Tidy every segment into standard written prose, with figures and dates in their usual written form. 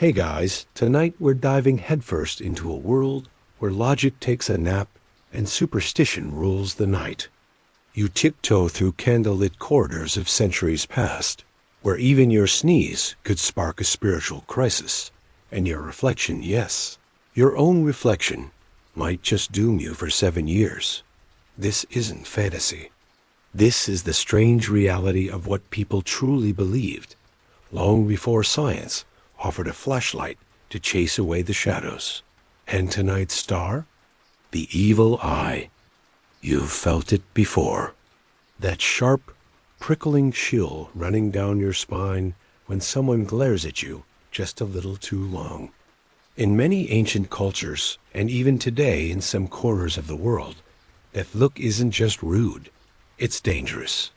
Hey guys, tonight we're diving headfirst into a world where logic takes a nap and superstition rules the night. You tiptoe through candlelit corridors of centuries past, where even your sneeze could spark a spiritual crisis, and your reflection, yes, your own reflection, might just doom you for 7 years. This isn't fantasy. This is the strange reality of what people truly believed, long before science offered a flashlight to chase away the shadows. And tonight's star? The evil eye. You've felt it before. That sharp, prickling chill running down your spine when someone glares at you just a little too long. In many ancient cultures, and even today in some corners of the world, that look isn't just rude, it's dangerous.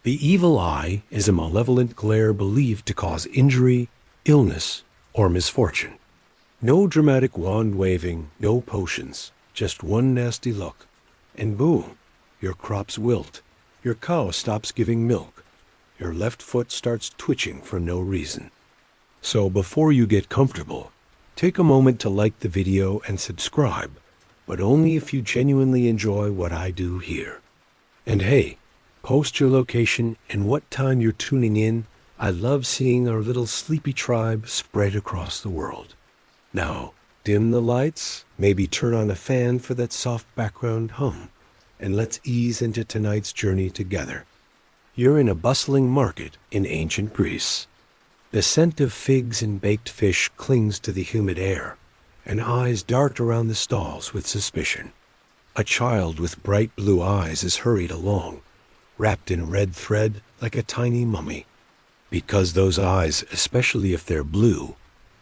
The evil eye is a malevolent glare believed to cause injury, illness, or misfortune. No dramatic wand waving, no potions, just one nasty look, and boom, your crops wilt, your cow stops giving milk, your left foot starts twitching for no reason. So before you get comfortable, take a moment to like the video and subscribe, but only if you genuinely enjoy what I do here. And hey, post your location and what time you're tuning in. I love seeing our little sleepy tribe spread across the world. Now, dim the lights, maybe turn on a fan for that soft background hum, and let's ease into tonight's journey together. You're in a bustling market in ancient Greece. The scent of figs and baked fish clings to the humid air, and eyes dart around the stalls with suspicion. A child with bright blue eyes is hurried along, wrapped in red thread like a tiny mummy. Because those eyes, especially if they're blue,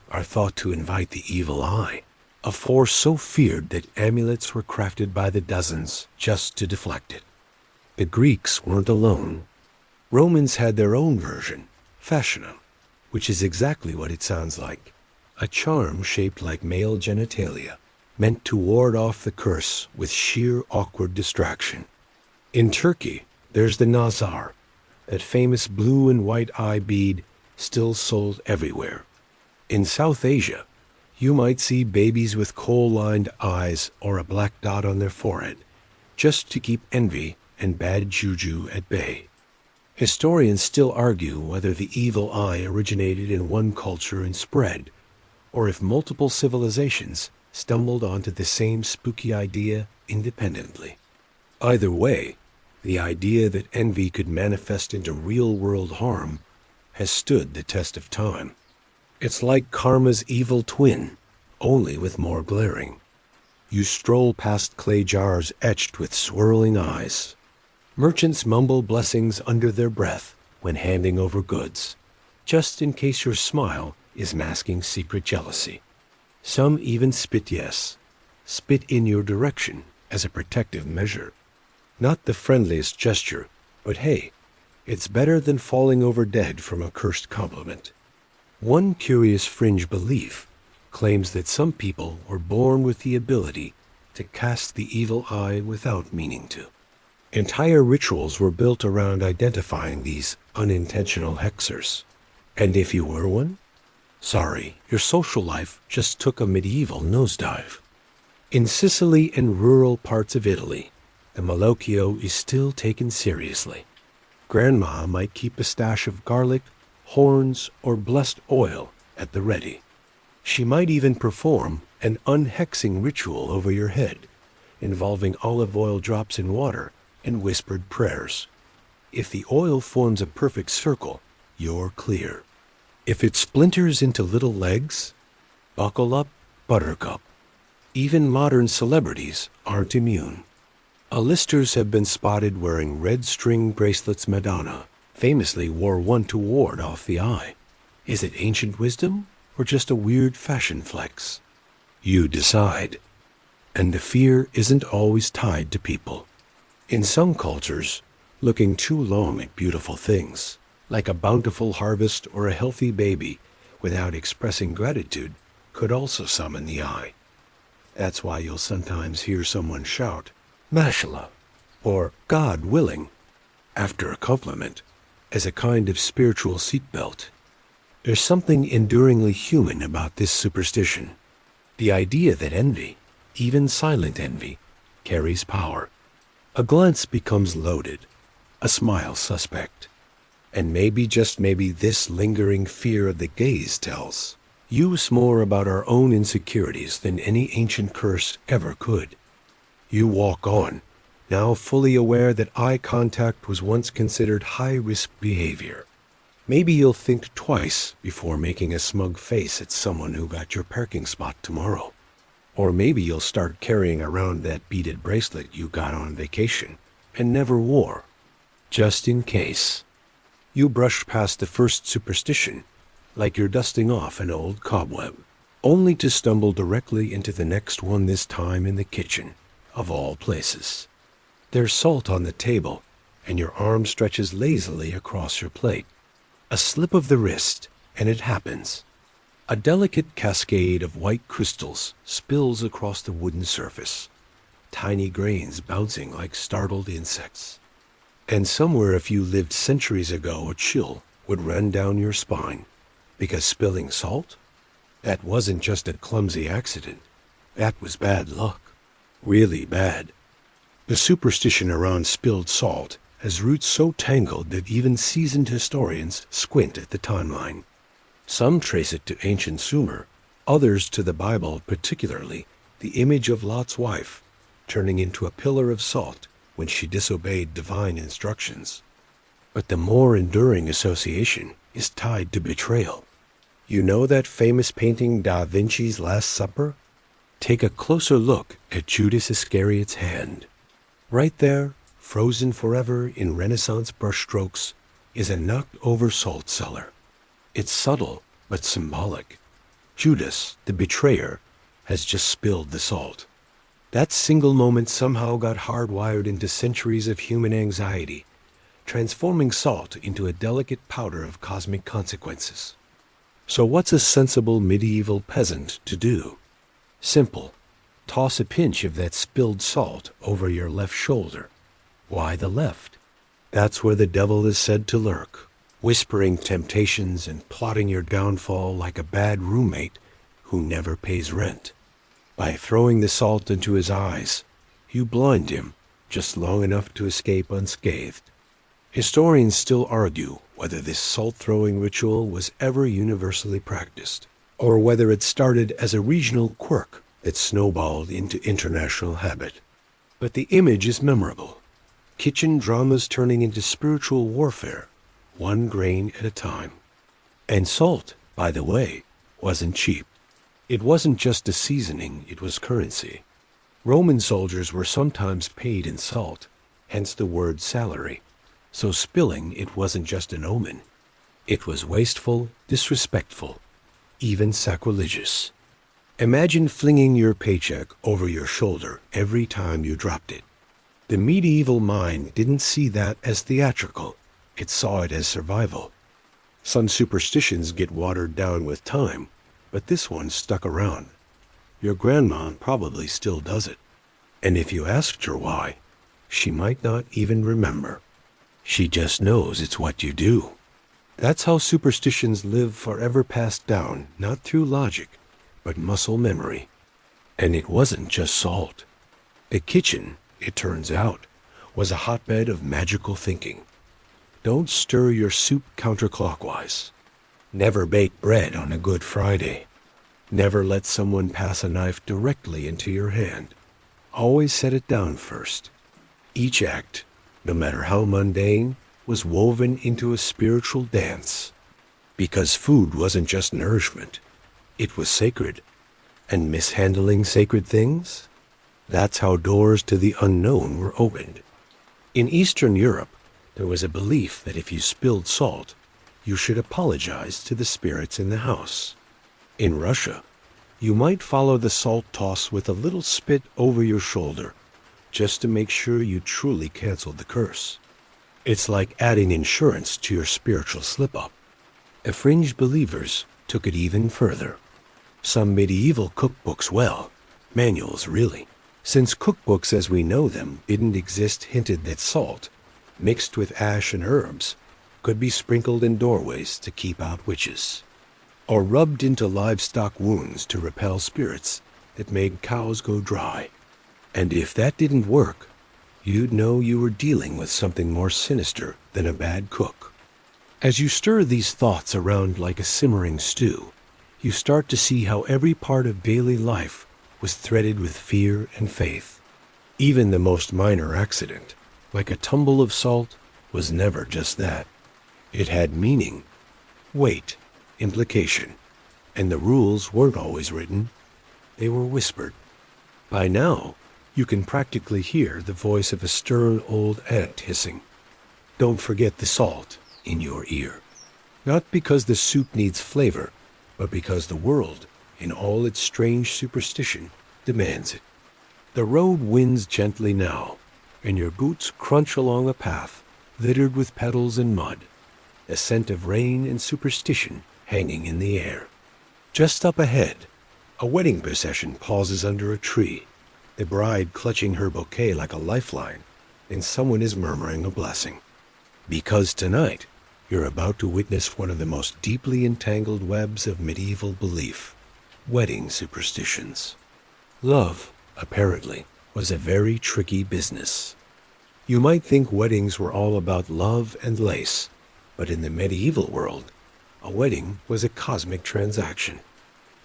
are thought to invite the evil eye, a force so feared that amulets were crafted by the dozens just to deflect it. The Greeks weren't alone. Romans had their own version, fascium, which is exactly what it sounds like, a charm shaped like male genitalia, meant to ward off the curse with sheer awkward distraction. In Turkey, there's the nazar, that famous blue and white eye bead still sold everywhere. In South Asia, you might see babies with coal-lined eyes or a black dot on their forehead, just to keep envy and bad juju at bay. Historians still argue whether the evil eye originated in one culture and spread, or if multiple civilizations stumbled onto the same spooky idea independently. Either way, the idea that envy could manifest into real-world harm has stood the test of time. It's like karma's evil twin, only with more glaring. You stroll past clay jars etched with swirling eyes. Merchants mumble blessings under their breath when handing over goods, just in case your smile is masking secret jealousy. Some even spit in your direction as a protective measure. Not the friendliest gesture, but hey, it's better than falling over dead from a cursed compliment. One curious fringe belief claims that some people were born with the ability to cast the evil eye without meaning to. Entire rituals were built around identifying these unintentional hexers. And if you were one, sorry, your social life just took a medieval nosedive. In Sicily and rural parts of Italy, the malocchio is still taken seriously. Grandma might keep a stash of garlic, horns, or blessed oil at the ready. She might even perform an unhexing ritual over your head, involving olive oil drops in water and whispered prayers. If the oil forms a perfect circle, you're clear. If it splinters into little legs, buckle up, buttercup. Even modern celebrities aren't immune. A-listers have been spotted wearing red string bracelets. Madonna famously wore one to ward off the eye. Is it ancient wisdom or just a weird fashion flex? You decide. And the fear isn't always tied to people. In some cultures, looking too long at beautiful things, like a bountiful harvest or a healthy baby, without expressing gratitude, could also summon the eye. That's why you'll sometimes hear someone shout, "Mashallah," or "God willing," after a compliment, as a kind of spiritual seatbelt. There's something enduringly human about this superstition. The idea that envy, even silent envy, carries power. A glance becomes loaded, a smile suspect. And maybe, just maybe, this lingering fear of the gaze tells us more about our own insecurities than any ancient curse ever could. You walk on, now fully aware that eye contact was once considered high-risk behavior. Maybe you'll think twice before making a smug face at someone who got your parking spot tomorrow. Or maybe you'll start carrying around that beaded bracelet you got on vacation and never wore, just in case. You brush past the first superstition, like you're dusting off an old cobweb, only to stumble directly into the next one, this time in the kitchen, of all places. There's salt on the table, and your arm stretches lazily across your plate. A slip of the wrist, and it happens. A delicate cascade of white crystals spills across the wooden surface, tiny grains bouncing like startled insects. And somewhere, if you lived centuries ago, a chill would run down your spine, because spilling salt? That wasn't just a clumsy accident. That was bad luck. Really bad. The superstition around spilled salt has roots so tangled that even seasoned historians squint at the timeline. Some trace it to ancient Sumer, others to the Bible, particularly the image of Lot's wife turning into a pillar of salt when she disobeyed divine instructions. But the more enduring association is tied to betrayal. You know that famous painting Da Vinci's Last Supper? Take a closer look at Judas Iscariot's hand. Right there, frozen forever in Renaissance brushstrokes, is a knocked-over salt cellar. It's subtle, but symbolic. Judas, the betrayer, has just spilled the salt. That single moment somehow got hardwired into centuries of human anxiety, transforming salt into a delicate powder of cosmic consequences. So what's a sensible medieval peasant to do? Simple. Toss a pinch of that spilled salt over your left shoulder. Why the left? That's where the devil is said to lurk, whispering temptations and plotting your downfall like a bad roommate who never pays rent. By throwing the salt into his eyes, you blind him just long enough to escape unscathed. Historians still argue whether this salt-throwing ritual was ever universally practiced, or whether it started as a regional quirk that snowballed into international habit. But the image is memorable. Kitchen dramas turning into spiritual warfare, one grain at a time. And salt, by the way, wasn't cheap. It wasn't just a seasoning, it was currency. Roman soldiers were sometimes paid in salt, hence the word salary. So spilling it wasn't just an omen. It was wasteful, disrespectful, even sacrilegious. Imagine flinging your paycheck over your shoulder every time you dropped it. The medieval mind didn't see that as theatrical. It saw it as survival. Some superstitions get watered down with time, but this one stuck around. Your grandma probably still does it. And if you asked her why, she might not even remember. She just knows it's what you do. That's how superstitions live, forever passed down, not through logic, but muscle memory. And it wasn't just salt. The kitchen, it turns out, was a hotbed of magical thinking. Don't stir your soup counterclockwise. Never bake bread on a Good Friday. Never let someone pass a knife directly into your hand. Always set it down first. Each act, no matter how mundane, was woven into a spiritual dance. Because food wasn't just nourishment, it was sacred. And mishandling sacred things? That's how doors to the unknown were opened. In Eastern Europe, there was a belief that if you spilled salt, you should apologize to the spirits in the house. In Russia, you might follow the salt toss with a little spit over your shoulder, just to make sure you truly canceled the curse. It's like adding insurance to your spiritual slip-up. The fringe believers took it even further. Some medieval cookbooks, manuals really, since cookbooks as we know them didn't exist, hinted that salt, mixed with ash and herbs, could be sprinkled in doorways to keep out witches. or rubbed into livestock wounds to repel spirits that made cows go dry. And if that didn't work, you'd know you were dealing with something more sinister than a bad cook. As you stir these thoughts around like a simmering stew, you start to see how every part of daily life was threaded with fear and faith. Even the most minor accident, like a tumble of salt, was never just that. It had meaning, weight, implication, and the rules weren't always written. They were whispered. By now, you can practically hear the voice of a stern old aunt hissing, "Don't forget the salt," in your ear. Not because the soup needs flavor, but because the world, in all its strange superstition, demands it. The road winds gently now, and your boots crunch along a path littered with puddles and mud, a scent of rain and superstition hanging in the air. Just up ahead, a wedding procession pauses under a tree, the bride clutching her bouquet like a lifeline, and someone is murmuring a blessing. Because tonight, you're about to witness one of the most deeply entangled webs of medieval belief, wedding superstitions. Love, apparently, was a very tricky business. You might think weddings were all about love and lace, but in the medieval world, a wedding was a cosmic transaction.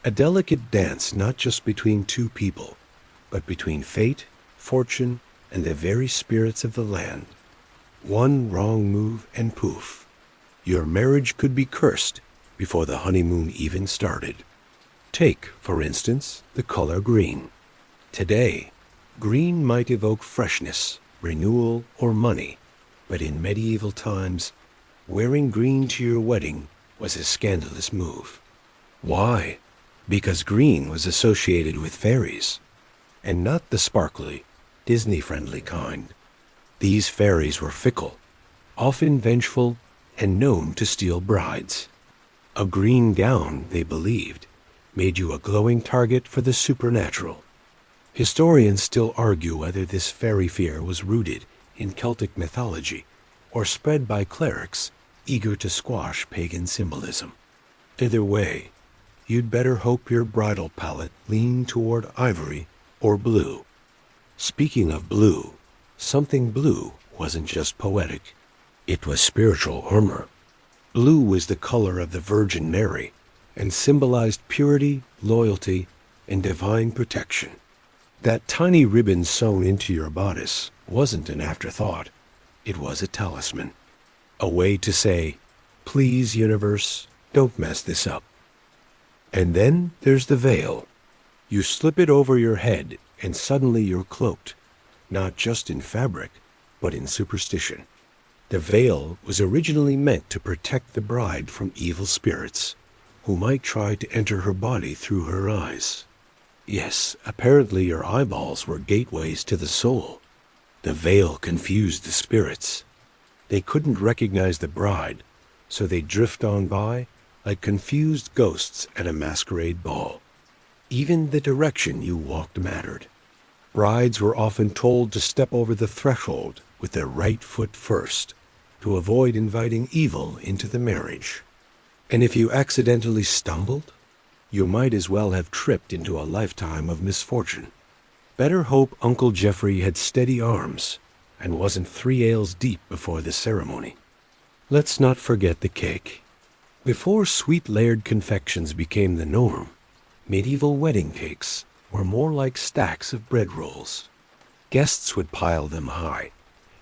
A delicate dance not just between two people, but between fate, fortune, and the very spirits of the land. One wrong move and poof, your marriage could be cursed before the honeymoon even started. Take, for instance, the color green. Today, green might evoke freshness, renewal, or money, but in medieval times, wearing green to your wedding was a scandalous move. Why? Because green was associated with fairies, and not the sparkly, Disney-friendly kind. These fairies were fickle, often vengeful, and known to steal brides. A green gown, they believed, made you a glowing target for the supernatural. Historians still argue whether this fairy fear was rooted in Celtic mythology or spread by clerics eager to squash pagan symbolism. Either way, you'd better hope your bridal palette leaned toward ivory or blue. Speaking of blue, something blue wasn't just poetic. It was spiritual armor. Blue was the color of the Virgin Mary and symbolized purity, loyalty, and divine protection. That tiny ribbon sewn into your bodice wasn't an afterthought. It was a talisman. A way to say, "Please, universe, don't mess this up." And then there's the veil. You slip it over your head, and suddenly you're cloaked, not just in fabric, but in superstition. The veil was originally meant to protect the bride from evil spirits, who might try to enter her body through her eyes. Yes, apparently your eyeballs were gateways to the soul. The veil confused the spirits. They couldn't recognize the bride, so they drift on by like confused ghosts at a masquerade ball. Even the direction you walked mattered. Brides were often told to step over the threshold with their right foot first, to avoid inviting evil into the marriage. And if you accidentally stumbled, you might as well have tripped into a lifetime of misfortune. Better hope Uncle Jeffrey had steady arms and wasn't 3 ales deep before the ceremony. Let's not forget the cake. Before sweet layered confections became the norm, medieval wedding cakes were more like stacks of bread rolls. Guests would pile them high,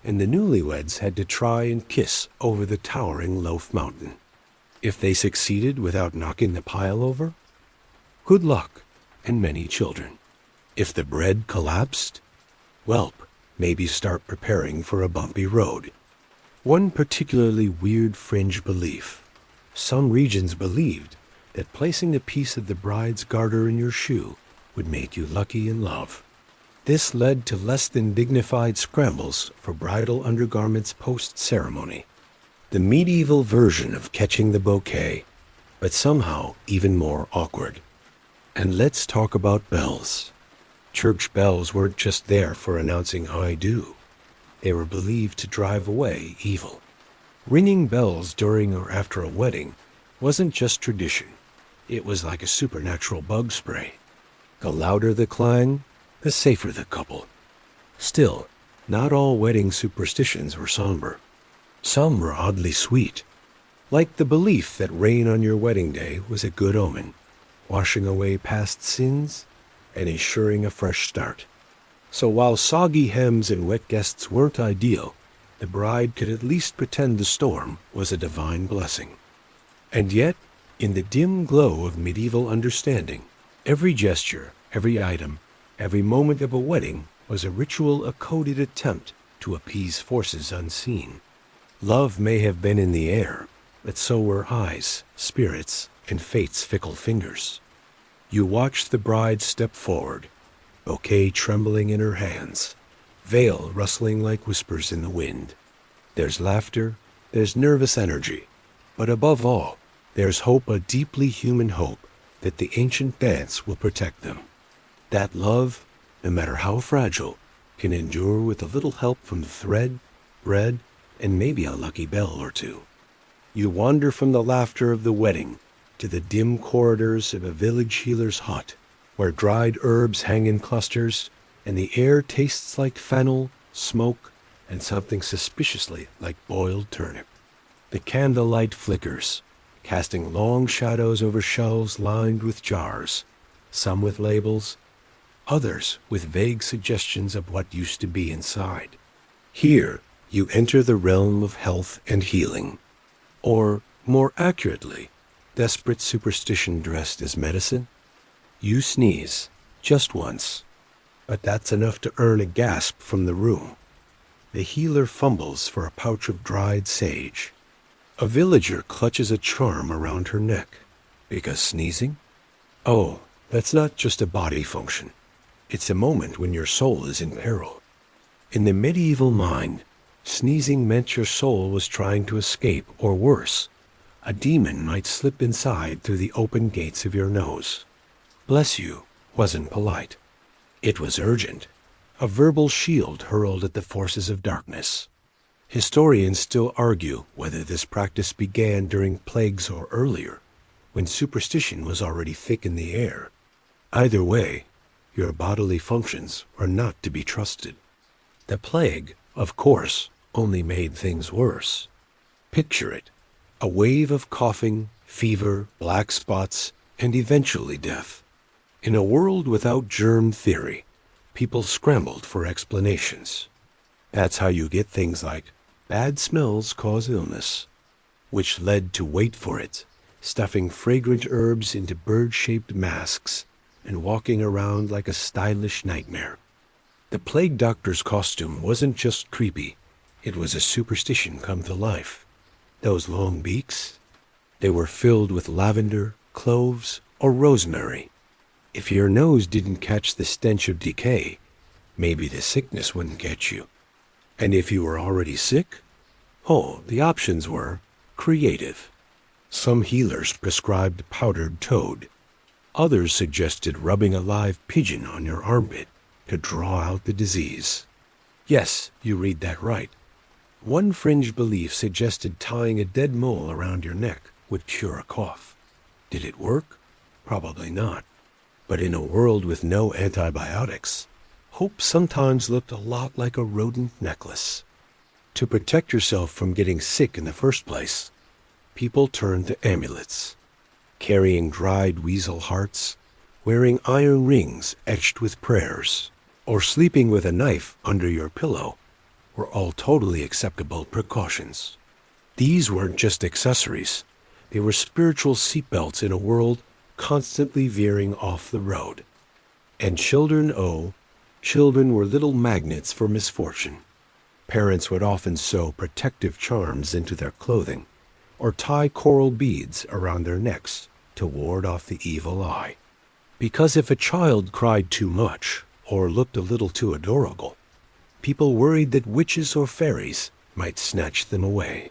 and the newlyweds had to try and kiss over the towering loaf mountain. If they succeeded without knocking the pile over, good luck and many children. If the bread collapsed, well, maybe start preparing for a bumpy road. One particularly weird fringe belief. Some regions believed that placing a piece of the bride's garter in your shoe would make you lucky in love. This led to less than dignified scrambles for bridal undergarments post-ceremony. The medieval version of catching the bouquet, but somehow even more awkward. And let's talk about bells. Church bells weren't just there for announcing "I do." They were believed to drive away evil. Ringing bells during or after a wedding wasn't just tradition. It was like a supernatural bug spray. The louder the clang, the safer the couple. Still, not all wedding superstitions were somber. Some were oddly sweet, like the belief that rain on your wedding day was a good omen, washing away past sins and ensuring a fresh start. So while soggy hems and wet guests weren't ideal, the bride could at least pretend the storm was a divine blessing. And yet, in the dim glow of medieval understanding, every gesture, every item, every moment of a wedding was a ritual, a coded attempt to appease forces unseen. Love may have been in the air, but so were eyes, spirits, and fate's fickle fingers. You watched the bride step forward, bouquet trembling in her hands, veil rustling like whispers in the wind. There's laughter, there's nervous energy, but above all, there's hope, a deeply human hope that the ancient dance will protect them. That love, no matter how fragile, can endure with a little help from thread, bread, and maybe a lucky bell or two. You wander from the laughter of the wedding to the dim corridors of a village healer's hut, where dried herbs hang in clusters, and the air tastes like fennel, smoke, and something suspiciously like boiled turnip. The candlelight flickers, casting long shadows over shelves lined with jars, some with labels, others with vague suggestions of what used to be inside. Here, you enter the realm of health and healing, or, more accurately, desperate superstition dressed as medicine. You sneeze, just once, but that's enough to earn a gasp from the room. The healer fumbles for a pouch of dried sage. A villager clutches a charm around her neck. Because sneezing? Oh, that's not just a body function. It's a moment when your soul is in peril. In the medieval mind, sneezing meant your soul was trying to escape, or worse, a demon might slip inside through the open gates of your nose. Bless you wasn't polite. It was urgent, a verbal shield hurled at the forces of darkness. Historians still argue whether this practice began during plagues or earlier, when superstition was already thick in the air. Either way, your bodily functions are not to be trusted. The plague, of course, only made things worse. Picture it, a wave of coughing, fever, black spots, and eventually death. In a world without germ theory, people scrambled for explanations. That's how you get things like bad smells cause illness, which led to, wait for it, stuffing fragrant herbs into bird-shaped masks and walking around like a stylish nightmare. The plague doctor's costume wasn't just creepy, it was a superstition come to life. Those long beaks, they were filled with lavender, cloves, or rosemary. If your nose didn't catch the stench of decay, maybe the sickness wouldn't get you. And if you were already sick, oh, the options were creative. Some healers prescribed powdered toad. Others suggested rubbing a live pigeon on your armpit to draw out the disease. Yes, you read that right. One fringe belief suggested tying a dead mole around your neck would cure a cough. Did it work? Probably not. But in a world with no antibiotics, hope sometimes looked a lot like a rodent necklace. To protect yourself from getting sick in the first place, people turned to amulets. Carrying dried weasel hearts, wearing iron rings etched with prayers, or sleeping with a knife under your pillow were all totally acceptable precautions. These weren't just accessories. They were spiritual seatbelts in a world constantly veering off the road. And children were little magnets for misfortune. Parents would often sew protective charms into their clothing, or tie coral beads around their necks to ward off the evil eye. Because if a child cried too much, or looked a little too adorable, people worried that witches or fairies might snatch them away.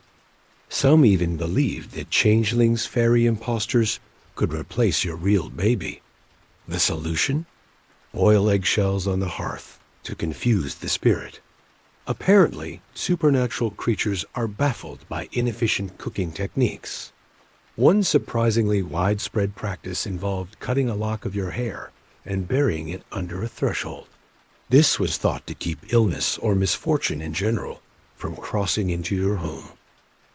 Some even believed that changelings, fairy imposters could replace your real baby. The solution? Boil eggshells on the hearth to confuse the spirit. Apparently, supernatural creatures are baffled by inefficient cooking techniques. One surprisingly widespread practice involved cutting a lock of your hair and burying it under a threshold. This was thought to keep illness or misfortune in general from crossing into your home.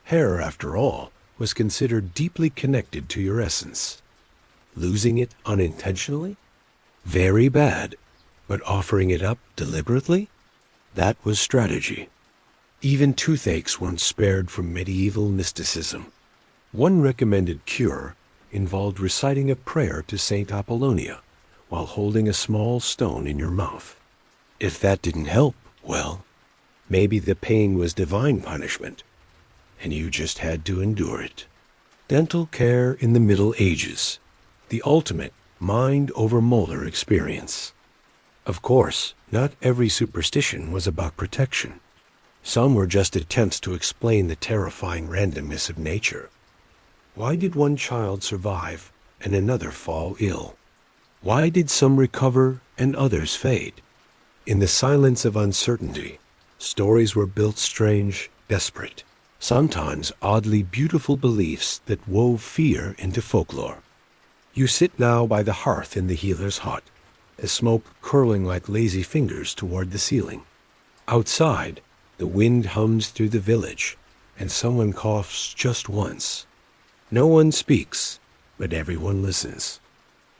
Hair, after all, was considered deeply connected to your essence. Losing it unintentionally? Very bad. But offering it up deliberately? That was strategy. Even toothaches weren't spared from medieval mysticism. One recommended cure involved reciting a prayer to Saint Apollonia while holding a small stone in your mouth. If that didn't help, well, maybe the pain was divine punishment, and you just had to endure it. Dental care in the Middle Ages, the ultimate mind over molar experience. Of course, not every superstition was about protection. Some were just attempts to explain the terrifying randomness of nature. Why did one child survive and another fall ill? Why did some recover and others fade? In the silence of uncertainty, stories were built strange, desperate, sometimes oddly beautiful beliefs that wove fear into folklore. You sit now by the hearth in the healer's hut, a smoke curling like lazy fingers toward the ceiling. Outside, the wind hums through the village, and someone coughs just once. No one speaks, but everyone listens.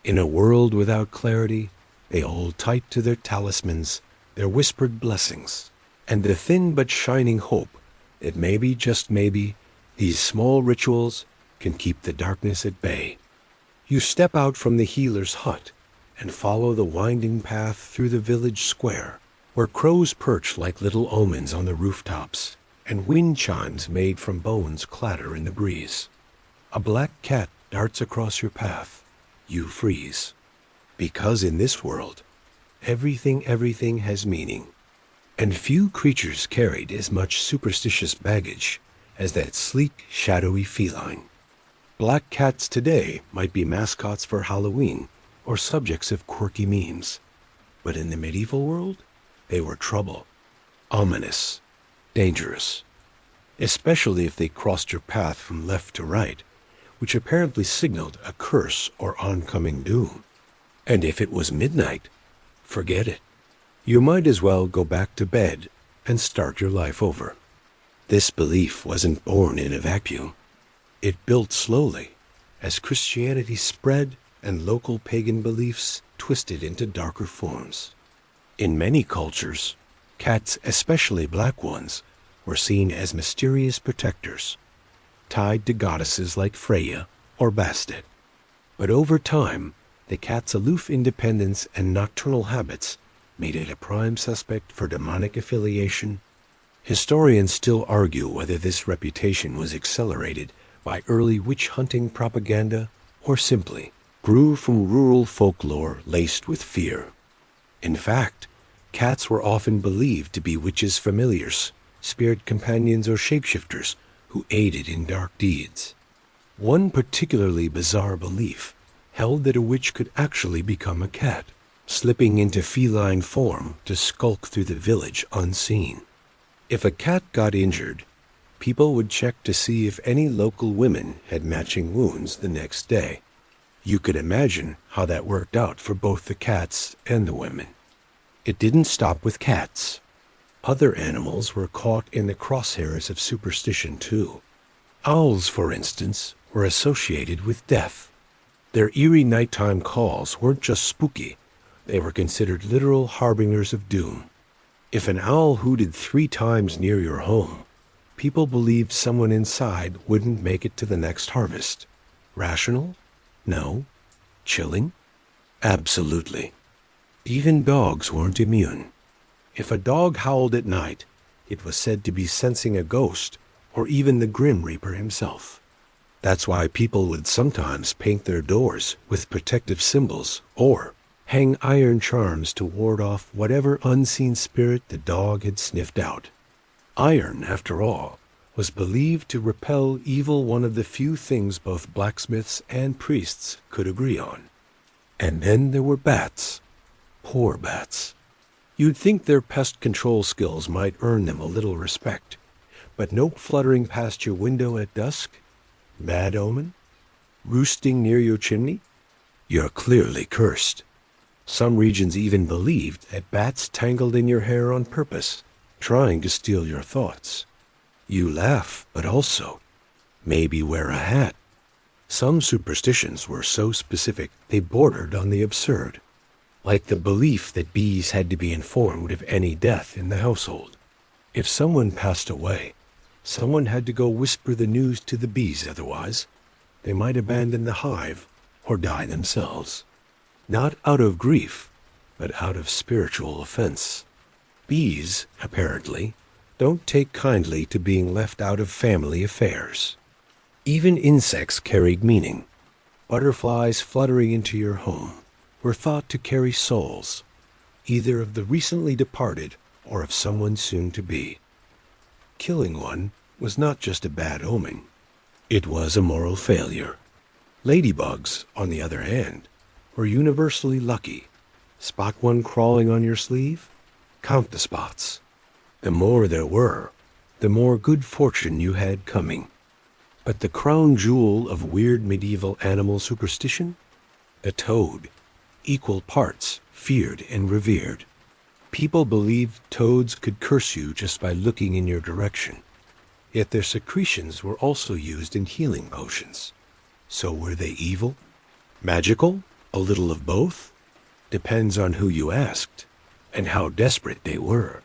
In a world without clarity, they hold tight to their talismans, their whispered blessings, and the thin but shining hope that maybe, just maybe, these small rituals can keep the darkness at bay. You step out from the healer's hut and follow the winding path through the village square, where crows perch like little omens on the rooftops, and wind chimes made from bones clatter in the breeze. A black cat darts across your path. You freeze. Because in this world, everything has meaning. And few creatures carried as much superstitious baggage as that sleek, shadowy feline. Black cats today might be mascots for Halloween or subjects of quirky memes. But in the medieval world, they were trouble. Ominous. Dangerous. Especially if they crossed your path from left to right, which apparently signaled a curse or oncoming doom. And if it was midnight, forget it. You might as well go back to bed and start your life over. This belief wasn't born in a vacuum. It built slowly as Christianity spread and local pagan beliefs twisted into darker forms. In many cultures, cats, especially black ones, were seen as mysterious protectors, tied to goddesses like Freya or Bastet. But over time, the cat's aloof independence and nocturnal habits made it a prime suspect for demonic affiliation. Historians still argue whether this reputation was accelerated by early witch-hunting propaganda or simply grew from rural folklore laced with fear. In fact, cats were often believed to be witches' familiars, spirit companions, or shapeshifters who aided in dark deeds. One particularly bizarre belief held that a witch could actually become a cat, slipping into feline form to skulk through the village unseen. If a cat got injured, people would check to see if any local women had matching wounds the next day. You could imagine how that worked out for both the cats and the women. It didn't stop with cats. Other animals were caught in the crosshairs of superstition too. Owls, for instance, were associated with death. Their eerie nighttime calls weren't just spooky, they were considered literal harbingers of doom. If an owl hooted 3 times near your home, people believed someone inside wouldn't make it to the next harvest. Rational? No. Chilling? Absolutely. Even dogs weren't immune. If a dog howled at night, it was said to be sensing a ghost or even the Grim Reaper himself. That's why people would sometimes paint their doors with protective symbols or hang iron charms to ward off whatever unseen spirit the dog had sniffed out. Iron, after all, was believed to repel evil, one of the few things both blacksmiths and priests could agree on. And then there were bats. Poor bats. You'd think their pest control skills might earn them a little respect, but no fluttering past your window at dusk? Bad omen? roosting near your chimney? You're clearly cursed. Some regions even believed that bats tangled in your hair on purpose, trying to steal your thoughts. You laugh, but also, maybe wear a hat. Some superstitions were so specific they bordered on the absurd, like the belief that bees had to be informed of any death in the household. If someone passed away, someone had to go whisper the news to the bees, otherwise they might abandon the hive or die themselves. Not out of grief, but out of spiritual offense. Bees, apparently, don't take kindly to being left out of family affairs. Even insects carried meaning. Butterflies fluttering into your home were thought to carry souls, either of the recently departed or of someone soon to be. Killing one was not just a bad omen. It was a moral failure. Ladybugs, on the other hand, were universally lucky. Spot one crawling on your sleeve? Count the spots. The more there were, the more good fortune you had coming. But the crown jewel of weird medieval animal superstition? The toad, equal parts feared and revered. People believed toads could curse you just by looking in your direction. Yet their secretions were also used in healing potions. So were they evil? Magical? A little of both? Depends on who you asked, and how desperate they were.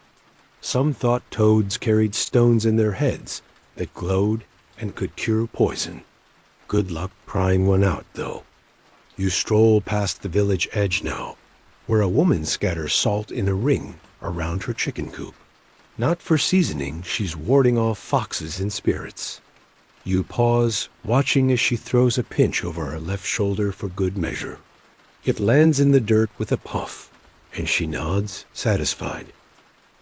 Some thought toads carried stones in their heads that glowed and could cure poison. Good luck prying one out, though. You stroll past the village edge now, where a woman scatters salt in a ring around her chicken coop. Not for seasoning, she's warding off foxes and spirits. You pause, watching as she throws a pinch over her left shoulder for good measure. It lands in the dirt with a puff, and she nods, satisfied.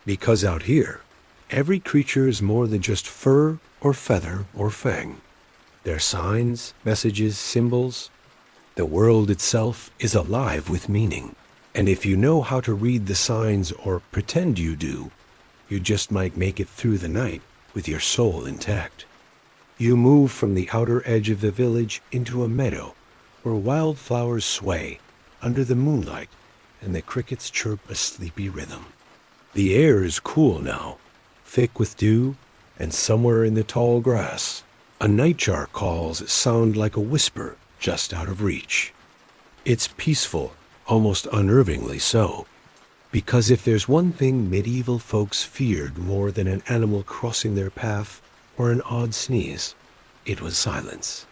Because out here, every creature is more than just fur or feather or fang. They're signs, messages, symbols. The world itself is alive with meaning. And if you know how to read the signs or pretend you do, you just might make it through the night with your soul intact. You move from the outer edge of the village into a meadow where wildflowers sway under the moonlight and the crickets chirp a sleepy rhythm. The air is cool now, thick with dew, and somewhere in the tall grass, a nightjar calls sound like a whisper just out of reach. It's peaceful, almost unnervingly so, because if there's one thing medieval folks feared more than an animal crossing their path or an odd sneeze, it was silence.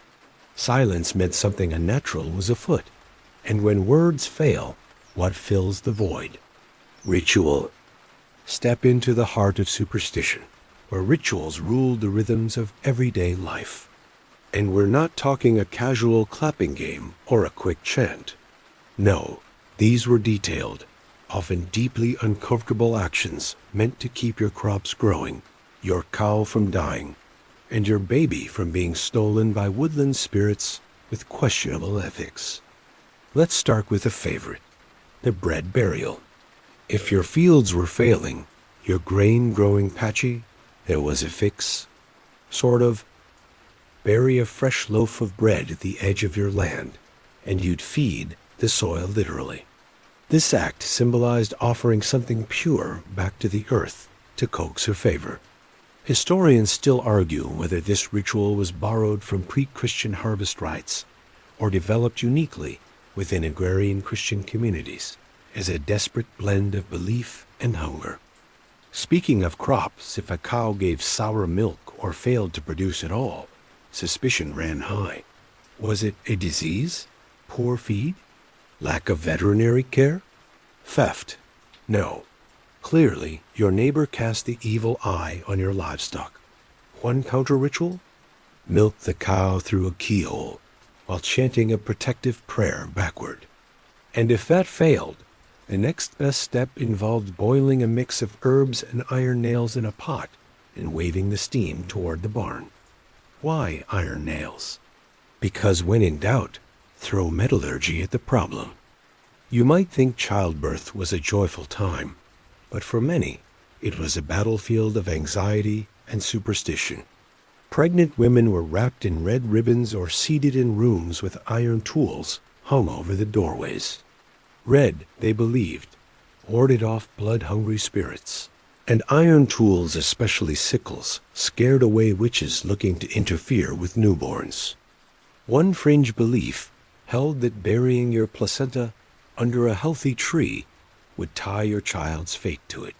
Silence meant something unnatural was afoot, and when words fail, what fills the void? Ritual. Step into the heart of superstition, where rituals ruled the rhythms of everyday life. And we're not talking a casual clapping game or a quick chant. No, these were detailed, often deeply uncomfortable actions meant to keep your crops growing, your cow from dying, and your baby from being stolen by woodland spirits with questionable ethics. Let's start with a favorite, the bread burial. If your fields were failing, your grain growing patchy, there was a fix. Sort of. Bury a fresh loaf of bread at the edge of your land, and you'd feed the soil literally. This act symbolized offering something pure back to the earth to coax her favor. Historians still argue whether this ritual was borrowed from pre-Christian harvest rites or developed uniquely within agrarian Christian communities as a desperate blend of belief and hunger. Speaking of crops, if a cow gave sour milk or failed to produce at all, suspicion ran high. Was it a disease? Poor feed? Lack of veterinary care? Theft? No. Clearly, your neighbor cast the evil eye on your livestock. One counter-ritual? Milk the cow through a keyhole while chanting a protective prayer backward. And if that failed, the next best step involved boiling a mix of herbs and iron nails in a pot and waving the steam toward the barn. Why iron nails? Because when in doubt, throw metallurgy at the problem. You might think childbirth was a joyful time, but for many, it was a battlefield of anxiety and superstition. Pregnant women were wrapped in red ribbons or seated in rooms with iron tools hung over the doorways. Red, they believed, warded off blood-hungry spirits, and iron tools, especially sickles, scared away witches looking to interfere with newborns. One fringe belief held that burying your placenta under a healthy tree would tie your child's fate to it.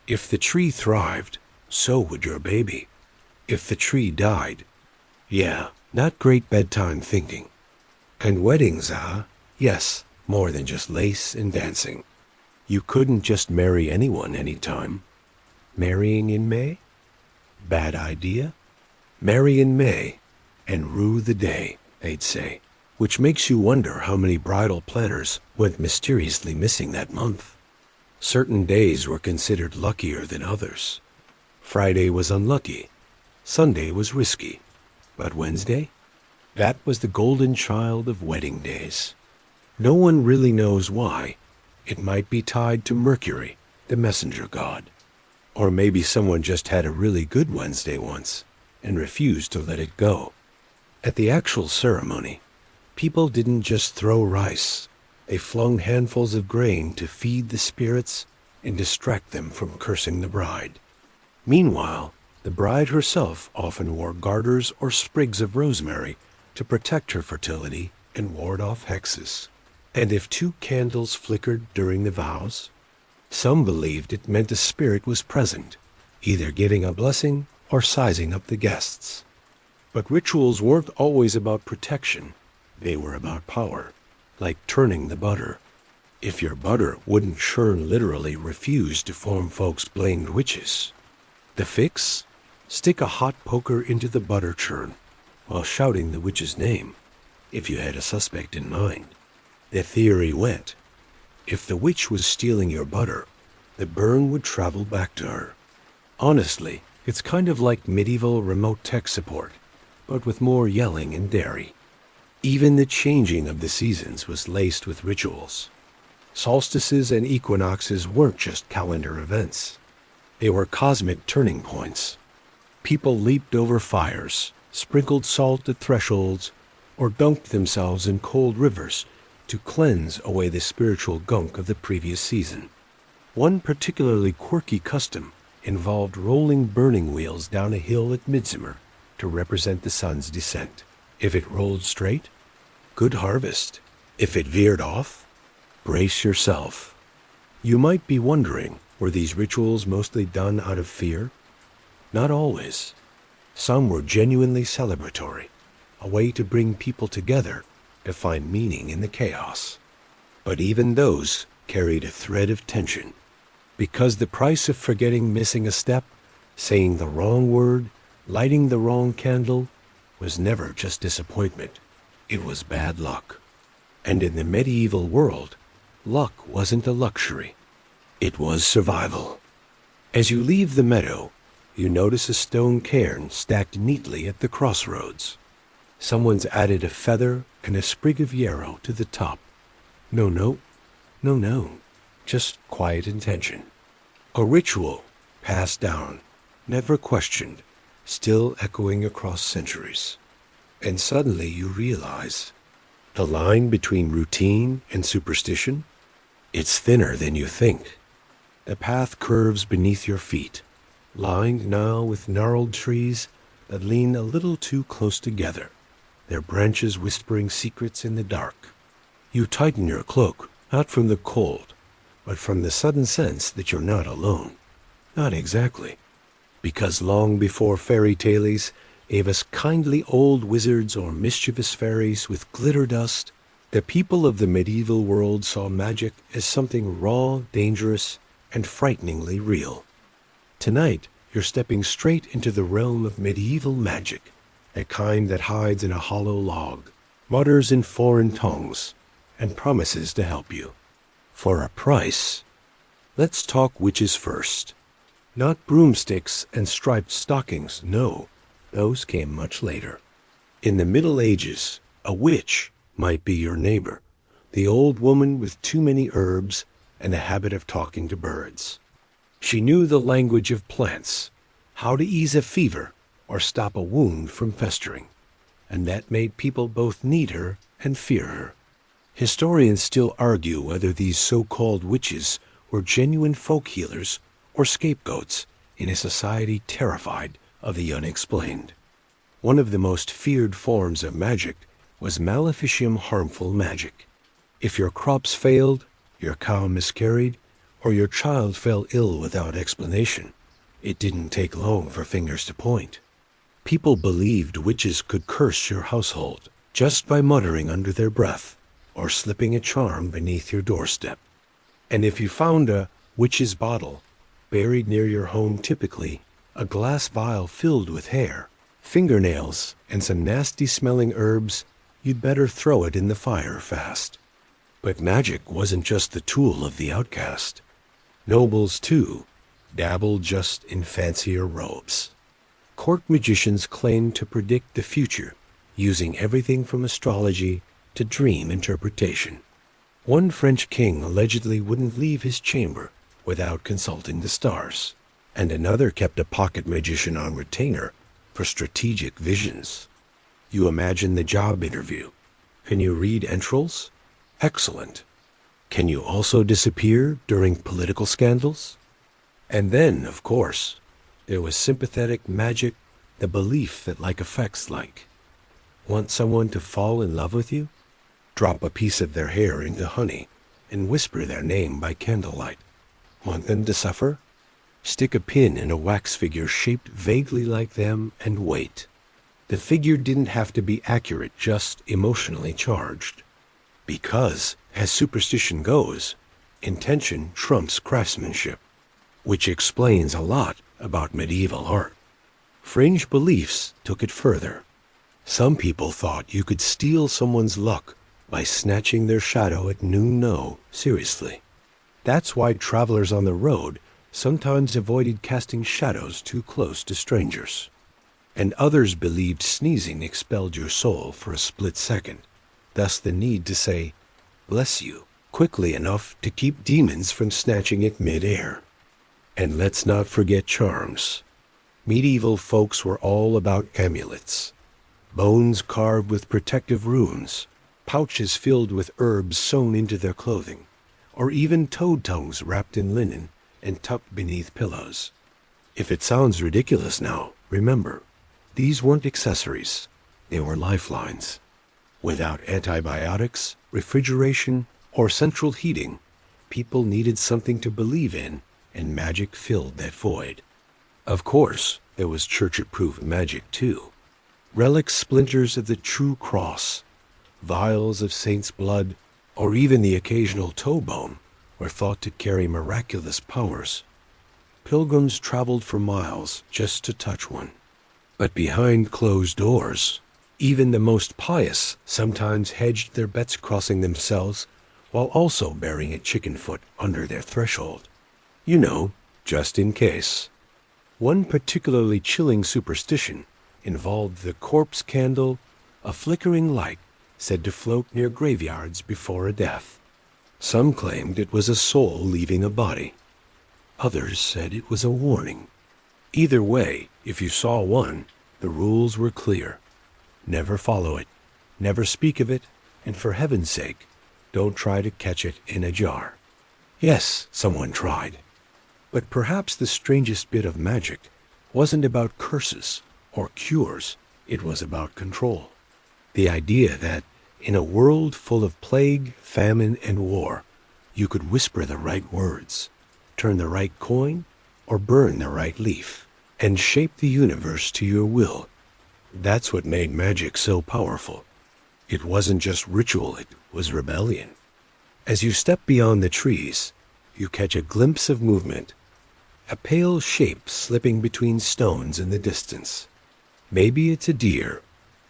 If the tree thrived, so would your baby. If the tree died, yeah, not great bedtime thinking. And weddings, yes, more than just lace and dancing. You couldn't just marry anyone anytime. Marrying in May? Bad idea. Marry in May and rue the day, they'd say, which makes you wonder how many bridal planners went mysteriously missing that month. Certain days were considered luckier than others. Friday was unlucky. Sunday was risky. But Wednesday? That was the golden child of wedding days. No one really knows why. It might be tied to Mercury, the messenger god. Or maybe someone just had a really good Wednesday once and refused to let it go. At the actual ceremony, people didn't just throw rice. They flung handfuls of grain to feed the spirits and distract them from cursing the bride. Meanwhile, the bride herself often wore garters or sprigs of rosemary to protect her fertility and ward off hexes. And if 2 candles flickered during the vows, some believed it meant a spirit was present, either giving a blessing or sizing up the guests. But rituals weren't always about protection. They were about power, like turning the butter. If your butter wouldn't churn, literally refuse to form, folks blamed witches. The fix? Stick a hot poker into the butter churn while shouting the witch's name, if you had a suspect in mind. The theory went, if the witch was stealing your butter, the burn would travel back to her. Honestly, it's kind of like medieval remote tech support, but with more yelling and dairy. Even the changing of the seasons was laced with rituals. Solstices and equinoxes weren't just calendar events. They were cosmic turning points. People leaped over fires, sprinkled salt at thresholds, or dunked themselves in cold rivers to cleanse away the spiritual gunk of the previous season. One particularly quirky custom involved rolling burning wheels down a hill at midsummer to represent the sun's descent. If it rolled straight, good harvest. If it veered off, brace yourself. You might be wondering, were these rituals mostly done out of fear? Not always. Some were genuinely celebratory, a way to bring people together to find meaning in the chaos. But even those carried a thread of tension, because the price of forgetting, missing a step, saying the wrong word, lighting the wrong candle, was never just disappointment. It was bad luck. And in the medieval world, luck wasn't a luxury. It was survival. As you leave the meadow, you notice a stone cairn stacked neatly at the crossroads. Someone's added a feather and a sprig of yarrow to the top. No, just quiet intention. A ritual passed down, never questioned, still echoing across centuries. And suddenly you realize the line between routine and superstition, it's thinner than you think. The path curves beneath your feet, lined now with gnarled trees that lean a little too close together, their branches whispering secrets in the dark. You tighten your cloak, not from the cold, but from the sudden sense that you're not alone. Not exactly. Because long before fairy tales gave us kindly old wizards or mischievous fairies with glitter dust, the people of the medieval world saw magic as something raw, dangerous, and frighteningly real. Tonight, you're stepping straight into the realm of medieval magic, a kind that hides in a hollow log, mutters in foreign tongues, and promises to help you. For a price. Let's talk witches first. Not broomsticks and striped stockings, no. Those came much later. In the Middle Ages, a witch might be your neighbor, the old woman with too many herbs and a habit of talking to birds. She knew the language of plants, how to ease a fever, or stop a wound from festering, and that made people both need her and fear her. Historians still argue whether these so-called witches were genuine folk healers or scapegoats in a society terrified of the unexplained. One of the most feared forms of magic was maleficium harmful magic. If your crops failed, your cow miscarried, or your child fell ill without explanation, it didn't take long for fingers to point. People believed witches could curse your household just by muttering under their breath or slipping a charm beneath your doorstep. And if you found a witch's bottle buried near your home, typically a glass vial filled with hair, fingernails, and some nasty-smelling herbs, you'd better throw it in the fire fast. But magic wasn't just the tool of the outcast. Nobles, too, dabbled just in fancier robes. Court magicians claimed to predict the future, using everything from astrology to dream interpretation. One French king allegedly wouldn't leave his chamber without consulting the stars, and another kept a pocket magician on retainer for strategic visions. You imagine the job interview. Can you read entrails? Excellent. Can you also disappear during political scandals? And then, of course, there was sympathetic magic, the belief that like affects like. Want someone to fall in love with you? Drop a piece of their hair into honey and whisper their name by candlelight. Want them to suffer? Stick a pin in a wax figure shaped vaguely like them and wait. The figure didn't have to be accurate, just emotionally charged. Because, as superstition goes, intention trumps craftsmanship, which explains a lot about medieval art. Fringe beliefs took it further. Some people thought you could steal someone's luck by snatching their shadow at noon. No, seriously. That's why travelers on the road sometimes avoided casting shadows too close to strangers. And others believed sneezing expelled your soul for a split second, thus the need to say, "Bless you," quickly enough to keep demons from snatching it mid-air. And let's not forget charms. Medieval folks were all about amulets. Bones carved with protective runes, pouches filled with herbs sewn into their clothing, or even toad tongues wrapped in linen and tucked beneath pillows. If it sounds ridiculous now, remember, these weren't accessories, they were lifelines. Without antibiotics, refrigeration, or central heating, people needed something to believe in, and magic filled that void. Of course, there was church-approved magic too. Relic splinters of the true cross, vials of saint's blood, or even the occasional toe bone were thought to carry miraculous powers. Pilgrims traveled for miles just to touch one. But behind closed doors, even the most pious sometimes hedged their bets, crossing themselves while also bearing a chicken foot under their threshold. You know, just in case. One particularly chilling superstition involved the corpse candle, a flickering light said to float near graveyards before a death. Some claimed it was a soul leaving a body. Others said it was a warning. Either way, if you saw one, the rules were clear. Never follow it, never speak of it, and for heaven's sake, don't try to catch it in a jar. Yes, someone tried. But perhaps the strangest bit of magic wasn't about curses or cures, it was about control. The idea that, in a world full of plague, famine, and war, you could whisper the right words, turn the right coin, or burn the right leaf, and shape the universe to your will. That's what made magic so powerful. It wasn't just ritual, it was rebellion. As you step beyond the trees, you catch a glimpse of movement, a pale shape slipping between stones in the distance. Maybe it's a deer,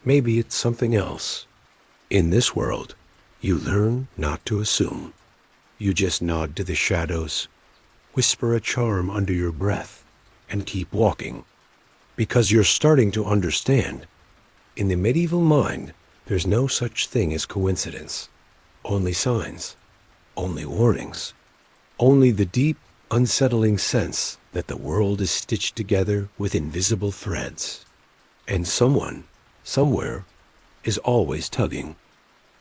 maybe it's something else. In this world, you learn not to assume. You just nod to the shadows, whisper a charm under your breath, and keep walking. Because you're starting to understand. In the medieval mind, there's no such thing as coincidence. Only signs, only warnings, only the deep, unsettling sense that the world is stitched together with invisible threads. And someone, somewhere, is always tugging.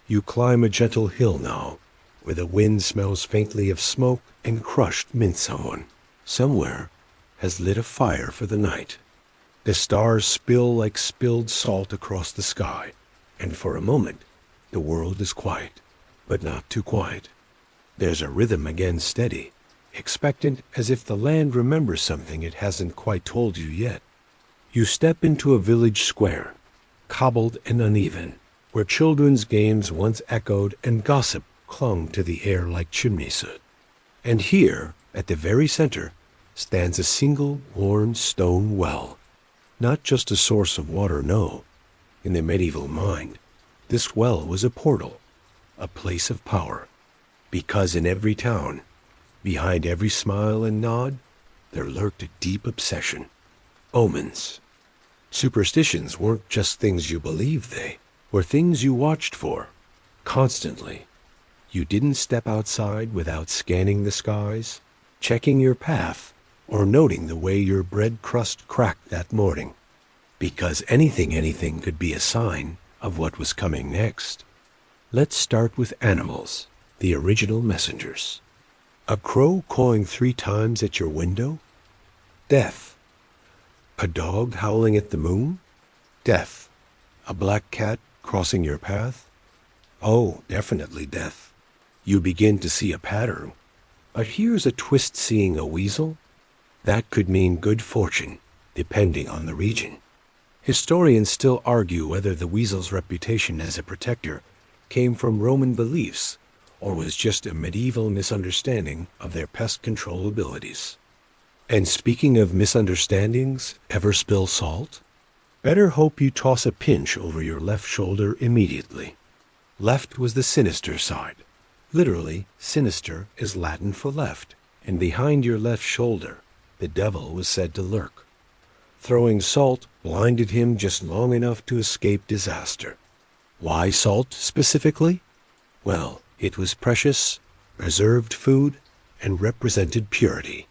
You climb a gentle hill now, where the wind smells faintly of smoke and crushed mint. Someone, somewhere, has lit a fire for the night. The stars spill like spilled salt across the sky, and for a moment, the world is quiet, but not too quiet. There's a rhythm again, steady, expectant, as if the land remembers something it hasn't quite told you yet. You step into a village square, cobbled and uneven, where children's games once echoed and gossip clung to the air like chimney soot. And here, at the very center, stands a single worn stone well. Not just a source of water, no. In the medieval mind, this well was a portal, a place of power. Because in every town, behind every smile and nod, there lurked a deep obsession. Omens. Superstitions weren't just things you believed, they were things you watched for, constantly. You didn't step outside without scanning the skies, checking your path, or noting the way your bread crust cracked that morning. Because anything could be a sign of what was coming next. Let's start with animals, the original messengers. A crow cawing 3 times at your window? Death. A dog howling at the moon? Death. A black cat crossing your path? Oh, definitely death. You begin to see a pattern. But here's a twist: seeing a weasel? That could mean good fortune, depending on the region. Historians still argue whether the weasel's reputation as a protector came from Roman beliefs or was just a medieval misunderstanding of their pest control abilities. And speaking of misunderstandings, ever spill salt? Better hope you toss a pinch over your left shoulder immediately. Left was the sinister side. Literally, sinister is Latin for left, and behind your left shoulder, the devil was said to lurk. Throwing salt blinded him just long enough to escape disaster. Why salt specifically? Well, it was precious, preserved food, and represented purity.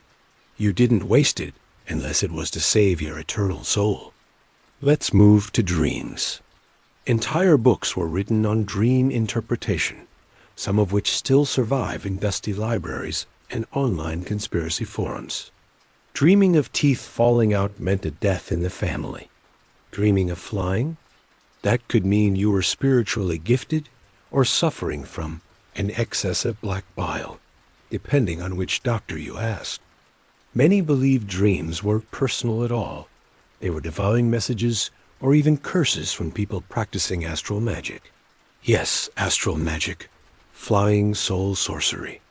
You didn't waste it unless it was to save your eternal soul. Let's move to dreams. Entire books were written on dream interpretation, some of which still survive in dusty libraries and online conspiracy forums. Dreaming of teeth falling out meant a death in the family. Dreaming of flying? That could mean you were spiritually gifted or suffering from an excess of black bile, depending on which doctor you asked. Many believed dreams weren't personal at all. They were divine messages or even curses from people practicing astral magic. Yes, astral magic. Flying soul sorcery.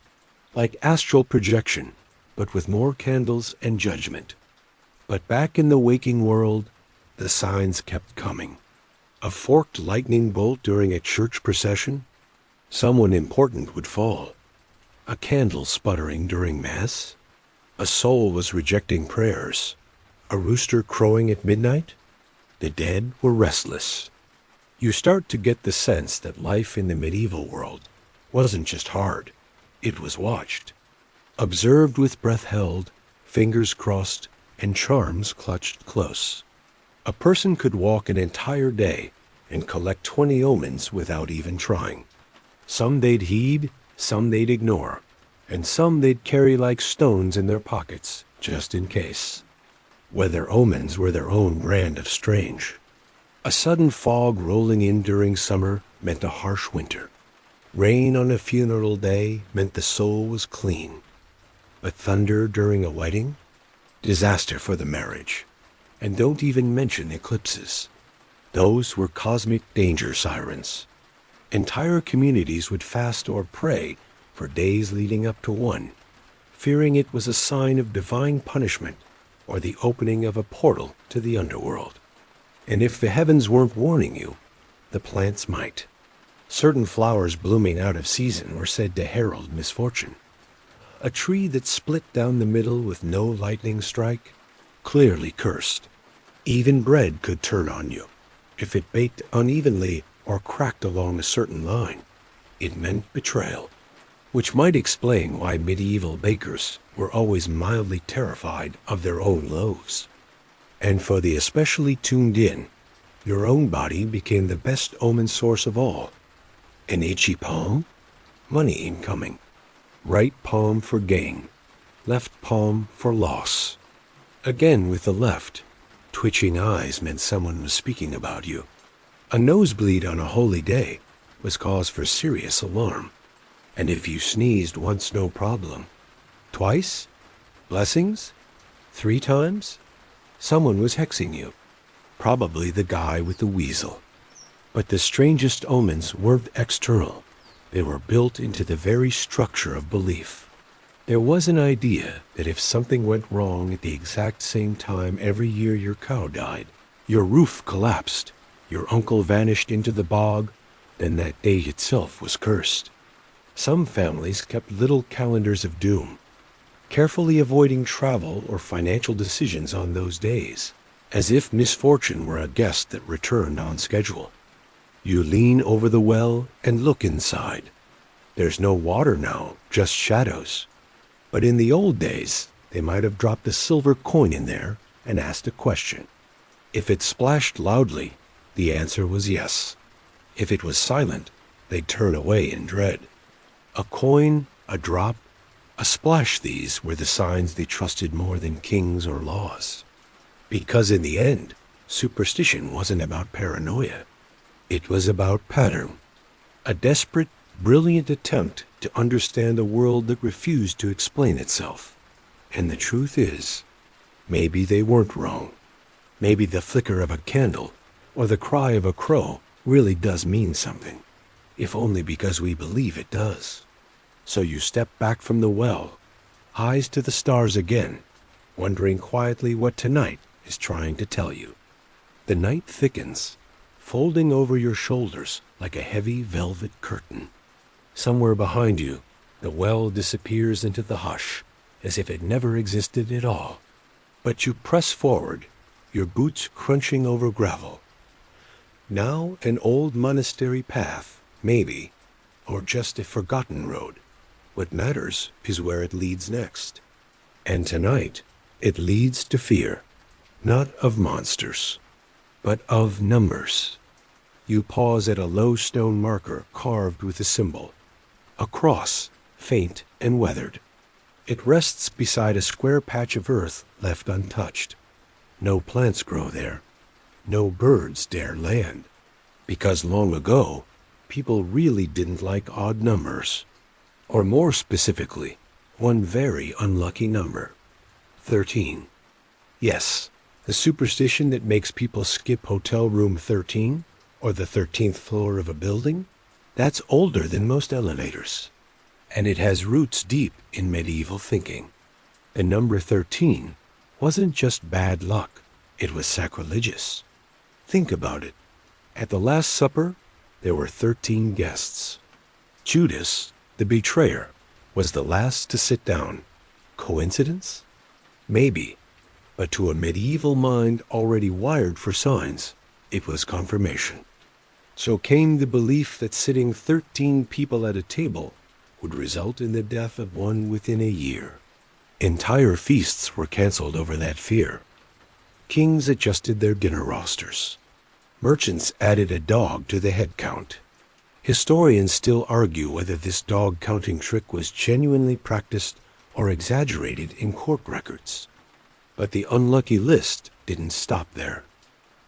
Like astral projection, but with more candles and judgment. But back in the waking world, the signs kept coming. A forked lightning bolt during a church procession? Someone important would fall. A candle sputtering during Mass? A soul was rejecting prayers. A rooster crowing at midnight? The dead were restless. You start to get the sense that life in the medieval world wasn't just hard, it was watched. Observed with breath held, fingers crossed, and charms clutched close. A person could walk an entire day and collect 20 omens without even trying. Some they'd heed, some they'd ignore, and some they'd carry like stones in their pockets, just in case. Whether omens were their own brand of strange. A sudden fog rolling in during summer meant a harsh winter. Rain on a funeral day meant the soul was clean. But thunder during a wedding? Disaster for the marriage. And don't even mention eclipses. Those were cosmic danger sirens. Entire communities would fast or pray for days leading up to one, fearing it was a sign of divine punishment or the opening of a portal to the underworld. And if the heavens weren't warning you, the plants might. Certain flowers blooming out of season were said to herald misfortune. A tree that split down the middle with no lightning strike, clearly cursed. Even bread could turn on you. If it baked unevenly or cracked along a certain line, it meant betrayal. Which might explain why medieval bakers were always mildly terrified of their own loaves. And for the especially tuned in, Your own body became the best omen source of all. An itchy palm? Money incoming. Right palm for gain. Left palm for loss. Again with the left. Twitching eyes meant someone was speaking about you. A nosebleed on a holy day was cause for serious alarm. And if you sneezed once, no problem. Twice? Blessings? 3 times? Someone was hexing you. Probably the guy with the weasel. But the strangest omens weren't external. They were built into the very structure of belief. There was an idea that if something went wrong at the exact same time every year your cow died, your roof collapsed, your uncle vanished into the bog, then that day itself was cursed. Some families kept little calendars of doom, carefully avoiding travel or financial decisions on those days, as if misfortune were a guest that returned on schedule. You lean over the well and look inside. There's no water now, just shadows. But in the old days, they might have dropped a silver coin in there and asked a question. If it splashed loudly, the answer was yes. If it was silent, they'd turn away in dread. A coin, a drop, a splash, these were the signs they trusted more than kings or laws. Because in the end, superstition wasn't about paranoia. It was about pattern. A desperate, brilliant attempt to understand a world that refused to explain itself. And the truth is, maybe they weren't wrong. Maybe the flicker of a candle or the cry of a crow really does mean something, if only because we believe it does. So you step back from the well, eyes to the stars again, wondering quietly what tonight is trying to tell you. The night thickens, folding over your shoulders like a heavy velvet curtain. Somewhere behind you, the well disappears into the hush, as if it never existed at all. But you press forward, your boots crunching over gravel. Now an old monastery path, maybe, or just a forgotten road. What matters is where it leads next. And tonight, it leads to fear, not of monsters, but of numbers. You pause at a low stone marker carved with a symbol, a cross, faint and weathered. It rests beside a square patch of earth left untouched. No plants grow there. No birds dare land. Because long ago, people really didn't like odd numbers. Or more specifically, one very unlucky number, 13. Yes, the superstition that makes people skip hotel room 13 or the 13th floor of a building, that's older than most elevators. And it has roots deep in medieval thinking. The number 13 wasn't just bad luck, it was sacrilegious. Think about it. At the Last Supper, there were 13 guests. Judas, the betrayer, was the last to sit down. Coincidence? Maybe. But to a medieval mind already wired for signs, it was confirmation. So came the belief that sitting 13 people at a table would result in the death of one within a year. Entire feasts were canceled over that fear. Kings adjusted their dinner rosters. Merchants added a dog to the head count. Historians still argue whether this dog counting trick was genuinely practiced or exaggerated in court records. But the unlucky list didn't stop there.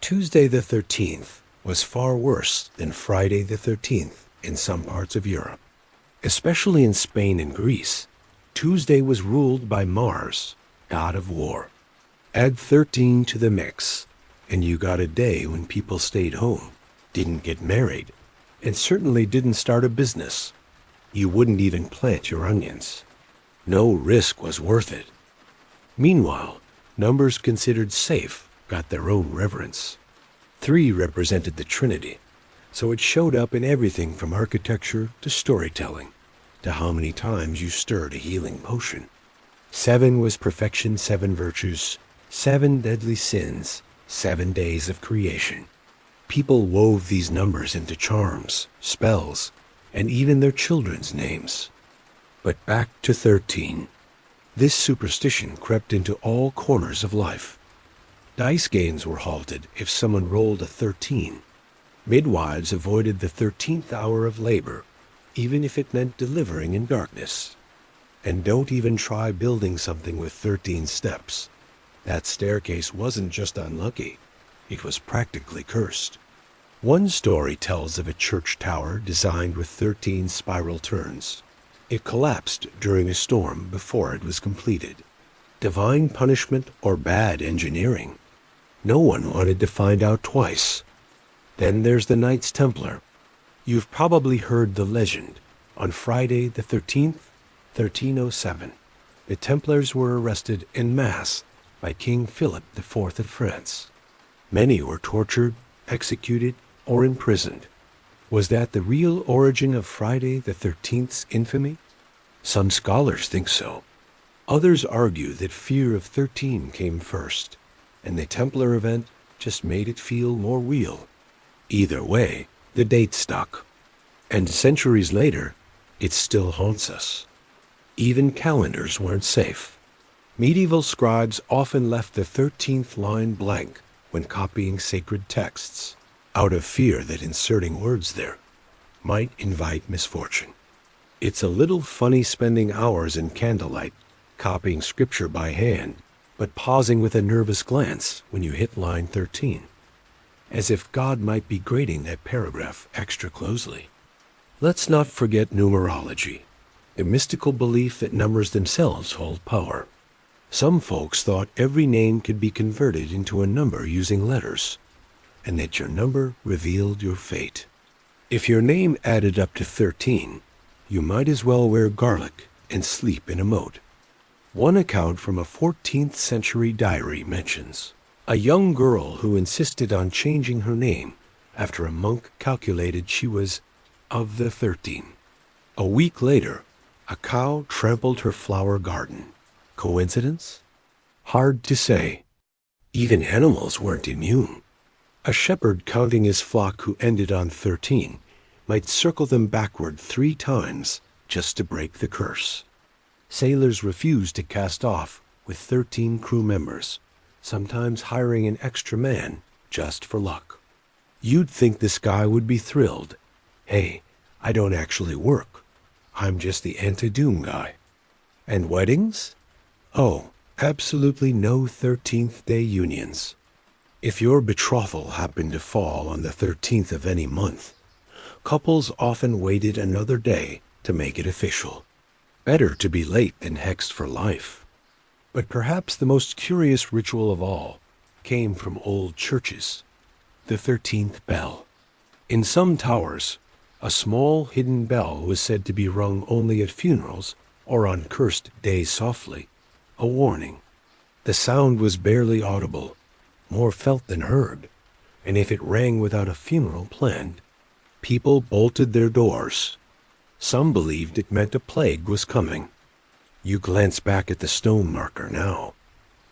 Tuesday the 13th was far worse than Friday the 13th in some parts of Europe. Especially in Spain and Greece, Tuesday was ruled by Mars, god of war. Add 13 to the mix, and you got a day when people stayed home, didn't get married, and certainly didn't start a business. You wouldn't even plant your onions. No risk was worth it. Meanwhile, numbers considered safe got their own reverence. 3 represented the Trinity, so it showed up in everything from architecture to storytelling, to how many times you stirred a healing potion. 7 was perfection, 7 virtues, 7 deadly sins, 7 days of creation. People wove these numbers into charms, spells, and even their children's names. But back to 13. This superstition crept into all corners of life. Dice games were halted if someone rolled a 13. Midwives avoided the 13th hour of labor, even if it meant delivering in darkness. And don't even try building something with 13 steps. That staircase wasn't just unlucky, it was practically cursed. One story tells of a church tower designed with 13 spiral turns. It collapsed during a storm before it was completed. Divine punishment or bad engineering? No one wanted to find out twice. Then there's the Knights Templar. You've probably heard the legend. On Friday the 13th, 1307, the Templars were arrested en masse by King Philip IV of France. Many were tortured, executed, or imprisoned. Was that the real origin of Friday the 13th's infamy? Some scholars think so. Others argue that fear of 13 came first, and the Templar event just made it feel more real. Either way, the date stuck. And centuries later, it still haunts us. Even calendars weren't safe. Medieval scribes often left the 13th line blank when copying sacred texts, out of fear that inserting words there might invite misfortune. It's a little funny spending hours in candlelight copying scripture by hand, but pausing with a nervous glance when you hit line 13, as if God might be grading that paragraph extra closely. Let's not forget numerology, the mystical belief that numbers themselves hold power. Some folks thought every name could be converted into a number using letters, and that your number revealed your fate. If your name added up to 13, you might as well wear garlic and sleep in a moat. One account from a 14th century diary mentions a young girl who insisted on changing her name after a monk calculated she was of the 13. A week later, a cow trampled her flower garden. Coincidence? Hard to say. Even animals weren't immune. A shepherd counting his flock who ended on 13 might circle them backward 3 times just to break the curse. Sailors refused to cast off with 13 crew members, sometimes hiring an extra man just for luck. You'd think this guy would be thrilled. Hey, I don't actually work. I'm just the anti-doom guy. And weddings? Oh, absolutely no 13th day unions. If your betrothal happened to fall on the 13th of any month, couples often waited another day to make it official. Better to be late than hexed for life. But perhaps the most curious ritual of all came from old churches, the 13th bell. In some towers, a small hidden bell was said to be rung only at funerals or on cursed days softly, a warning. The sound was barely audible, more felt than heard, and if it rang without a funeral planned, people bolted their doors. Some believed it meant a plague was coming. You glance back at the stone marker now.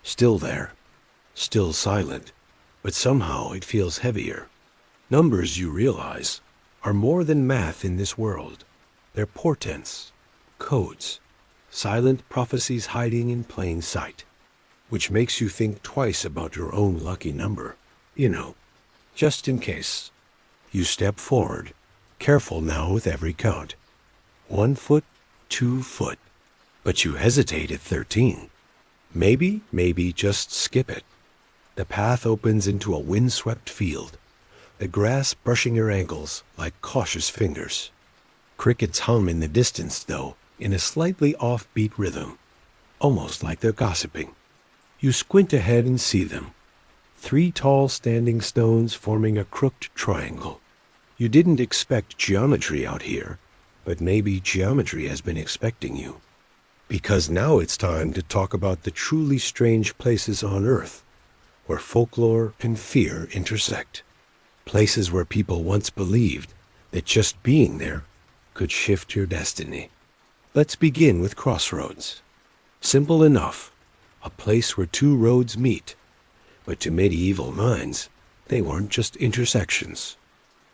Still there. Still silent. But somehow it feels heavier. Numbers, you realize, are more than math in this world. They're portents, codes, silent prophecies hiding in plain sight, which makes you think twice about your own lucky number. You know, just in case. You step forward, careful now with every count. 1 foot, 2 foot. But you hesitate at 13. Maybe just skip it. The path opens into a windswept field, the grass brushing your ankles like cautious fingers. Crickets hum in the distance, though, in a slightly offbeat rhythm, almost like they're gossiping. You squint ahead and see them. 3 tall standing stones forming a crooked triangle. You didn't expect geometry out here, but maybe geometry has been expecting you. Because now it's time to talk about the truly strange places on Earth, where folklore and fear intersect. Places where people once believed that just being there could shift your destiny. Let's begin with crossroads. Simple enough, a place where 2 roads meet. But to medieval minds, they weren't just intersections.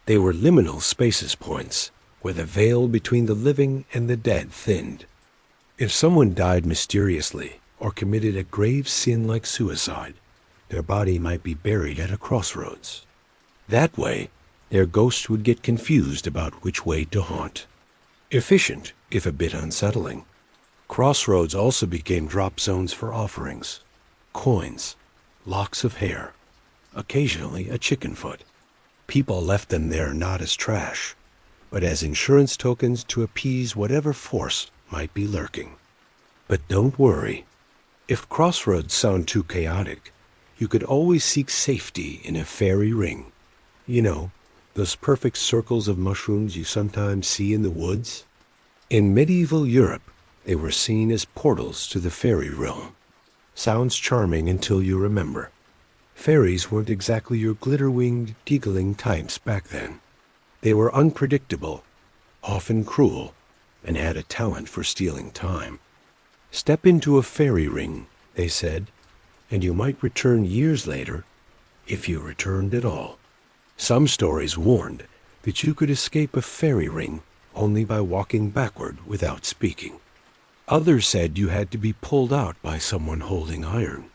They were liminal spaces points, where the veil between the living and the dead thinned. If someone died mysteriously or committed a grave sin like suicide, their body might be buried at a crossroads. That way, their ghost would get confused about which way to haunt. Efficient, if a bit unsettling. Crossroads also became drop zones for offerings, coins, locks of hair, occasionally a chicken foot. People left them there not as trash, but as insurance tokens to appease whatever force might be lurking. But don't worry. If crossroads sound too chaotic, you could always seek safety in a fairy ring. You know, those perfect circles of mushrooms you sometimes see in the woods? In medieval Europe, they were seen as portals to the fairy realm. Sounds charming until you remember. Fairies weren't exactly your glitter-winged, giggling types back then. They were unpredictable, often cruel, and had a talent for stealing time. Step into a fairy ring, they said, and you might return years later, if you returned at all. Some stories warned that you could escape a fairy ring only by walking backward without speaking. Others said you had to be pulled out by someone holding iron.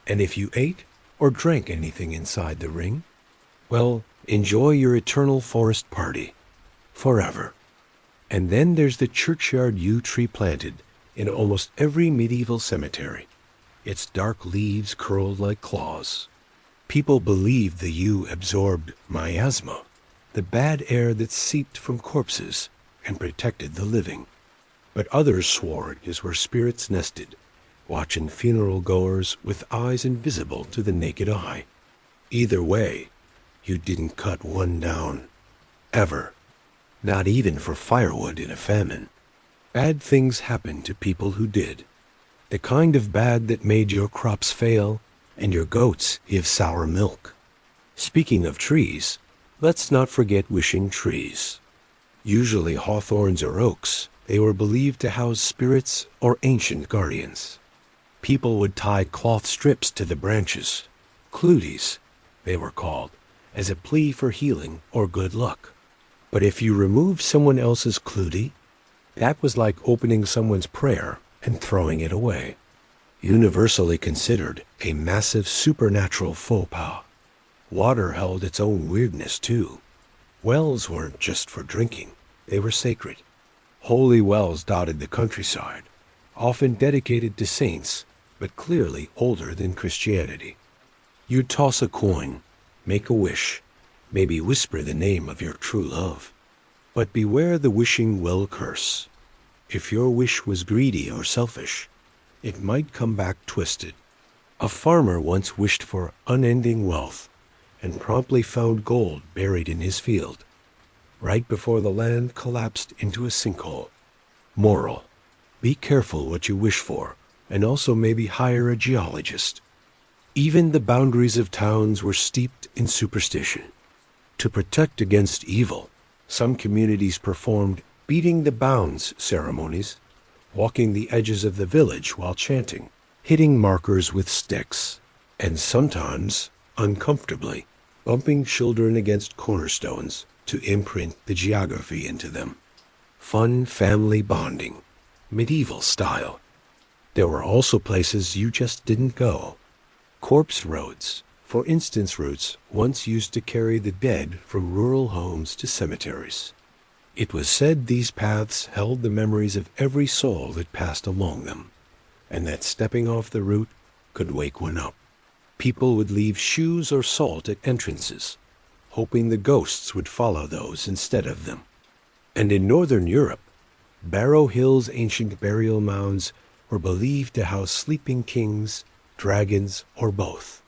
And if you ate or drank anything inside the ring, well, enjoy your eternal forest party. Forever. And then there's the churchyard yew tree planted in almost every medieval cemetery. Its dark leaves curled like claws. People believed the yew absorbed miasma, the bad air that seeped from corpses and protected the living. But others swore it is where spirits nested, watching funeral goers with eyes invisible to the naked eye. Either way, you didn't cut one down. Ever. Not even for firewood in a famine. Bad things happened to people who did. The kind of bad that made your crops fail and your goats give sour milk. Speaking of trees, let's not forget wishing trees. Usually hawthorns or oaks, they were believed to house spirits or ancient guardians. People would tie cloth strips to the branches, cluties, they were called, as a plea for healing or good luck. But if you removed someone else's clutie, that was like opening someone's prayer and throwing it away. Universally considered a massive supernatural faux pas. Water held its own weirdness too. Wells weren't just for drinking, they were sacred. Holy wells dotted the countryside, often dedicated to saints, but clearly older than Christianity. You'd toss a coin, make a wish, maybe whisper the name of your true love. But beware the wishing well curse. If your wish was greedy or selfish, it might come back twisted. A farmer once wished for unending wealth and promptly found gold buried in his field, right before the land collapsed into a sinkhole. Moral: be careful what you wish for, and also maybe hire a geologist. Even the boundaries of towns were steeped in superstition. To protect against evil, some communities performed beating the bounds ceremonies, walking the edges of the village while chanting, hitting markers with sticks, and sometimes, uncomfortably, bumping children against cornerstones to imprint the geography into them. Fun family bonding, medieval style. There were also places you just didn't go. Corpse roads, for instance routes once used to carry the dead from rural homes to cemeteries. It was said these paths held the memories of every soul that passed along them, and that stepping off the route could wake one up. People would leave shoes or salt at entrances, hoping the ghosts would follow those instead of them. And in northern Europe, Barrow Hill's ancient burial mounds were believed to house sleeping kings, dragons, or both.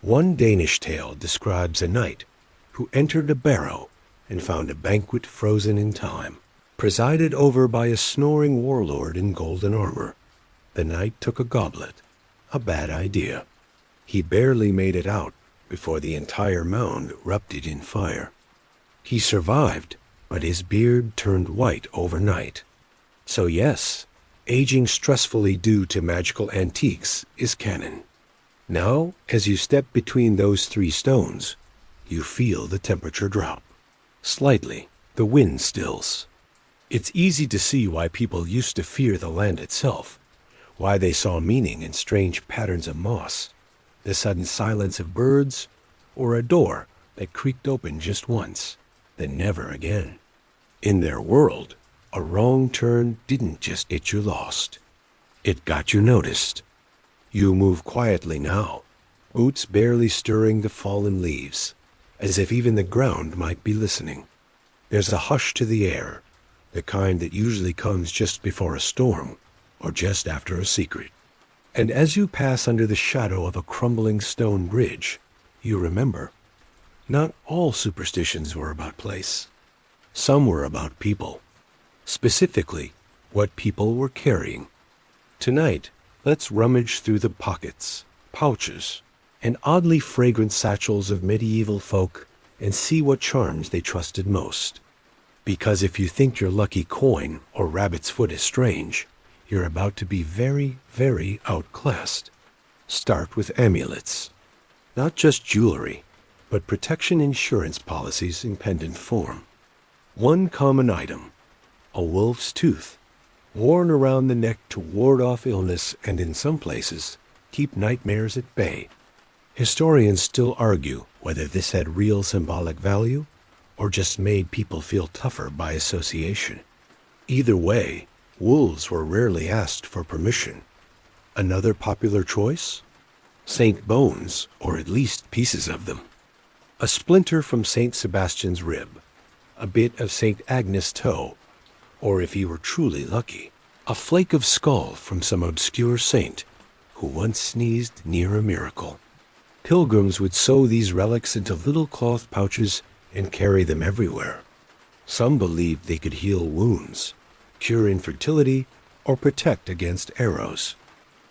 One Danish tale describes a knight who entered a barrow and found a banquet frozen in time, presided over by a snoring warlord in golden armor. The knight took a goblet. A bad idea. He barely made it out before the entire mound erupted in fire. He survived, but his beard turned white overnight. So yes, aging stressfully due to magical antiques is canon. Now, as you step between those three stones, you feel the temperature drop. Slightly, the wind stills. It's easy to see why people used to fear the land itself, why they saw meaning in strange patterns of moss, the sudden silence of birds, or a door that creaked open just once, then never again. In their world, a wrong turn didn't just get you lost. It got you noticed. You move quietly now, boots barely stirring the fallen leaves, as if even the ground might be listening. There's a hush to the air, the kind that usually comes just before a storm, or just after a secret. And as you pass under the shadow of a crumbling stone bridge, you remember, not all superstitions were about place. Some were about people. Specifically, what people were carrying. Tonight, let's rummage through the pockets, pouches, and oddly fragrant satchels of medieval folk and see what charms they trusted most. Because if you think your lucky coin or rabbit's foot is strange, you're about to be very, very outclassed. Start with amulets. Not just jewelry, but protection insurance policies in pendant form. One common item, a wolf's tooth, worn around the neck to ward off illness and in some places, keep nightmares at bay. Historians still argue whether this had real symbolic value or just made people feel tougher by association. Either way, wolves were rarely asked for permission. Another popular choice? Saint bones, or at least pieces of them. A splinter from Saint Sebastian's rib, a bit of Saint Agnes' toe, or if you were truly lucky, a flake of skull from some obscure saint who once sneezed near a miracle. Pilgrims would sew these relics into little cloth pouches and carry them everywhere. Some believed they could heal wounds, cure infertility, or protect against arrows.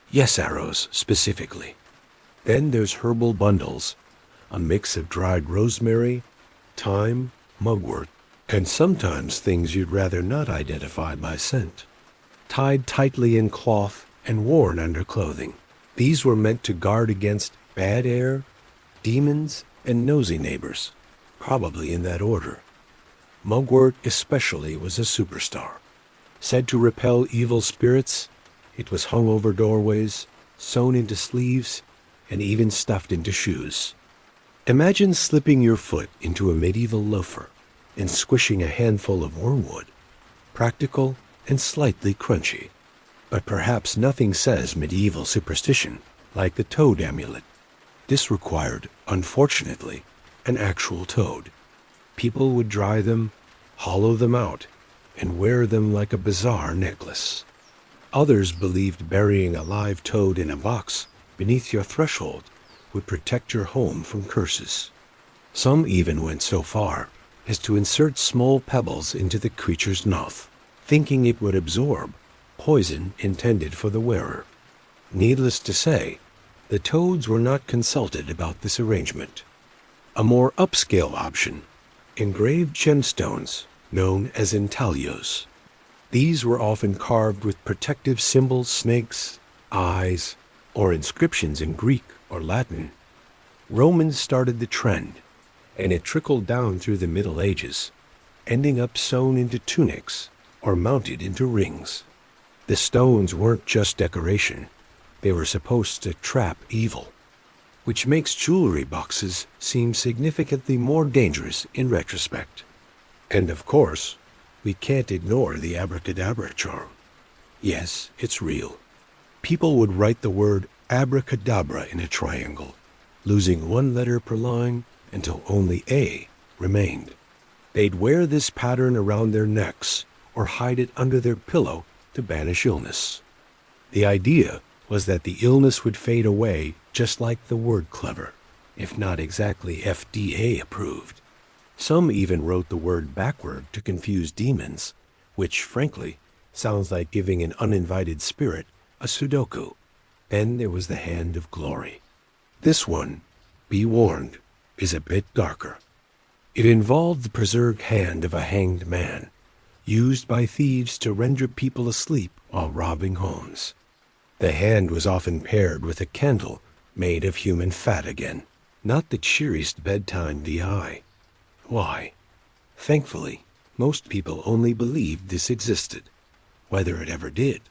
Yes, arrows specifically. Then there's herbal bundles, a mix of dried rosemary, thyme, mugwort, and sometimes things you'd rather not identify by scent. Tied tightly in cloth and worn under clothing. These were meant to guard against bad air, demons, and nosy neighbors, probably in that order. Mugwort especially was a superstar. Said to repel evil spirits, it was hung over doorways, sewn into sleeves, and even stuffed into shoes. Imagine slipping your foot into a medieval loafer and squishing a handful of wormwood. Practical and slightly crunchy. But perhaps nothing says medieval superstition like the toad amulet. This required, unfortunately, an actual toad. People would dry them, hollow them out, and wear them like a bizarre necklace. Others believed burying a live toad in a box beneath your threshold would protect your home from curses. Some even went so far as to insert small pebbles into the creature's mouth, thinking it would absorb poison intended for the wearer. Needless to say, the toads were not consulted about this arrangement. A more upscale option, engraved gemstones known as intaglios. These were often carved with protective symbols, snakes, eyes, or inscriptions in Greek or Latin. Romans started the trend, and it trickled down through the Middle Ages, ending up sewn into tunics or mounted into rings. The stones weren't just decoration. They were supposed to trap evil, which makes jewelry boxes seem significantly more dangerous in retrospect. And of course, we can't ignore the abracadabra charm. Yes, it's real. People would write the word abracadabra in a triangle, losing one letter per line until only A remained. They'd wear this pattern around their necks or hide it under their pillow to banish illness. The idea was that the illness would fade away just like the word clever, if not exactly FDA approved. Some even wrote the word backward to confuse demons, which, frankly, sounds like giving an uninvited spirit a Sudoku. Then there was the Hand of Glory. This one, be warned, is a bit darker. It involved the preserved hand of a hanged man, used by thieves to render people asleep while robbing homes. The hand was often paired with a candle made of human fat again, not the cheeriest bedtime VI. Why? Thankfully, most people only believed this existed. Whether it ever did,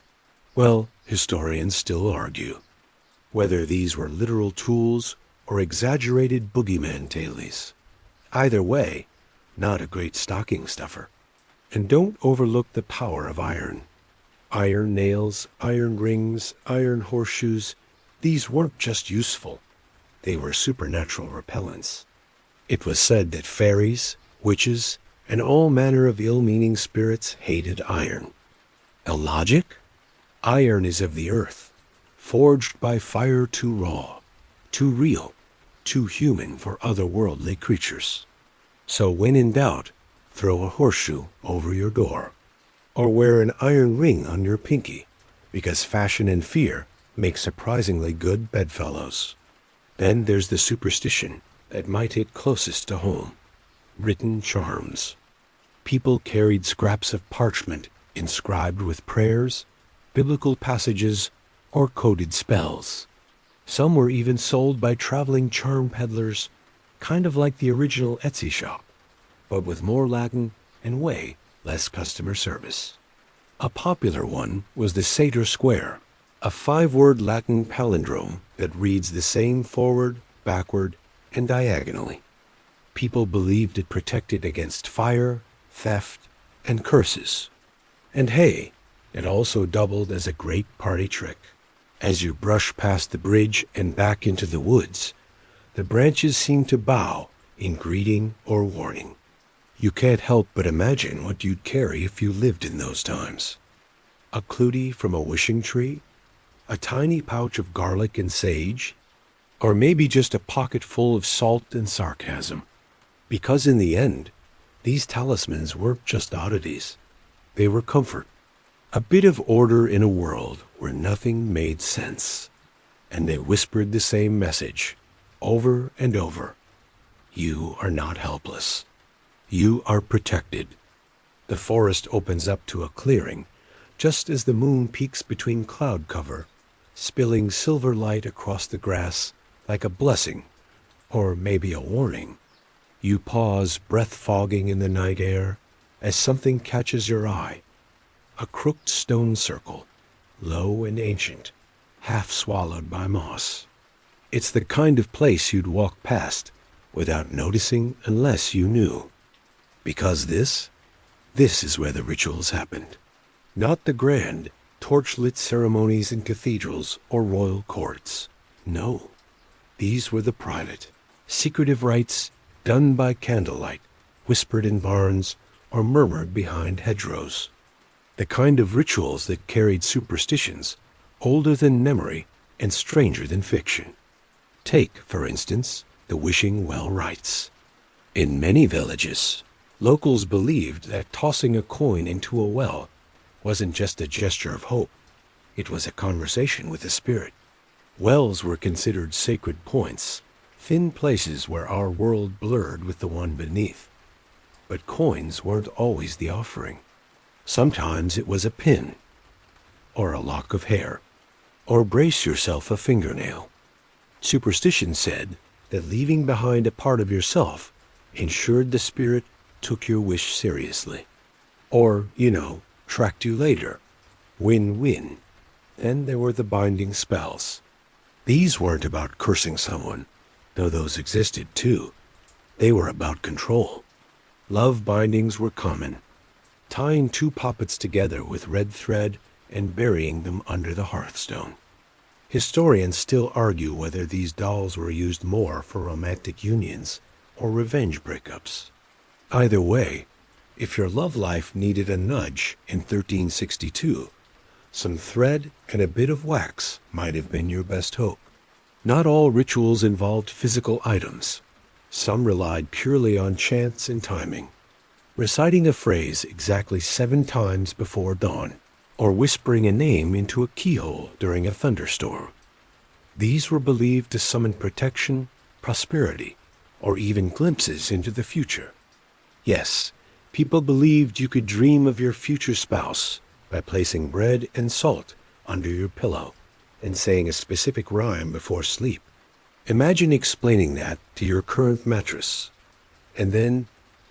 well, historians still argue. whether these were literal tools or exaggerated boogeyman tales. Either way, not a great stocking stuffer. And don't overlook the power of iron. Iron nails, iron rings, iron horseshoes, these weren't just useful. They were supernatural repellents. It was said that fairies, witches, and all manner of ill-meaning spirits hated iron. Illogic? Iron is of the earth, forged by fire too raw, too real, too human for otherworldly creatures. So when in doubt, throw a horseshoe over your door, or wear an iron ring on your pinky, because fashion and fear make surprisingly good bedfellows. Then there's the superstition that might hit closest to home: written charms. People carried scraps of parchment inscribed with prayers, biblical passages, or coded spells. Some were even sold by traveling charm peddlers, kind of like the original Etsy shop, but with more Latin and way less customer service. A popular one was the Satyr Square, a 5-word Latin palindrome that reads the same forward, backward, and diagonally. People believed it protected against fire, theft, and curses. And hey, it also doubled as a great party trick. As you brush past the bridge and back into the woods, the branches seem to bow in greeting or warning. You can't help but imagine what you'd carry if you lived in those times. A clootie from a wishing tree? A tiny pouch of garlic and sage? Or maybe just a pocket full of salt and sarcasm? Because in the end, these talismans weren't just oddities. They were comfort. A bit of order in a world where nothing made sense. And they whispered the same message, over and over. You are not helpless. You are protected. The forest opens up to a clearing, just as the moon peeks between cloud cover, spilling silver light across the grass like a blessing, or maybe a warning. You pause, breath fogging in the night air, as something catches your eye. A crooked stone circle, low and ancient, half swallowed by moss. It's the kind of place you'd walk past without noticing unless you knew. Because this is where the rituals happened. Not the grand, torch-lit ceremonies in cathedrals or royal courts. No, these were the private, secretive rites done by candlelight, whispered in barns, or murmured behind hedgerows. The kind of rituals that carried superstitions older than memory and stranger than fiction. Take, for instance, the wishing well rites. In many villages, locals believed that tossing a coin into a well wasn't just a gesture of hope. It was a conversation with the spirit. Wells were considered sacred points, thin places where our world blurred with the one beneath. But coins weren't always the offering. Sometimes it was a pin, or a lock of hair, or brace yourself a fingernail. Superstition said that leaving behind a part of yourself ensured the spirit took your wish seriously. Or, tracked you later. Win-win. Then there were the binding spells. These weren't about cursing someone, though those existed too. They were about control. Love bindings were common. Tying 2 poppets together with red thread and burying them under the hearthstone. Historians still argue whether these dolls were used more for romantic unions or revenge breakups. Either way, if your love life needed a nudge in 1362, some thread and a bit of wax might have been your best hope. Not all rituals involved physical items. Some relied purely on chance and timing. Reciting a phrase exactly 7 times before dawn, or whispering a name into a keyhole during a thunderstorm. These were believed to summon protection, prosperity, or even glimpses into the future. Yes, people believed you could dream of your future spouse by placing bread and salt under your pillow and saying a specific rhyme before sleep. Imagine explaining that to your current mattress. And then,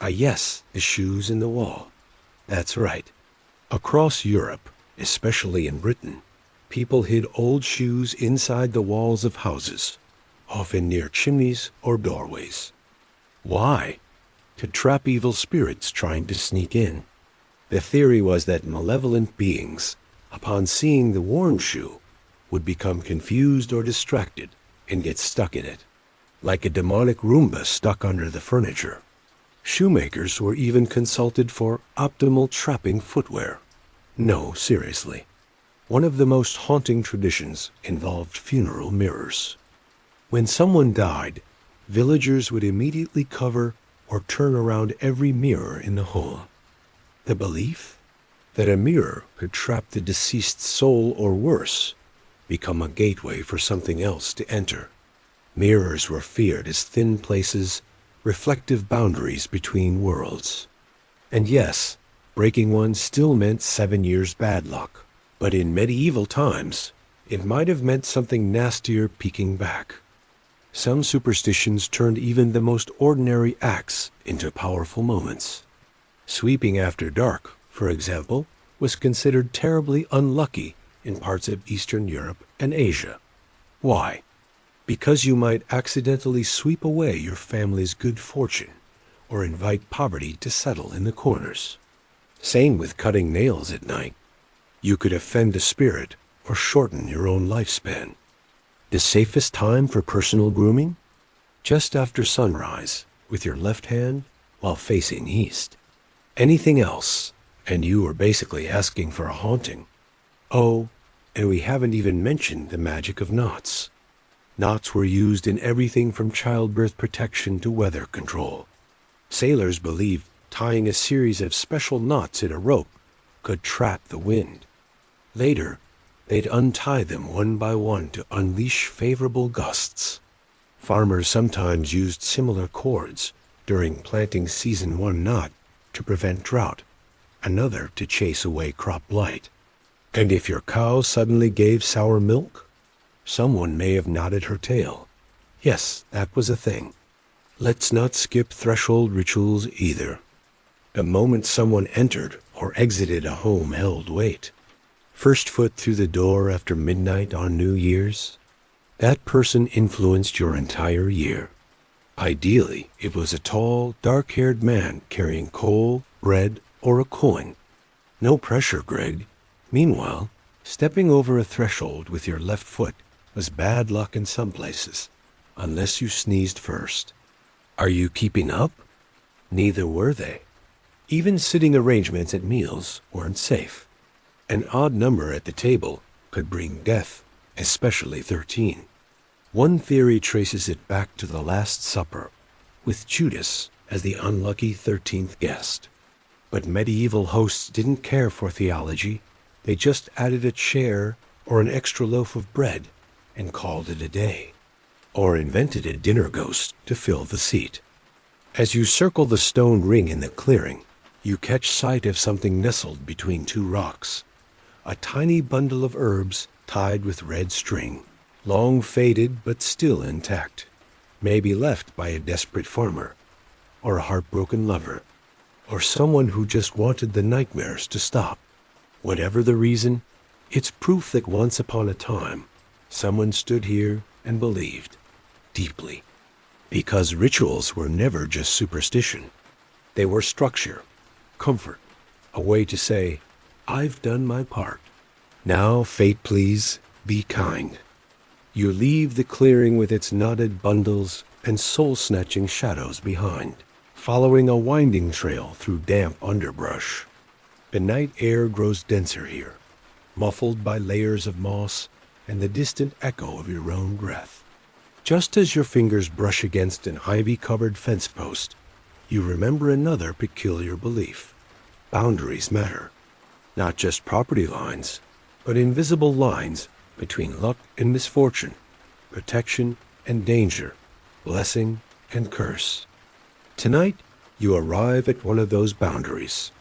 yes, the shoes in the wall. That's right. Across Europe, especially in Britain, People hid old shoes inside the walls of houses, often near chimneys or doorways. Why? To trap evil spirits trying to sneak in. The theory was that malevolent beings, upon seeing the worn shoe, would become confused or distracted and get stuck in it, like a demonic Roomba stuck under the furniture. Shoemakers were even consulted for optimal trapping footwear. No, seriously. One of the most haunting traditions involved funeral mirrors. When someone died, villagers would immediately cover or turn around every mirror in the home. The belief that a mirror could trap the deceased's soul or worse, become a gateway for something else to enter. Mirrors were feared as thin places, reflective boundaries between worlds. And yes, breaking one still meant 7 years bad luck. But in medieval times, it might have meant something nastier peeking back. Some superstitions turned even the most ordinary acts into powerful moments. Sweeping after dark, for example, was considered terribly unlucky in parts of Eastern Europe and Asia. Why? Because you might accidentally sweep away your family's good fortune or invite poverty to settle in the corners. Same with cutting nails at night. You could offend a spirit or shorten your own lifespan. The safest time for personal grooming? Just after sunrise, with your left hand while facing east. Anything else, and you are basically asking for a haunting. Oh, and we haven't even mentioned the magic of knots. Knots were used in everything from childbirth protection to weather control. Sailors believed tying a series of special knots in a rope could trap the wind. Later, they'd untie them one by one to unleash favorable gusts. Farmers sometimes used similar cords during planting season, one knot to prevent drought, another to chase away crop blight. And if your cow suddenly gave sour milk, someone may have knotted her tail. Yes, that was a thing. Let's not skip threshold rituals either. The moment someone entered or exited a home held weight. First foot through the door after midnight on New Year's, that person influenced your entire year. Ideally, it was a tall, dark-haired man carrying coal, bread, or a coin. No pressure, Greg. Meanwhile, stepping over a threshold with your left foot was bad luck in some places, unless you sneezed first. Are you keeping up? Neither were they. Even sitting arrangements at meals weren't safe. An odd number at the table could bring death, especially 13. One theory traces it back to the Last Supper, with Judas as the unlucky 13th guest. But medieval hosts didn't care for theology. They just added a chair or an extra loaf of bread and called it a day. Or invented a dinner ghost to fill the seat. As you circle the stone ring in the clearing, you catch sight of something nestled between two rocks. A tiny bundle of herbs tied with red string, long faded but still intact, maybe left by a desperate farmer, or a heartbroken lover, or someone who just wanted the nightmares to stop. Whatever the reason, it's proof that once upon a time, someone stood here and believed, deeply. Because rituals were never just superstition. They were structure, comfort, a way to say, I've done my part. Now, fate please, be kind. You leave the clearing with its knotted bundles and soul-snatching shadows behind, following a winding trail through damp underbrush. The night air grows denser here, muffled by layers of moss and the distant echo of your own breath. Just as your fingers brush against an ivy-covered fence post, you remember another peculiar belief. Boundaries matter. Not just property lines, but invisible lines between luck and misfortune, protection and danger, blessing and curse. Tonight, you arrive at one of those boundaries,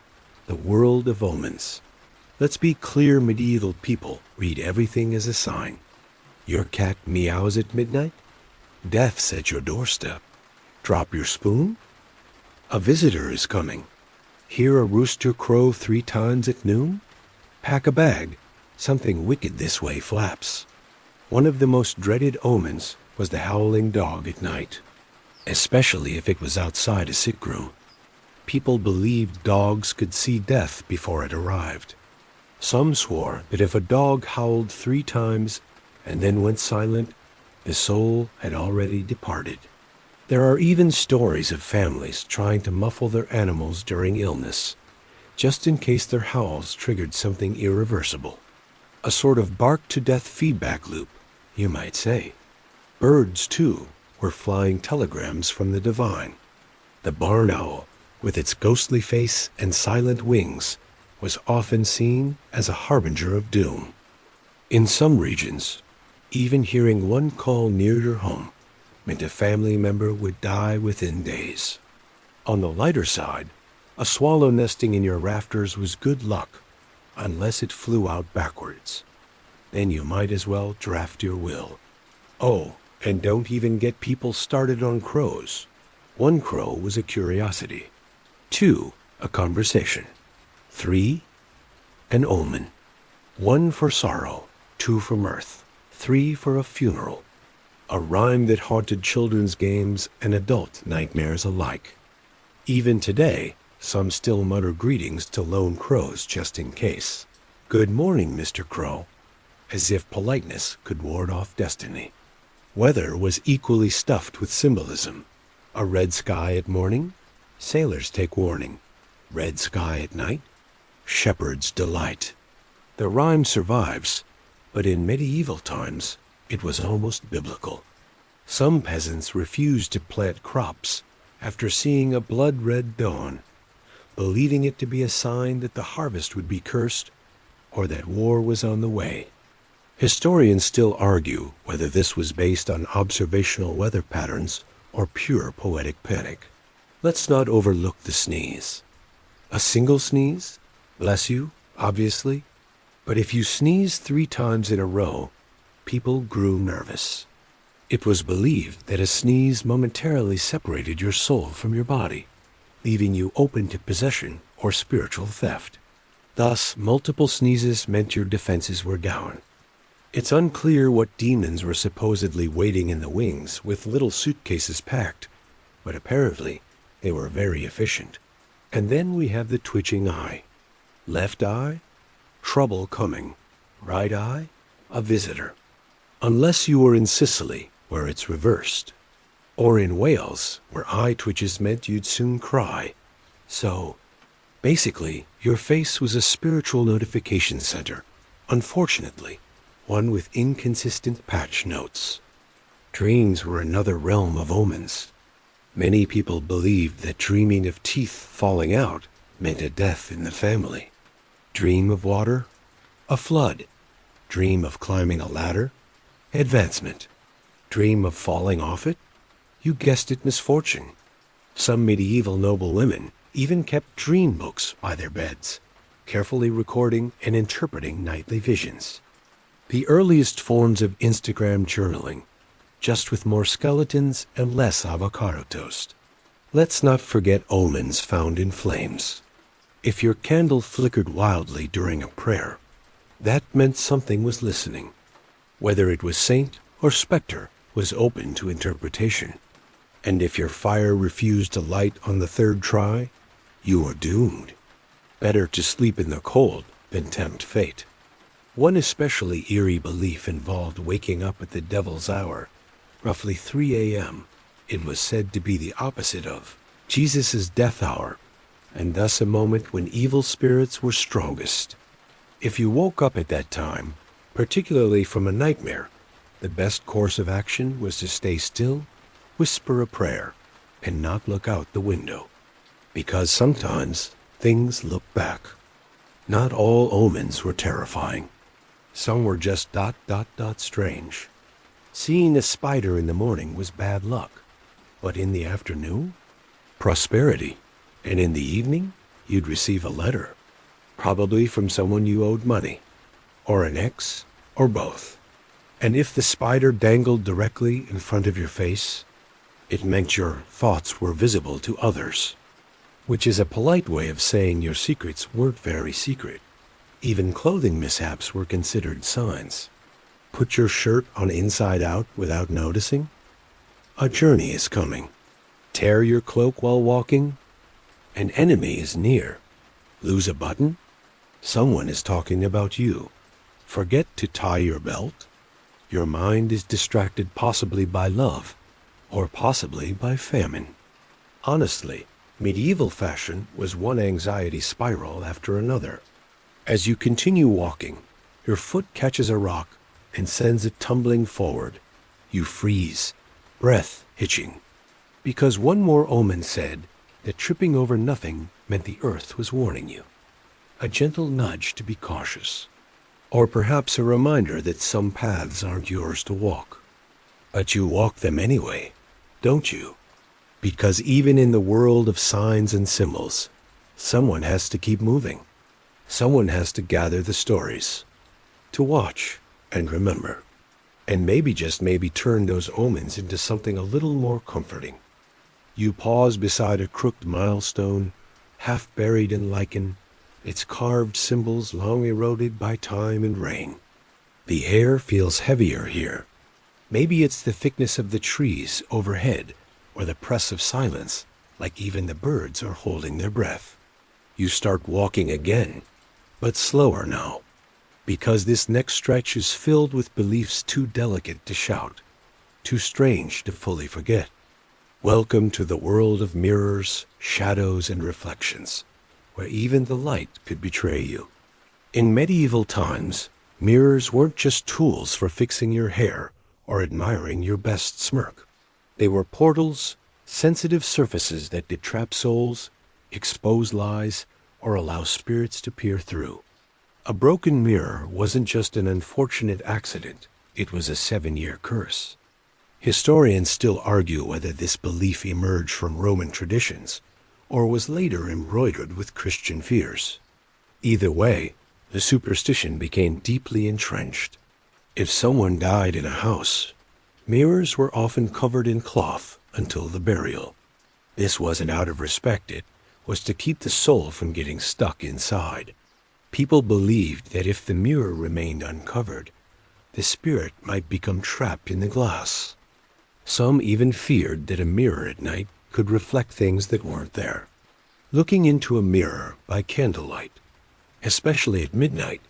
the world of omens. Let's be clear, medieval people read everything as a sign. Your cat meows at midnight? Death's at your doorstep. Drop your spoon? A visitor is coming. Hear a rooster crow 3 times at noon? Pack a bag. Something wicked this way flaps. One of the most dreaded omens was the howling dog at night, especially if it was outside a sick room. People believed dogs could see death before it arrived. Some swore that if a dog howled 3 times and then went silent, the soul had already departed. There are even stories of families trying to muffle their animals during illness, just in case their howls triggered something irreversible. A sort of bark-to-death feedback loop, you might say. Birds, too, were flying telegrams from the divine. The barn owl, with its ghostly face and silent wings, was often seen as a harbinger of doom. In some regions, even hearing one call near your home meant a family member would die within days. On the lighter side, a swallow nesting in your rafters was good luck, unless it flew out backwards. Then you might as well draft your will. Oh, and don't even get people started on crows. 1 crow was a curiosity. 2, a conversation. 3, an omen. 1 for sorrow, 2 for mirth, 3 for a funeral. A rhyme that haunted children's games and adult nightmares alike. Even today, some still mutter greetings to lone crows just in case. Good morning, Mr. Crow, as if politeness could ward off destiny. Weather was equally stuffed with symbolism. A red sky at morning, sailors take warning. Red sky at night, shepherd's delight. The rhyme survives, but in medieval times, it was almost biblical. Some peasants refused to plant crops after seeing a blood-red dawn, believing it to be a sign that the harvest would be cursed or that war was on the way. Historians still argue whether this was based on observational weather patterns or pure poetic panic. Let's not overlook the sneeze. A single sneeze? Bless you, obviously. But if you sneeze 3 times in a row, people grew nervous. It was believed that a sneeze momentarily separated your soul from your body, leaving you open to possession or spiritual theft. Thus, multiple sneezes meant your defenses were down. It's unclear what demons were supposedly waiting in the wings with little suitcases packed, but apparently they were very efficient. And then we have the twitching eye. Left eye, trouble coming. Right eye, a visitor. Unless you were in Sicily, where it's reversed. Or in Wales, where eye twitches meant you'd soon cry. So, basically, your face was a spiritual notification center. Unfortunately, one with inconsistent patch notes. Dreams were another realm of omens. Many people believed that dreaming of teeth falling out meant a death in the family. Dream of water? A flood. Dream of climbing a ladder? Advancement. Dream of falling off it? You guessed it, misfortune. Some medieval noble women even kept dream books by their beds, carefully recording and interpreting nightly visions. The earliest forms of Instagram journaling, just with more skeletons and less avocado toast. Let's not forget omens found in flames. If your candle flickered wildly during a prayer, that meant something was listening. Whether it was saint or specter was open to interpretation. And if your fire refused to light on the 3rd try, you were doomed. Better to sleep in the cold than tempt fate. One especially eerie belief involved waking up at the devil's hour, roughly 3 a.m. It was said to be the opposite of Jesus' death hour, and thus a moment when evil spirits were strongest. If you woke up at that time, particularly from a nightmare, the best course of action was to stay still, whisper a prayer, and not look out the window. Because sometimes things look back. Not all omens were terrifying. Some were just ... strange. Seeing a spider in the morning was bad luck, but in the afternoon, prosperity, and in the evening, you'd receive a letter, probably from someone you owed money, or an ex, or both. And if the spider dangled directly in front of your face, it meant your thoughts were visible to others, which is a polite way of saying your secrets weren't very secret. Even clothing mishaps were considered signs. Put your shirt on inside out without noticing? A journey is coming. Tear your cloak while walking? An enemy is near. Lose a button? Someone is talking about you. Forget to tie your belt? Your mind is distracted possibly by love, or possibly by famine. Honestly, medieval fashion was one anxiety spiral after another. As you continue walking, your foot catches a rock and sends it tumbling forward. You freeze, breath hitching, because one more omen said that tripping over nothing meant the earth was warning you. A gentle nudge to be cautious. Or perhaps a reminder that some paths aren't yours to walk. But you walk them anyway, don't you? Because even in the world of signs and symbols, someone has to keep moving. Someone has to gather the stories, to watch and remember, and maybe just maybe turn those omens into something a little more comforting. You pause beside a crooked milestone, half buried in lichen, its carved symbols long eroded by time and rain. The air feels heavier here. Maybe it's the thickness of the trees overhead, or the press of silence, like even the birds are holding their breath. You start walking again, but slower now, because this next stretch is filled with beliefs too delicate to shout, too strange to fully forget. Welcome to the world of mirrors, shadows, and reflections, where even the light could betray you. In medieval times, mirrors weren't just tools for fixing your hair or admiring your best smirk. They were portals, sensitive surfaces that could trap souls, expose lies, or allow spirits to peer through. A broken mirror wasn't just an unfortunate accident, it was a 7-year curse. Historians still argue whether this belief emerged from Roman traditions or was later embroidered with Christian fears. Either way, the superstition became deeply entrenched. If someone died in a house, mirrors were often covered in cloth until the burial. This wasn't out of respect, it was to keep the soul from getting stuck inside. People believed that if the mirror remained uncovered, the spirit might become trapped in the glass. Some even feared that a mirror at night could reflect things that weren't there. Looking into a mirror by candlelight, especially at midnight,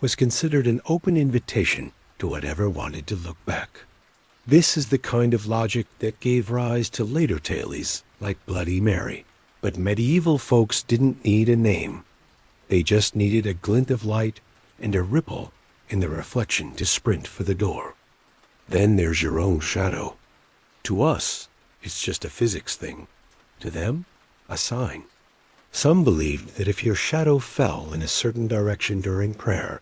was considered an open invitation to whatever wanted to look back. This is the kind of logic that gave rise to later tales like Bloody Mary. But medieval folks didn't need a name. They just needed a glint of light and a ripple in the reflection to sprint for the door. Then there's your own shadow. To us, it's just a physics thing. To them, a sign. Some believed that if your shadow fell in a certain direction during prayer,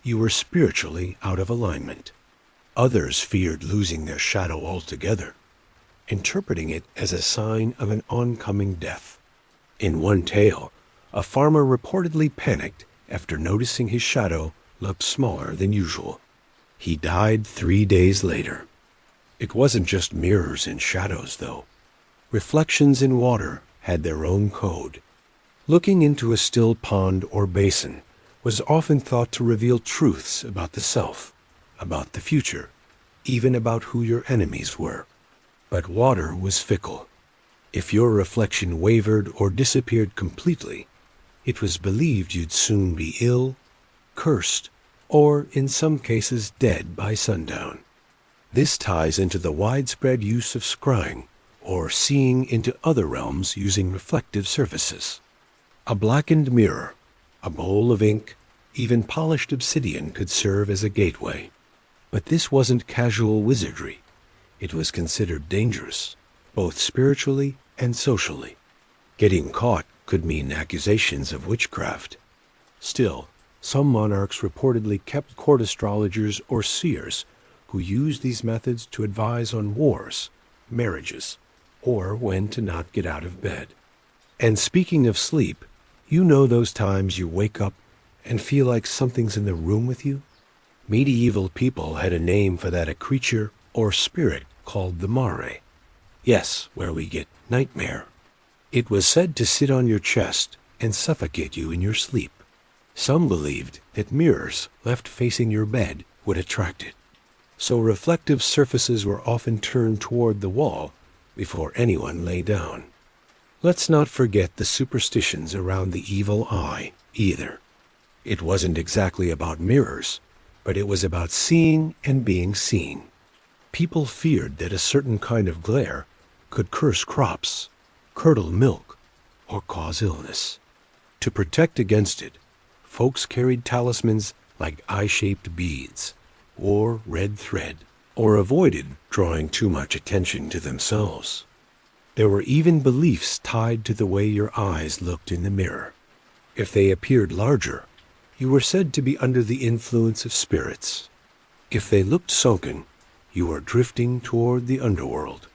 you were spiritually out of alignment. Others feared losing their shadow altogether, interpreting it as a sign of an oncoming death. In one tale, a farmer reportedly panicked after noticing his shadow looked smaller than usual. He died 3 days later. It wasn't just mirrors and shadows, though. Reflections in water had their own code. Looking into a still pond or basin was often thought to reveal truths about the self, about the future, even about who your enemies were. But water was fickle. If your reflection wavered or disappeared completely, it was believed you'd soon be ill, cursed, or in some cases dead by sundown. This ties into the widespread use of scrying, or seeing into other realms using reflective surfaces. A blackened mirror, a bowl of ink, even polished obsidian could serve as a gateway. But this wasn't casual wizardry. It was considered dangerous, both spiritually and socially. Getting caught could mean accusations of witchcraft. Still, some monarchs reportedly kept court astrologers or seers who used these methods to advise on wars, marriages, or when to not get out of bed. And speaking of sleep, you know those times you wake up and feel like something's in the room with you? Medieval people had a name for that, a creature or spirit called the mare. Yes, where we get nightmare. It was said to sit on your chest and suffocate you in your sleep. Some believed that mirrors left facing your bed would attract it, so reflective surfaces were often turned toward the wall before anyone lay down. Let's not forget the superstitions around the evil eye either. It wasn't exactly about mirrors, but it was about seeing and being seen. People feared that a certain kind of glare could curse crops, curdle milk, or cause illness. To protect against it, folks carried talismans like eye-shaped beads, wore red thread, or avoided drawing too much attention to themselves. There were even beliefs tied to the way your eyes looked in the mirror. If they appeared larger, you were said to be under the influence of spirits. If they looked sunken, you were drifting toward the underworld,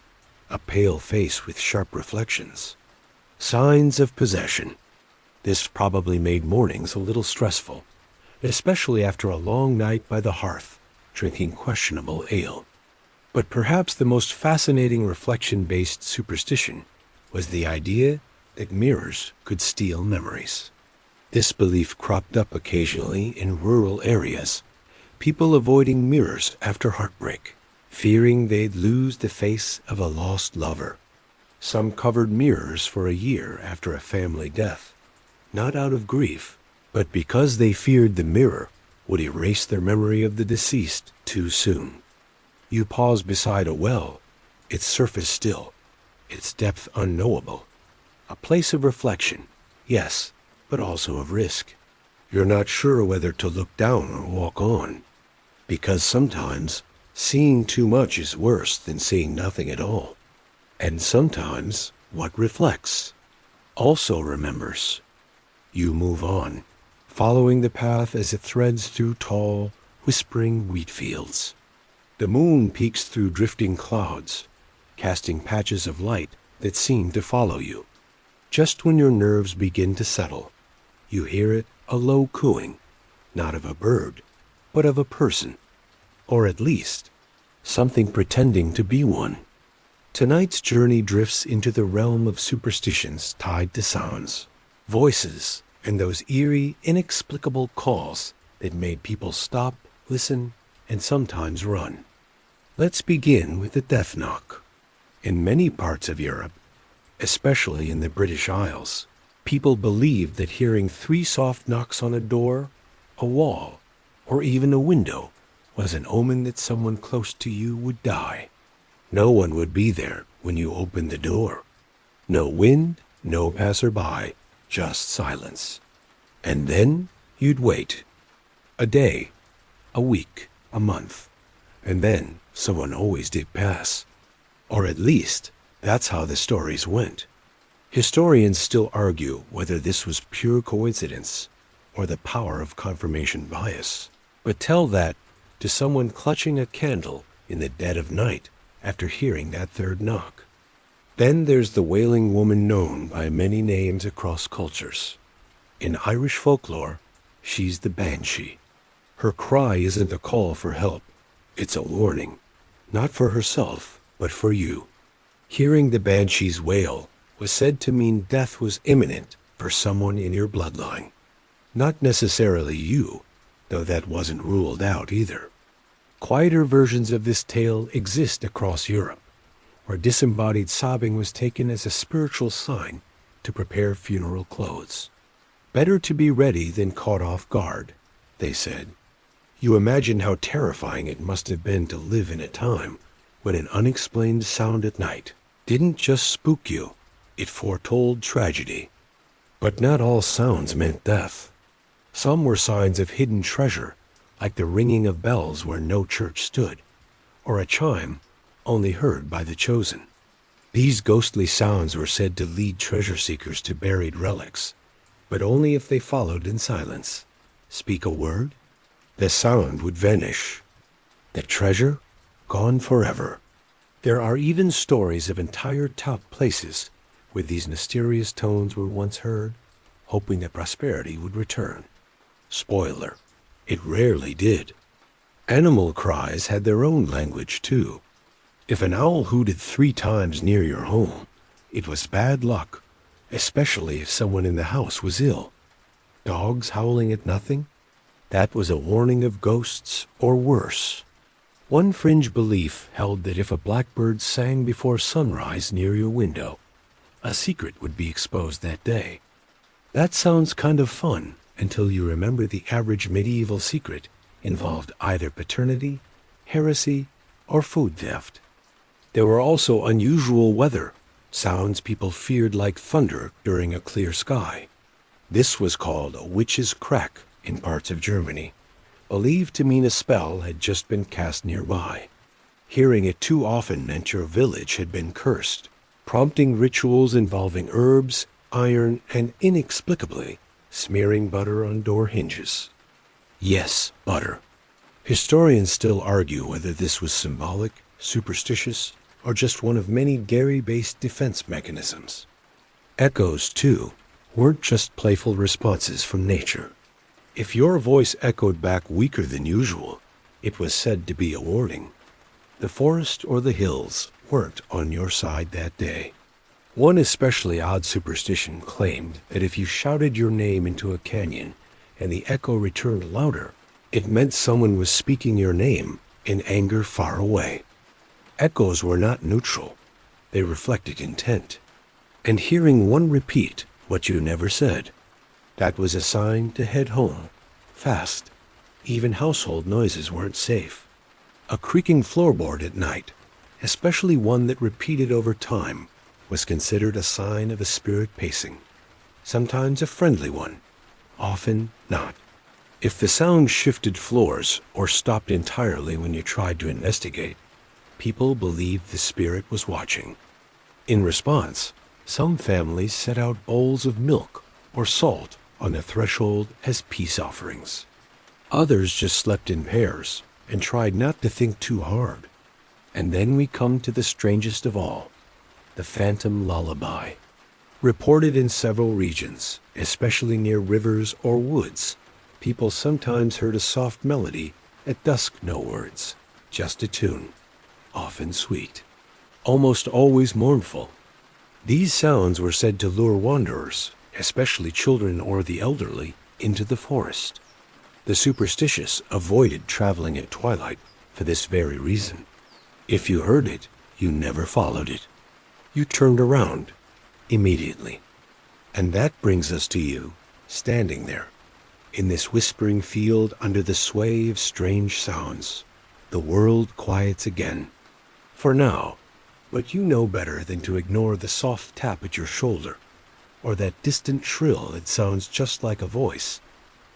a pale face with sharp reflections. Signs of possession. This probably made mornings a little stressful, especially after a long night by the hearth, drinking questionable ale. But perhaps the most fascinating reflection-based superstition was the idea that mirrors could steal memories. This belief cropped up occasionally in rural areas, people avoiding mirrors after heartbreak, fearing they'd lose the face of a lost lover. Some covered mirrors for a year after a family death, not out of grief, but because they feared the mirror would erase their memory of the deceased too soon. You pause beside a well, its surface still, its depth unknowable. A place of reflection, yes, but also of risk. You're not sure whether to look down or walk on, because sometimes seeing too much is worse than seeing nothing at all. And sometimes what reflects also remembers. You move on, following the path as it threads through tall, whispering wheat fields. The moon peeks through drifting clouds, casting patches of light that seem to follow you. Just when your nerves begin to settle, you hear it, a low cooing, not of a bird, but of a person, or at least something pretending to be one. Tonight's journey drifts into the realm of superstitions tied to sounds, voices, and those eerie, inexplicable calls that made people stop, listen, and sometimes run. Let's begin with the death knock. In many parts of Europe, especially in the British Isles, people believed that hearing 3 soft knocks on a door, a wall, or even a window was an omen that someone close to you would die. No one would be there when you opened the door. No wind, no passerby, just silence. And then you'd wait. A day, a week, a month, and then someone always did pass. Or at least, that's how the stories went. Historians still argue whether this was pure coincidence or the power of confirmation bias. But tell that to someone clutching a candle in the dead of night after hearing that 3rd knock. Then there's the wailing woman known by many names across cultures. In Irish folklore, she's the banshee. Her cry isn't a call for help. It's a warning, not for herself, but for you. Hearing the banshee's wail was said to mean death was imminent for someone in your bloodline. Not necessarily you, though that wasn't ruled out either. Quieter versions of this tale exist across Europe, where disembodied sobbing was taken as a spiritual sign to prepare funeral clothes. Better to be ready than caught off guard, they said. You imagine how terrifying it must have been to live in a time when an unexplained sound at night didn't just spook you, it foretold tragedy. But not all sounds meant death. Some were signs of hidden treasure, like the ringing of bells where no church stood, or a chime only heard by the chosen. These ghostly sounds were said to lead treasure seekers to buried relics, but only if they followed in silence. Speak a word, the sound would vanish. The treasure, gone forever. There are even stories of entire top places where these mysterious tones were once heard, hoping that prosperity would return. Spoiler, it rarely did. Animal cries had their own language too. If an owl hooted 3 times near your home, it was bad luck, especially if someone in the house was ill. Dogs howling at nothing? That was a warning of ghosts, or worse. One fringe belief held that if a blackbird sang before sunrise near your window, a secret would be exposed that day. That sounds kind of fun until you remember the average medieval secret involved either paternity, heresy, or food theft. There were also unusual weather, sounds people feared like thunder during a clear sky. This was called a witch's crack in parts of Germany, believed to mean a spell had just been cast nearby. Hearing it too often meant your village had been cursed, prompting rituals involving herbs, iron, and inexplicably smearing butter on door hinges. Yes, butter. Historians still argue whether this was symbolic, superstitious, or just one of many dairy-based defense mechanisms. Echoes, too, weren't just playful responses from nature. If your voice echoed back weaker than usual, it was said to be a warning. The forest or the hills weren't on your side that day. One especially odd superstition claimed that if you shouted your name into a canyon and the echo returned louder, it meant someone was speaking your name in anger far away. Echoes were not neutral. They reflected intent. And hearing one repeat what you never said, that was a sign to head home, fast. Even household noises weren't safe. A creaking floorboard at night, especially one that repeated over time, was considered a sign of a spirit pacing. Sometimes a friendly one, often not. If the sound shifted floors or stopped entirely when you tried to investigate, people believed the spirit was watching. In response, some families set out bowls of milk or salt on the threshold as peace offerings. Others just slept in pairs and tried not to think too hard. And then we come to the strangest of all, the phantom lullaby. Reported in several regions, especially near rivers or woods, people sometimes heard a soft melody at dusk, no words, just a tune, often sweet, almost always mournful. These sounds were said to lure wanderers, especially children or the elderly, into the forest. The superstitious avoided traveling at twilight for this very reason. If you heard it, you never followed it. You turned around immediately. And that brings us to you, standing there, in this whispering field under the sway of strange sounds. The world quiets again. For now, but you know better than to ignore the soft tap at your shoulder, or that distant shrill that sounds just like a voice,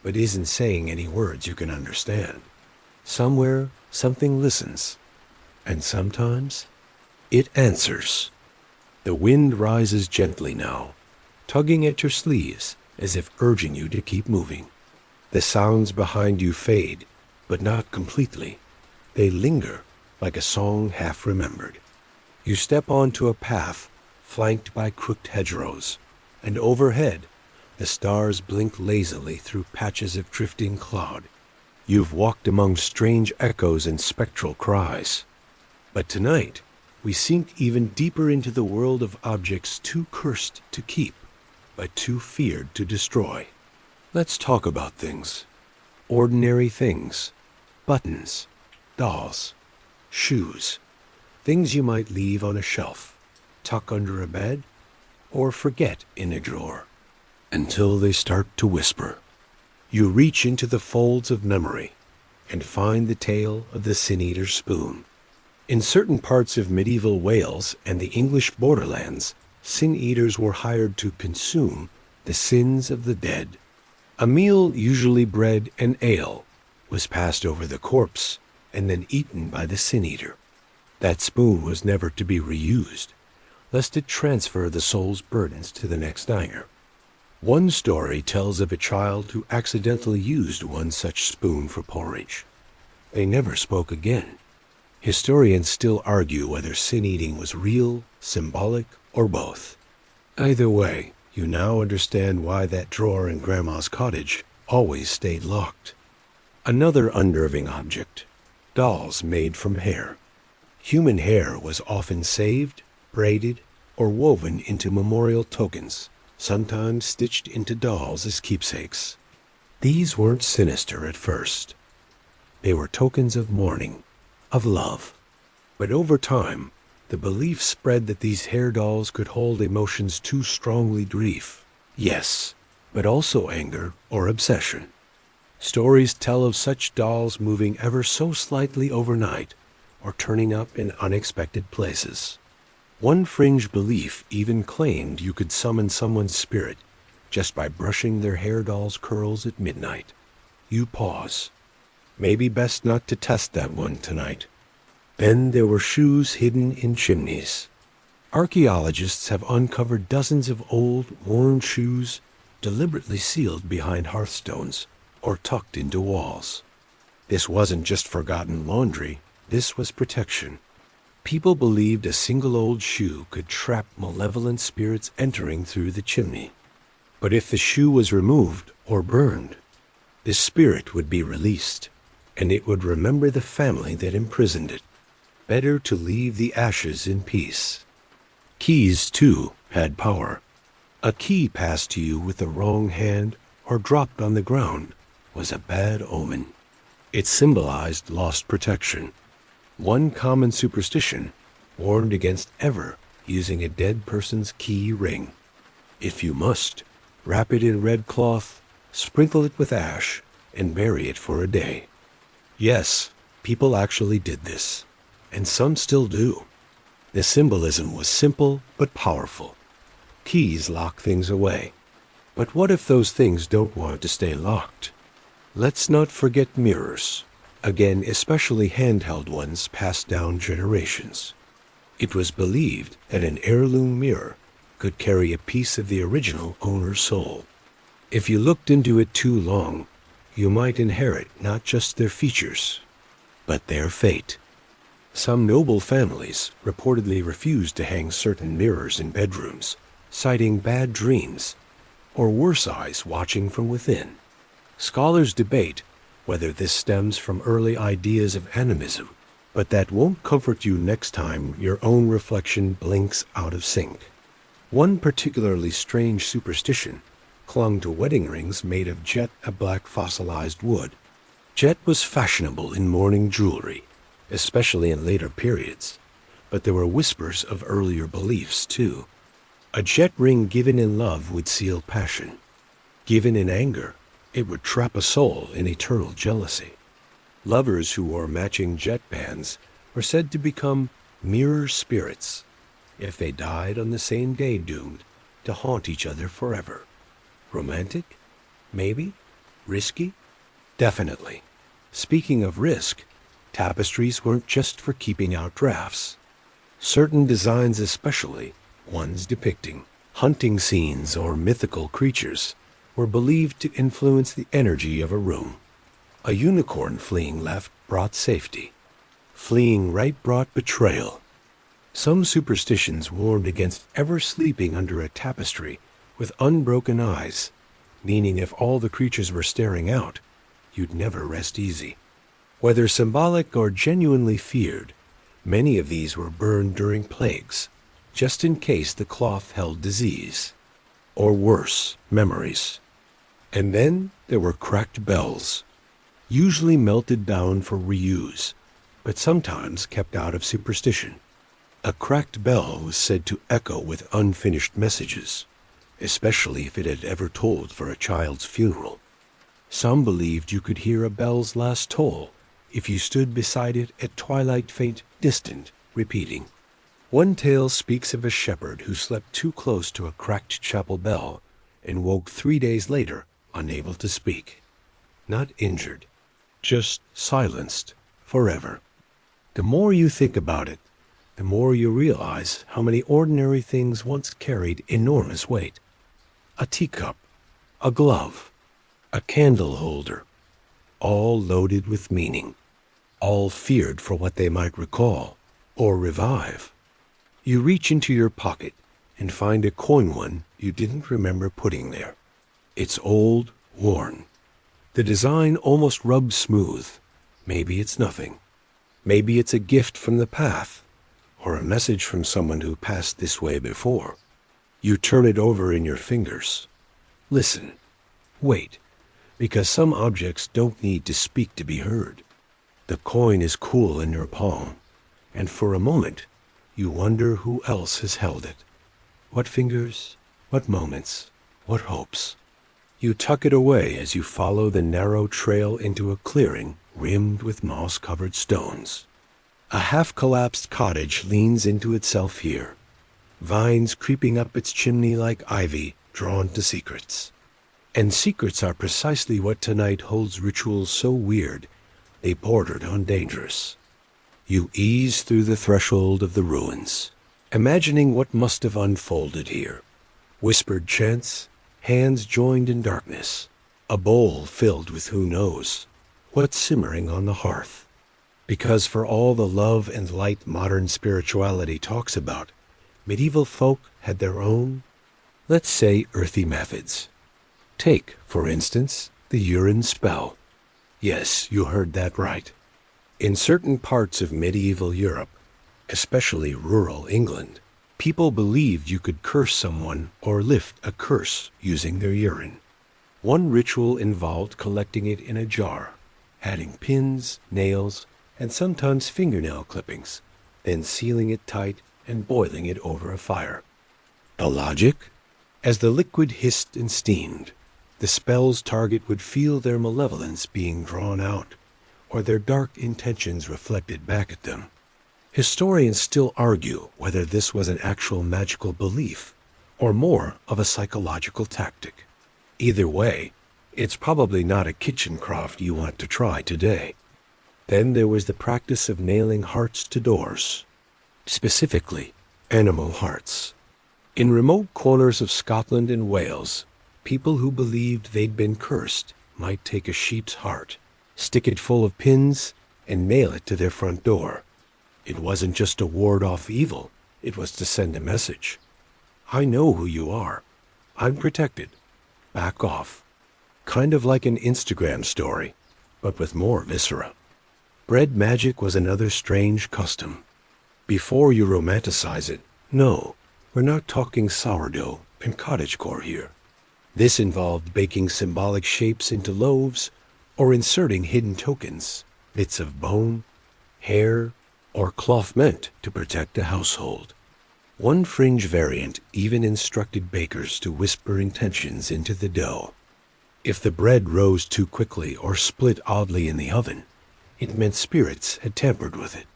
but isn't saying any words you can understand. Somewhere, something listens, and sometimes it answers. The wind rises gently now, tugging at your sleeves as if urging you to keep moving. The sounds behind you fade, but not completely. They linger like a song half remembered. You step onto a path flanked by crooked hedgerows, and overhead the stars blink lazily through patches of drifting cloud. You've walked among strange echoes and spectral cries. But tonight, we sink even deeper into the world of objects too cursed to keep, but too feared to destroy. Let's talk about things. Ordinary things. Buttons. Dolls. Shoes. Things you might leave on a shelf, tuck under a bed, or forget in a drawer, until they start to whisper. You reach into the folds of memory and find the tale of the sin-eater spoon. In certain parts of medieval Wales and the English borderlands, sin-eaters were hired to consume the sins of the dead. A meal, usually bread and ale, was passed over the corpse and then eaten by the sin-eater. That spoon was never to be reused, lest it transfer the soul's burdens to the next diner. One story tells of a child who accidentally used one such spoon for porridge. They never spoke again. Historians still argue whether sin-eating was real, symbolic, or both. Either way, you now understand why that drawer in Grandma's cottage always stayed locked. Another unnerving object. Dolls made from hair. Human hair was often saved, braided, or woven into memorial tokens, sometimes stitched into dolls as keepsakes. These weren't sinister at first. They were tokens of mourning, of love. But over time, the belief spread that these hair dolls could hold emotions too strongly grief, yes, but also anger or obsession. Stories tell of such dolls moving ever so slightly overnight or turning up in unexpected places. One fringe belief even claimed you could summon someone's spirit just by brushing their hair doll's curls at midnight. You pause. Maybe best not to test that one tonight. Then there were shoes hidden in chimneys. Archaeologists have uncovered dozens of old, worn shoes deliberately sealed behind hearthstones or tucked into walls. This wasn't just forgotten laundry, this was protection. People believed a single old shoe could trap malevolent spirits entering through the chimney. But if the shoe was removed or burned, the spirit would be released, and it would remember the family that imprisoned it. Better to leave the ashes in peace. Keys, too, had power. A key passed to you with the wrong hand or dropped on the ground was a bad omen. It symbolized lost protection. One common superstition warned against ever using a dead person's key ring. If you must, wrap it in red cloth, sprinkle it with ash, and bury it for a day. Yes, people actually did this, and some still do. The symbolism was simple but powerful. Keys lock things away. But what if those things don't want to stay locked? Let's not forget mirrors. Again, especially handheld ones passed down generations. It was believed that an heirloom mirror could carry a piece of the original owner's soul. If you looked into it too long, you might inherit not just their features, but their fate. Some noble families reportedly refused to hang certain mirrors in bedrooms, citing bad dreams, or worse eyes watching from within. Scholars debate whether this stems from early ideas of animism, but that won't comfort you next time your own reflection blinks out of sync. One particularly strange superstition clung to wedding rings made of jet, a black fossilized wood. Jet was fashionable in mourning jewelry, especially in later periods, but there were whispers of earlier beliefs too. A jet ring given in love would seal passion. Given in anger, it would trap a soul in eternal jealousy. Lovers who wore matching jet bands were said to become mirror spirits if they died on the same day, doomed to haunt each other forever. Romantic? Maybe? Risky? Definitely. Speaking of risk, tapestries weren't just for keeping out drafts. Certain designs, especially ones depicting hunting scenes or mythical creatures, were believed to influence the energy of a room. A unicorn fleeing left brought safety. Fleeing right brought betrayal. Some superstitions warned against ever sleeping under a tapestry with unbroken eyes, meaning if all the creatures were staring out, you'd never rest easy. Whether symbolic or genuinely feared, many of these were burned during plagues, just in case the cloth held disease, or worse, memories. And then there were cracked bells, usually melted down for reuse, but sometimes kept out of superstition. A cracked bell was said to echo with unfinished messages, especially if it had ever tolled for a child's funeral. Some believed you could hear a bell's last toll if you stood beside it at twilight, faint, distant, repeating. One tale speaks of a shepherd who slept too close to a cracked chapel bell and woke 3 days later unable to speak. Not injured, just silenced forever. The more you think about it, the more you realize how many ordinary things once carried enormous weight. A teacup, a glove, a candle holder, all loaded with meaning, all feared for what they might recall or revive. You reach into your pocket and find a coin one you didn't remember putting there. It's old, worn. The design almost rubs smooth. Maybe it's nothing. Maybe it's a gift from the path, or a message from someone who passed this way before. You turn it over in your fingers. Listen. Wait, because some objects don't need to speak to be heard. The coin is cool in your palm, and for a moment, you wonder who else has held it. What fingers, what moments, what hopes. You tuck it away as you follow the narrow trail into a clearing rimmed with moss-covered stones. A half-collapsed cottage leans into itself here, vines creeping up its chimney like ivy drawn to secrets. And secrets are precisely what tonight holds rituals so weird they bordered on dangerous. You ease through the threshold of the ruins, imagining what must have unfolded here. Whispered chants, hands joined in darkness, a bowl filled with who knows what's simmering on the hearth. Because for all the love and light modern spirituality talks about, medieval folk had their own, let's say, earthy methods. Take, for instance, the urine spell. Yes, you heard that right. In certain parts of medieval Europe, especially rural England, people believed you could curse someone or lift a curse using their urine. One ritual involved collecting it in a jar, adding pins, nails, and sometimes fingernail clippings, then sealing it tight and boiling it over a fire. The logic? As the liquid hissed and steamed, the spell's target would feel their malevolence being drawn out, or their dark intentions reflected back at them. Historians still argue whether this was an actual magical belief, or more of a psychological tactic. Either way, it's probably not a kitchen craft you want to try today. Then there was the practice of nailing hearts to doors, specifically animal hearts. In remote corners of Scotland and Wales, people who believed they'd been cursed might take a sheep's heart, stick it full of pins, and nail it to their front door. It wasn't just to ward off evil, it was to send a message. I know who you are. I'm protected. Back off. Kind of like an Instagram story, but with more viscera. Bread magic was another strange custom. Before you romanticize it, no, we're not talking sourdough and cottagecore here. This involved baking symbolic shapes into loaves or inserting hidden tokens, bits of bone, hair, or cloth meant to protect a household. One fringe variant even instructed bakers to whisper intentions into the dough. If the bread rose too quickly or split oddly in the oven, it meant spirits had tampered with it.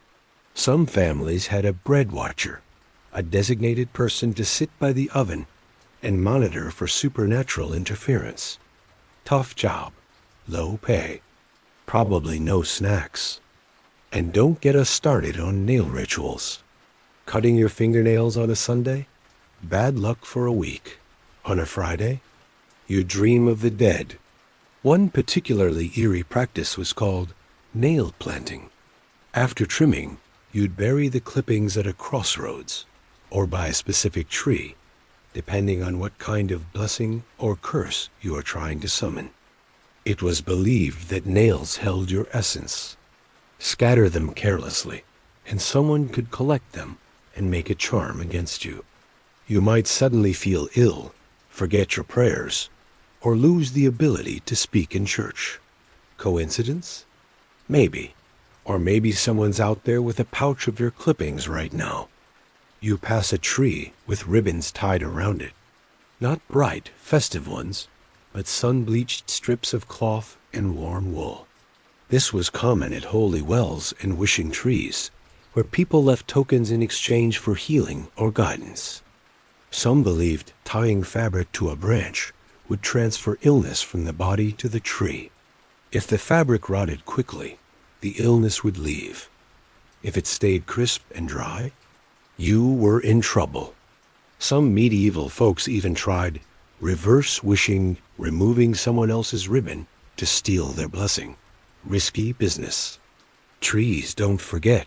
Some families had a bread watcher, a designated person to sit by the oven and monitor for supernatural interference. Tough job, low pay, probably no snacks. And don't get us started on nail rituals. Cutting your fingernails on a Sunday? Bad luck for a week. On a Friday? You dream of the dead. One particularly eerie practice was called nail planting. After trimming, you'd bury the clippings at a crossroads or by a specific tree, depending on what kind of blessing or curse you are trying to summon. It was believed that nails held your essence. Scatter them carelessly, and someone could collect them and make a charm against you. You might suddenly feel ill, forget your prayers, or lose the ability to speak in church. Coincidence? Maybe. Or maybe someone's out there with a pouch of your clippings right now. You pass a tree with ribbons tied around it. Not bright, festive ones, but sun-bleached strips of cloth and warm wool. This was common at holy wells and wishing trees, where people left tokens in exchange for healing or guidance. Some believed tying fabric to a branch would transfer illness from the body to the tree. If the fabric rotted quickly, the illness would leave. If it stayed crisp and dry, you were in trouble. Some medieval folks even tried reverse wishing, removing someone else's ribbon to steal their blessing. Risky business. Trees don't forget.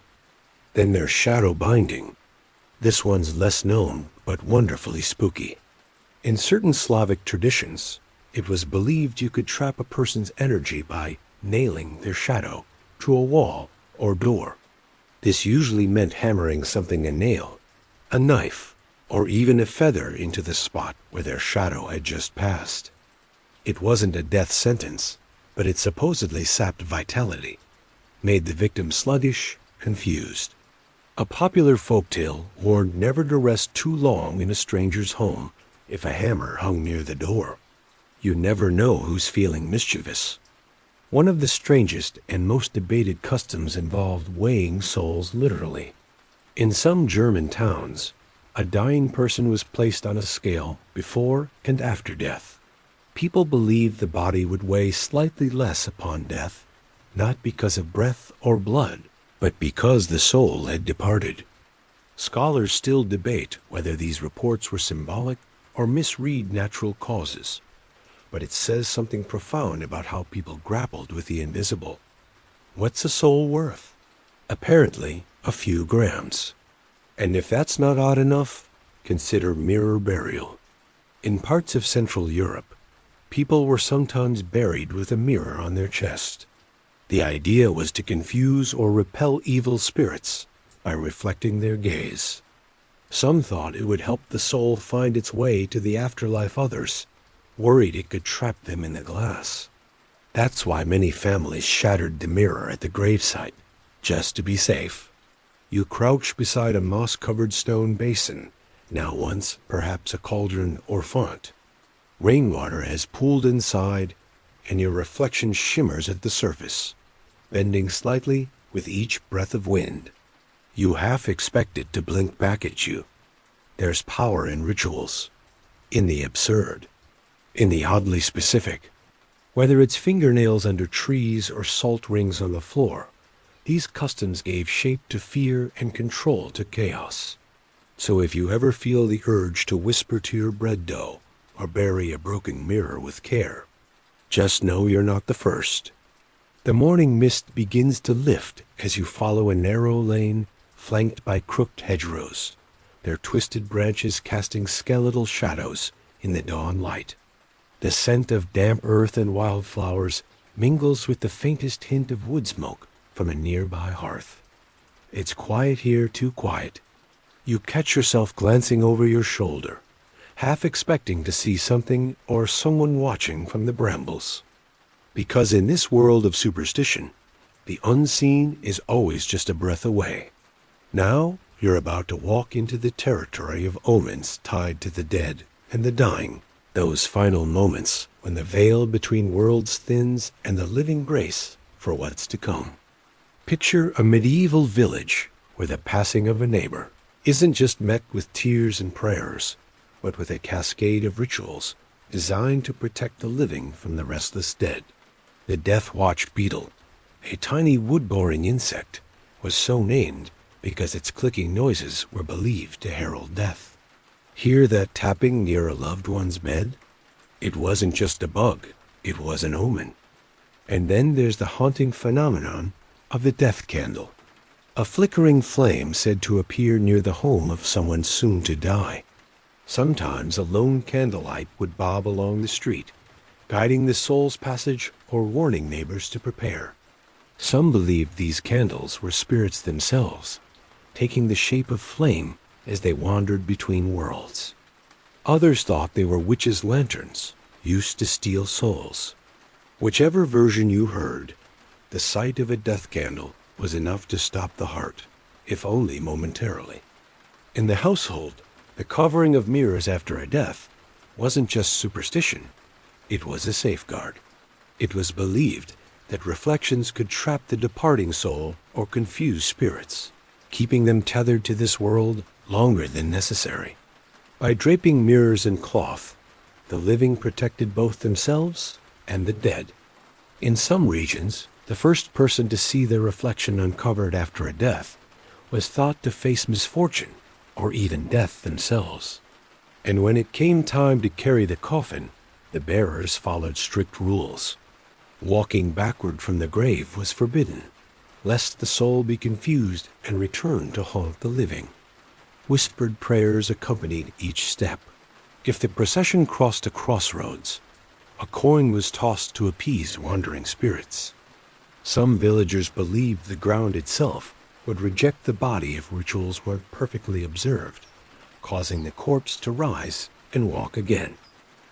Then there's shadow binding. This one's less known, but wonderfully spooky. In certain Slavic traditions, it was believed you could trap a person's energy by nailing their shadow to a wall or door. This usually meant hammering something a nail, a knife, or even a feather into the spot where their shadow had just passed. It wasn't a death sentence, but it supposedly sapped vitality, made the victim sluggish, confused. A popular folktale warned never to rest too long in a stranger's home if a hammer hung near the door. You never know who's feeling mischievous. One of the strangest and most debated customs involved weighing souls literally. In some German towns, a dying person was placed on a scale before and after death. People believed the body would weigh slightly less upon death, not because of breath or blood, but because the soul had departed. Scholars still debate whether these reports were symbolic or misread natural causes, but it says something profound about how people grappled with the invisible. What's a soul worth? Apparently, a few grams. And if that's not odd enough, consider mirror burial. In parts of Central Europe, people were sometimes buried with a mirror on their chest. The idea was to confuse or repel evil spirits by reflecting their gaze. Some thought it would help the soul find its way to the afterlife others, worried it could trap them in the glass. That's why many families shattered the mirror at the gravesite, just to be safe. You crouch beside a moss-covered stone basin, now once perhaps a cauldron or font. Rainwater has pooled inside, and your reflection shimmers at the surface, bending slightly with each breath of wind. You half expect it to blink back at you. There's power in rituals, in the absurd, in the oddly specific. Whether it's fingernails under trees or salt rings on the floor, these customs gave shape to fear and control to chaos. So if you ever feel the urge to whisper to your bread dough or bury a broken mirror with care, just know you're not the first. The morning mist begins to lift as you follow a narrow lane flanked by crooked hedgerows, their twisted branches casting skeletal shadows in the dawn light. The scent of damp earth and wildflowers mingles with the faintest hint of wood smoke from a nearby hearth. It's quiet here, too quiet. You catch yourself glancing over your shoulder, half expecting to see something or someone watching from the brambles. Because in this world of superstition, the unseen is always just a breath away. Now you're about to walk into the territory of omens tied to the dead and the dying, those final moments when the veil between worlds thins and the living grace for what's to come. Picture a medieval village where the passing of a neighbor isn't just met with tears and prayers, but with a cascade of rituals designed to protect the living from the restless dead. The Death Watch beetle, a tiny wood-boring insect, was so named because its clicking noises were believed to herald death. Hear that tapping near a loved one's bed? It wasn't just a bug, it was an omen. And then there's the haunting phenomenon of the death candle, a flickering flame said to appear near the home of someone soon to die. Sometimes a lone candlelight would bob along the street, guiding the soul's passage or warning neighbors to prepare. Some believed these candles were spirits themselves, taking the shape of flame as they wandered between worlds. Others thought they were witches' lanterns, used to steal souls. Whichever version you heard, the sight of a death candle was enough to stop the heart, if only momentarily. In the household, the covering of mirrors after a death wasn't just superstition, it was a safeguard. It was believed that reflections could trap the departing soul or confuse spirits, keeping them tethered to this world longer than necessary. By draping mirrors in cloth, the living protected both themselves and the dead. In some regions, the first person to see their reflection uncovered after a death was thought to face misfortune or even death themselves. And when it came time to carry the coffin, the bearers followed strict rules. Walking backward from the grave was forbidden, lest the soul be confused and return to haunt the living. Whispered prayers accompanied each step. If the procession crossed a crossroads, a coin was tossed to appease wandering spirits. Some villagers believed the ground itself would reject the body if rituals weren't perfectly observed, causing the corpse to rise and walk again.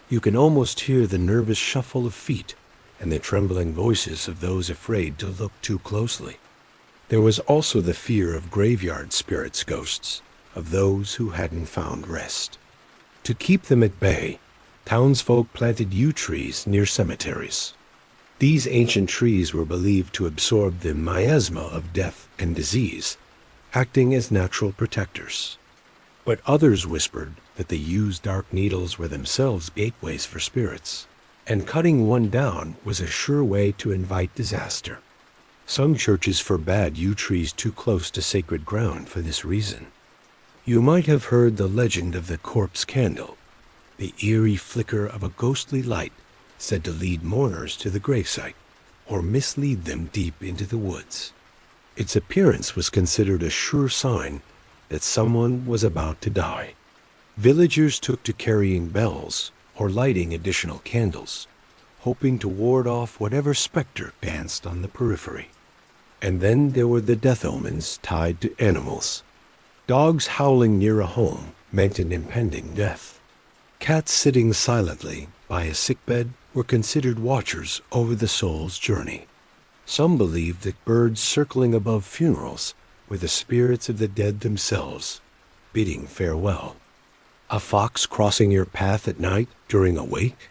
You can almost hear the nervous shuffle of feet and the trembling voices of those afraid to look too closely. There was also the fear of graveyard spirits, ghosts, of those who hadn't found rest. To keep them at bay, townsfolk planted yew trees near cemeteries. These ancient trees were believed to absorb the miasma of death and disease, acting as natural protectors. But others whispered that the yew's dark needles were themselves gateways for spirits, and cutting one down was a sure way to invite disaster. Some churches forbade yew trees too close to sacred ground for this reason. You might have heard the legend of the corpse candle, the eerie flicker of a ghostly light said to lead mourners to the gravesite or mislead them deep into the woods. Its appearance was considered a sure sign that someone was about to die. Villagers took to carrying bells or lighting additional candles, hoping to ward off whatever specter danced on the periphery. And then there were the death omens tied to animals. Dogs howling near a home meant an impending death. Cats sitting silently by a sickbed were considered watchers over the soul's journey. Some believed that birds circling above funerals were the spirits of the dead themselves, bidding farewell. A fox crossing your path at night during a wake?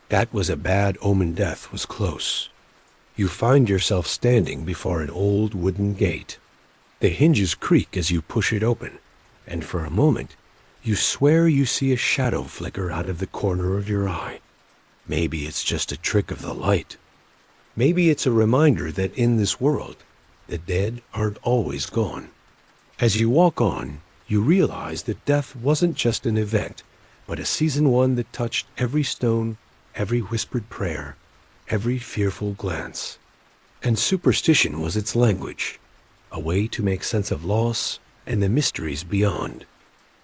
That was a bad omen. Death was close. You find yourself standing before an old wooden gate. The hinges creak as you push it open, and for a moment you swear you see a shadow flicker out of the corner of your eye. Maybe it's just a trick of the light. Maybe it's a reminder that in this world, the dead aren't always gone. As you walk on, you realize that death wasn't just an event, but a season one that touched every stone, every whispered prayer, every fearful glance. And superstition was its language, a way to make sense of loss and the mysteries beyond.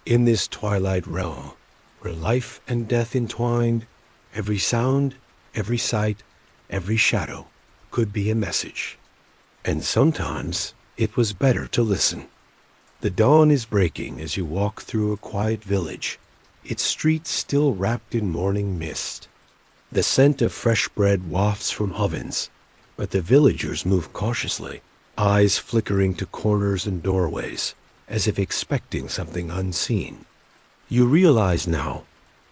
In this twilight realm, where life and death entwined, every sound, every sight, every shadow could be a message. And sometimes it was better to listen. The dawn is breaking as you walk through a quiet village, its streets still wrapped in morning mist. The scent of fresh bread wafts from ovens, but the villagers move cautiously, eyes flickering to corners and doorways, as if expecting something unseen. You realize now,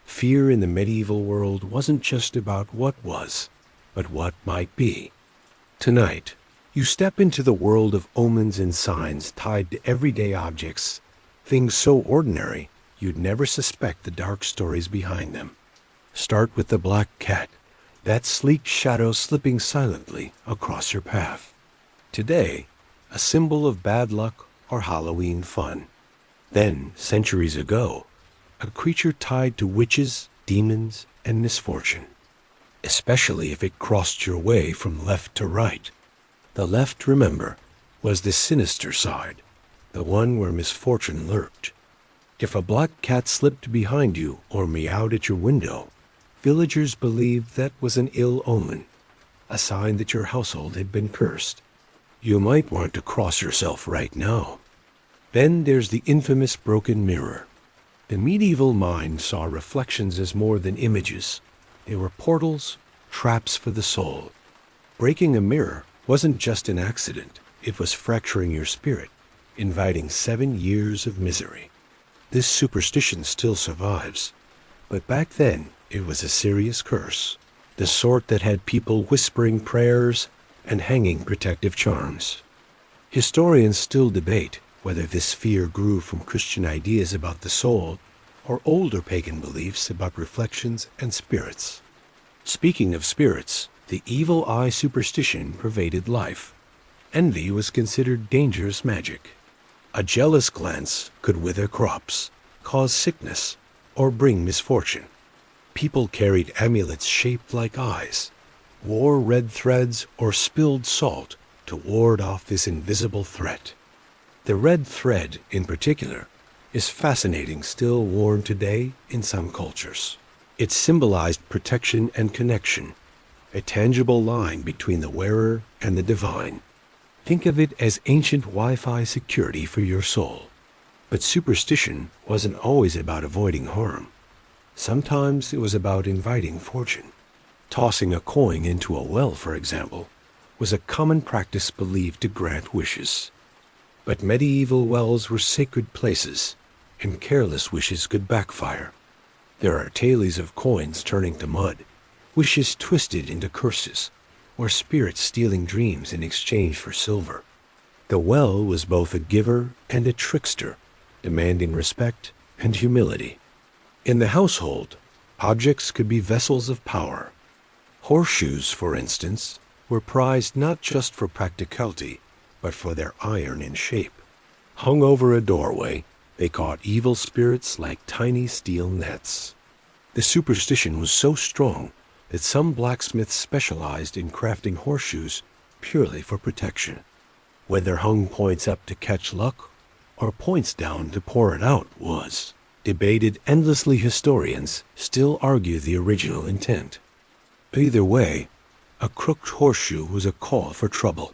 fear in the medieval world wasn't just about what was, but what might be. Tonight, you step into the world of omens and signs tied to everyday objects, things so ordinary you'd never suspect the dark stories behind them. Start with the black cat, that sleek shadow slipping silently across your path. Today, a symbol of bad luck or Halloween fun. Then, centuries ago, a creature tied to witches, demons, and misfortune. Especially if it crossed your way from left to right. The left, remember, was the sinister side, the one where misfortune lurked. If a black cat slipped behind you or meowed at your window, villagers believed that was an ill omen, a sign that your household had been cursed. You might want to cross yourself right now. Then there's the infamous broken mirror. The medieval mind saw reflections as more than images. They were portals, traps for the soul. Breaking a mirror wasn't just an accident. It was fracturing your spirit, inviting 7 years of misery. This superstition still survives, but back then it was a serious curse, the sort that had people whispering prayers and hanging protective charms. Historians still debate whether this fear grew from Christian ideas about the soul or older pagan beliefs about reflections and spirits. Speaking of spirits, the evil eye superstition pervaded life. Envy was considered dangerous magic. A jealous glance could wither crops, cause sickness, or bring misfortune. People carried amulets shaped like eyes, wore red threads or spilled salt to ward off this invisible threat. The red thread, in particular, is fascinating, still worn today in some cultures. It symbolized protection and connection, a tangible line between the wearer and the divine. Think of it as ancient Wi-Fi security for your soul. But superstition wasn't always about avoiding harm. Sometimes it was about inviting fortune. Tossing a coin into a well, for example, was a common practice believed to grant wishes. But medieval wells were sacred places, and careless wishes could backfire. There are tales of coins turning to mud, wishes twisted into curses, or spirits stealing dreams in exchange for silver. The well was both a giver and a trickster, demanding respect and humility. In the household, objects could be vessels of power. Horseshoes, for instance, were prized not just for practicality, but for their iron and shape. Hung over a doorway, they caught evil spirits like tiny steel nets. The superstition was so strong that some blacksmiths specialized in crafting horseshoes purely for protection. Whether hung points up to catch luck or points down to pour it out was debated endlessly. Historians still argue the original intent. Either way, a crooked horseshoe was a call for trouble.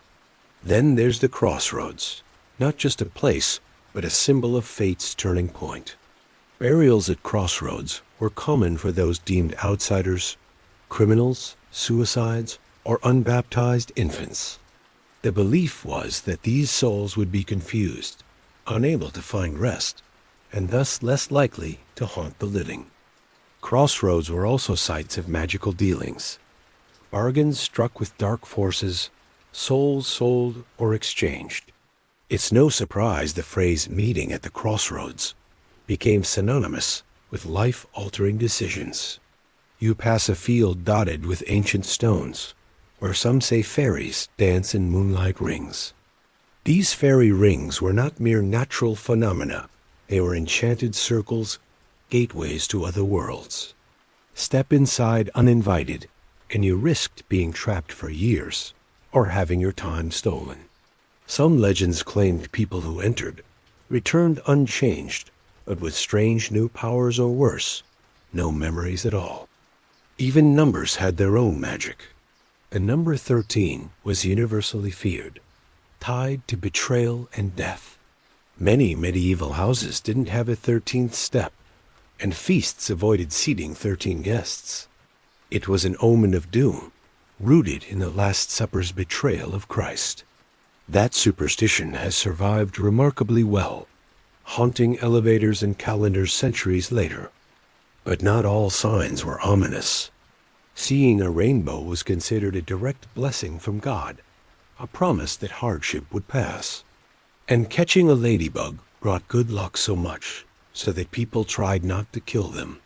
Then there's the crossroads, not just a place, but a symbol of fate's turning point. Burials at crossroads were common for those deemed outsiders, criminals, suicides, or unbaptized infants. The belief was that these souls would be confused, unable to find rest, and thus less likely to haunt the living. Crossroads were also sites of magical dealings. Bargains struck with dark forces, souls sold or exchanged. It's no surprise the phrase "meeting at the crossroads" became synonymous with life-altering decisions. You pass a field dotted with ancient stones, where some say fairies dance in moonlight rings. These fairy rings were not mere natural phenomena. They were enchanted circles, gateways to other worlds. Step inside uninvited, and you risked being trapped for years or having your time stolen. Some legends claimed people who entered returned unchanged, but with strange new powers, or worse, no memories at all. Even numbers had their own magic. The number 13 was universally feared, tied to betrayal and death. Many medieval houses didn't have a 13th step, and feasts avoided seating 13 guests. It was an omen of doom, rooted in the Last Supper's betrayal of Christ. That superstition has survived remarkably well, haunting elevators and calendars centuries later. But not all signs were ominous. Seeing a rainbow was considered a direct blessing from God, a promise that hardship would pass. And catching a ladybug brought good luck so much so that people tried not to kill them.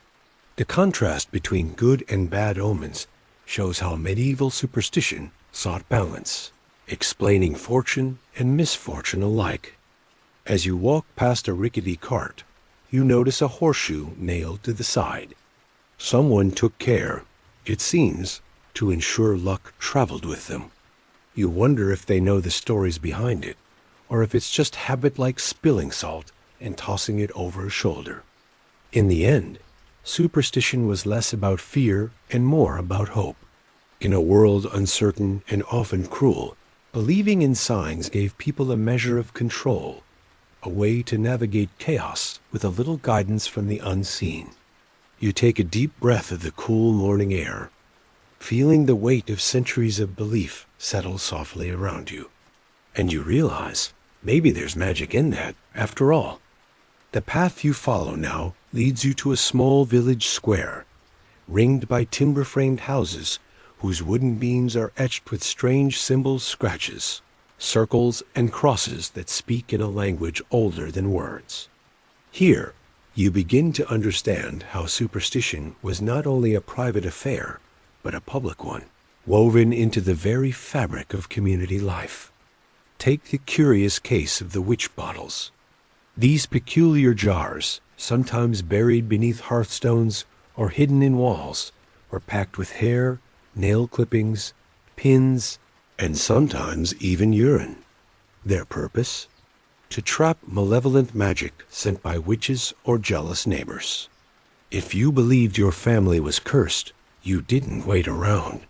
The contrast between good and bad omens shows how medieval superstition sought balance, explaining fortune and misfortune alike. As you walk past a rickety cart, you notice a horseshoe nailed to the side. Someone took care, it seems, to ensure luck traveled with them. You wonder if they know the stories behind it, or if it's just habit like spilling salt and tossing it over a shoulder. In the end, superstition was less about fear and more about hope. In a world uncertain and often cruel, believing in signs gave people a measure of control, a way to navigate chaos with a little guidance from the unseen. You take a deep breath of the cool morning air, feeling the weight of centuries of belief settle softly around you. And you realize maybe there's magic in that, after all. The path you follow now leads you to a small village square, ringed by timber-framed houses whose wooden beams are etched with strange symbols, scratches, circles, and crosses that speak in a language older than words. Here, you begin to understand how superstition was not only a private affair, but a public one, woven into the very fabric of community life. Take the curious case of the witch bottles. These peculiar jars, sometimes buried beneath hearthstones or hidden in walls, were packed with hair, nail clippings, pins, and sometimes even urine. Their purpose? To trap malevolent magic sent by witches or jealous neighbors. If you believed your family was cursed, you didn't wait around.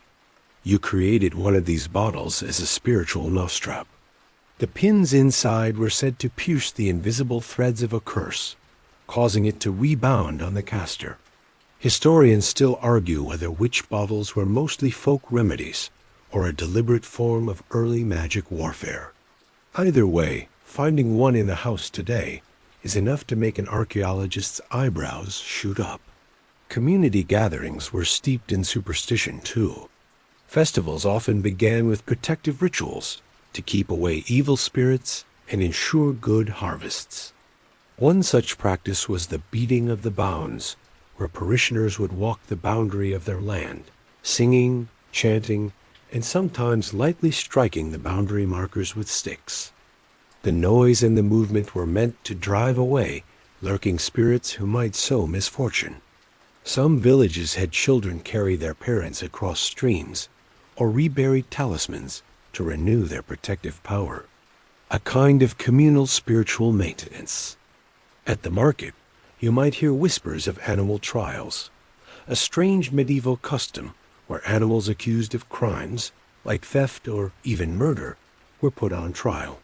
You created one of these bottles as a spiritual mousetrap. The pins inside were said to pierce the invisible threads of a curse, causing it to rebound on the caster. Historians still argue whether witch bottles were mostly folk remedies or a deliberate form of early magic warfare. Either way, finding one in the house today is enough to make an archaeologist's eyebrows shoot up. Community gatherings were steeped in superstition too. Festivals often began with protective rituals to keep away evil spirits and ensure good harvests. One such practice was the beating of the bounds, where parishioners would walk the boundary of their land, singing, chanting, and sometimes lightly striking the boundary markers with sticks. The noise and the movement were meant to drive away lurking spirits who might sow misfortune. Some villages had children carry their parents across streams or reburied talismans to renew their protective power, a kind of communal spiritual maintenance. At the market, you might hear whispers of animal trials, a strange medieval custom where animals accused of crimes, like theft or even murder, were put on trial.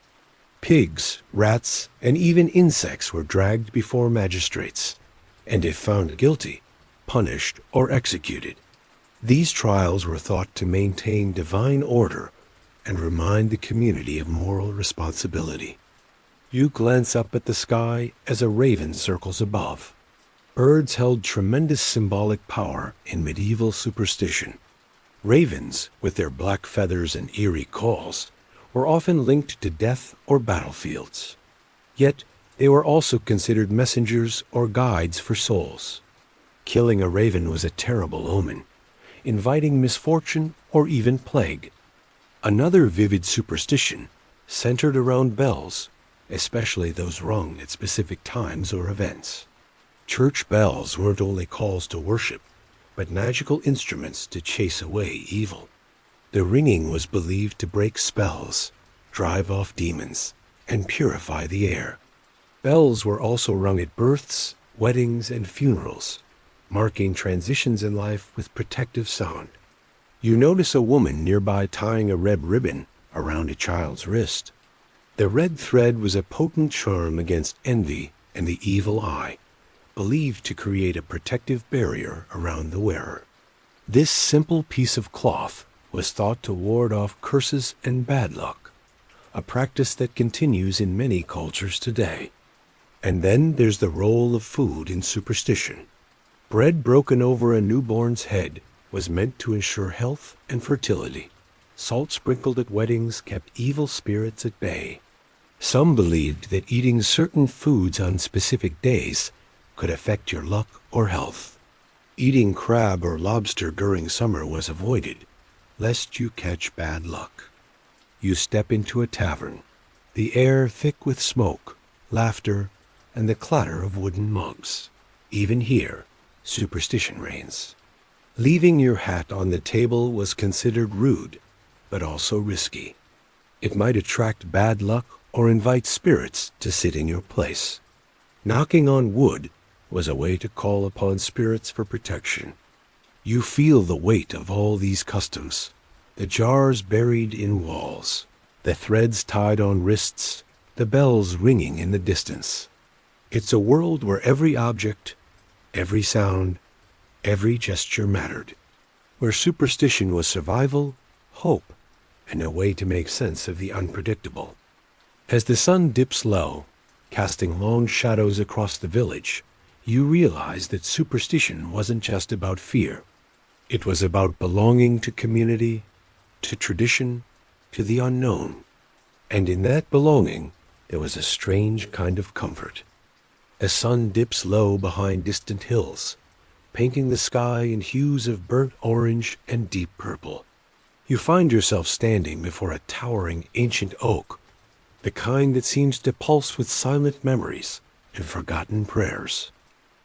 Pigs, rats, and even insects were dragged before magistrates, and if found guilty, punished or executed. These trials were thought to maintain divine order and remind the community of moral responsibility. You glance up at the sky as a raven circles above. Birds held tremendous symbolic power in medieval superstition. Ravens, with their black feathers and eerie calls, were often linked to death or battlefields. Yet, they were also considered messengers or guides for souls. Killing a raven was a terrible omen, inviting misfortune or even plague. Another vivid superstition centered around bells, especially those rung at specific times or events. Church bells weren't only calls to worship, but magical instruments to chase away evil. The ringing was believed to break spells, drive off demons, and purify the air. Bells were also rung at births, weddings, and funerals, marking transitions in life with protective sound. You notice a woman nearby tying a red ribbon around a child's wrist. The red thread was a potent charm against envy and the evil eye, believed to create a protective barrier around the wearer. This simple piece of cloth was thought to ward off curses and bad luck, a practice that continues in many cultures today. And then there's the role of food in superstition. Bread broken over a newborn's head was meant to ensure health and fertility. Salt sprinkled at weddings kept evil spirits at bay. Some believed that eating certain foods on specific days could affect your luck or health. Eating crab or lobster during summer was avoided, lest you catch bad luck. You step into a tavern, the air thick with smoke, laughter, and the clatter of wooden mugs. Even here, superstition reigns. Leaving your hat on the table was considered rude, but also risky. It might attract bad luck or invite spirits to sit in your place. Knocking on wood was a way to call upon spirits for protection. You feel the weight of all these customs, the jars buried in walls, the threads tied on wrists, the bells ringing in the distance. It's a world where every object, every sound, every gesture mattered, where superstition was survival, hope, and a way to make sense of the unpredictable. As the sun dips low, casting long shadows across the village, you realize that superstition wasn't just about fear. It was about belonging to community, to tradition, to the unknown. And in that belonging, there was a strange kind of comfort. As sun dips low behind distant hills, painting the sky in hues of burnt orange and deep purple, you find yourself standing before a towering ancient oak, the kind that seems to pulse with silent memories and forgotten prayers.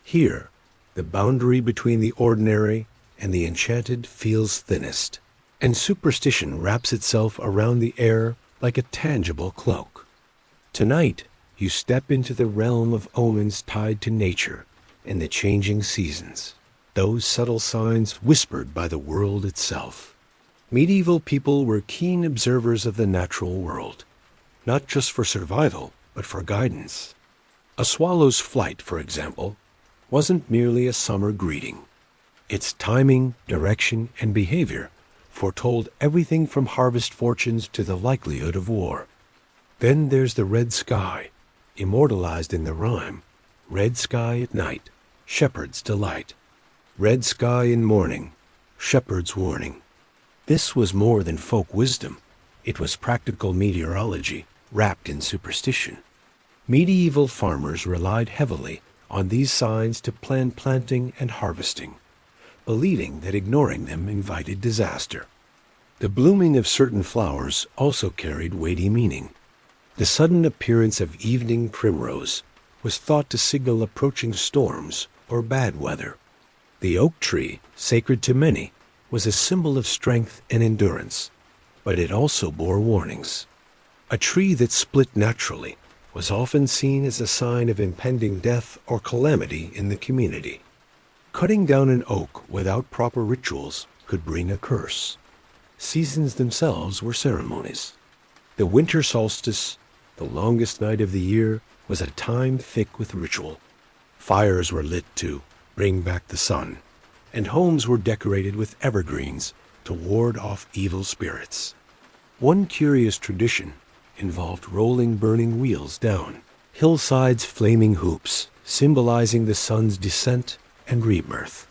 Here, the boundary between the ordinary and the enchanted feels thinnest, and superstition wraps itself around the air like a tangible cloak. Tonight, you step into the realm of omens tied to nature and the changing seasons, those subtle signs whispered by the world itself. Medieval people were keen observers of the natural world. not just for survival, but for guidance. A swallow's flight, for example, wasn't merely a summer greeting. Its timing, direction, and behavior foretold everything from harvest fortunes to the likelihood of war. Then there's the red sky, immortalized in the rhyme, red sky at night, shepherd's delight. Red sky in morning, shepherd's warning. This was more than folk wisdom. It was practical meteorology wrapped in superstition. Medieval farmers relied heavily on these signs to plan planting and harvesting, believing that ignoring them invited disaster. The blooming of certain flowers also carried weighty meaning. The sudden appearance of evening primrose was thought to signal approaching storms or bad weather. The oak tree, sacred to many, was a symbol of strength and endurance, but it also bore warnings. A tree that split naturally was often seen as a sign of impending death or calamity in the community. Cutting down an oak without proper rituals could bring a curse. Seasons themselves were ceremonies. The winter solstice, the longest night of the year, was a time thick with ritual. Fires were lit to bring back the sun, and homes were decorated with evergreens to ward off evil spirits. One curious tradition involved rolling burning wheels down hillsides, flaming hoops, symbolizing the sun's descent and rebirth.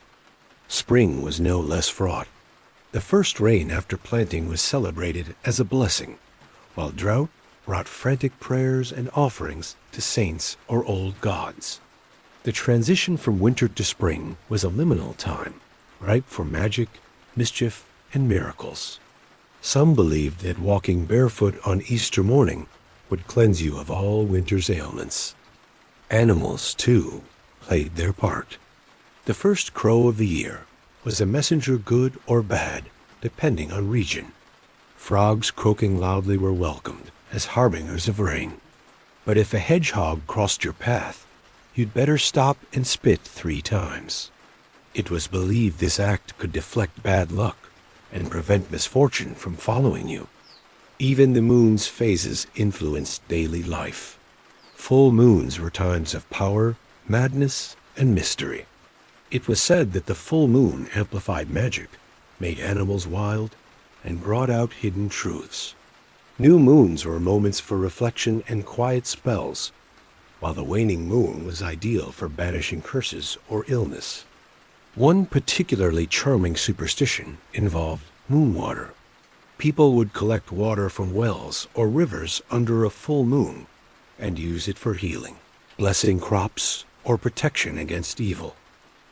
Spring was no less fraught. The first rain after planting was celebrated as a blessing, while drought brought frantic prayers and offerings to saints or old gods. The transition from winter to spring was a liminal time, ripe for magic, mischief, and miracles. Some believed that walking barefoot on Easter morning would cleanse you of all winter's ailments. Animals, too, played their part. The first crow of the year was a messenger good or bad, depending on region. Frogs croaking loudly were welcomed as harbingers of rain. But if a hedgehog crossed your path, you'd better stop and spit 3 times. It was believed this act could deflect bad luck and prevent misfortune from following you. Even the moon's phases influenced daily life. Full moons were times of power, madness, and mystery. It was said that the full moon amplified magic, made animals wild, and brought out hidden truths. New moons were moments for reflection and quiet spells, while the waning moon was ideal for banishing curses or illness. One particularly charming superstition involved moon water. People would collect water from wells or rivers under a full moon and use it for healing, blessing crops, or protection against evil.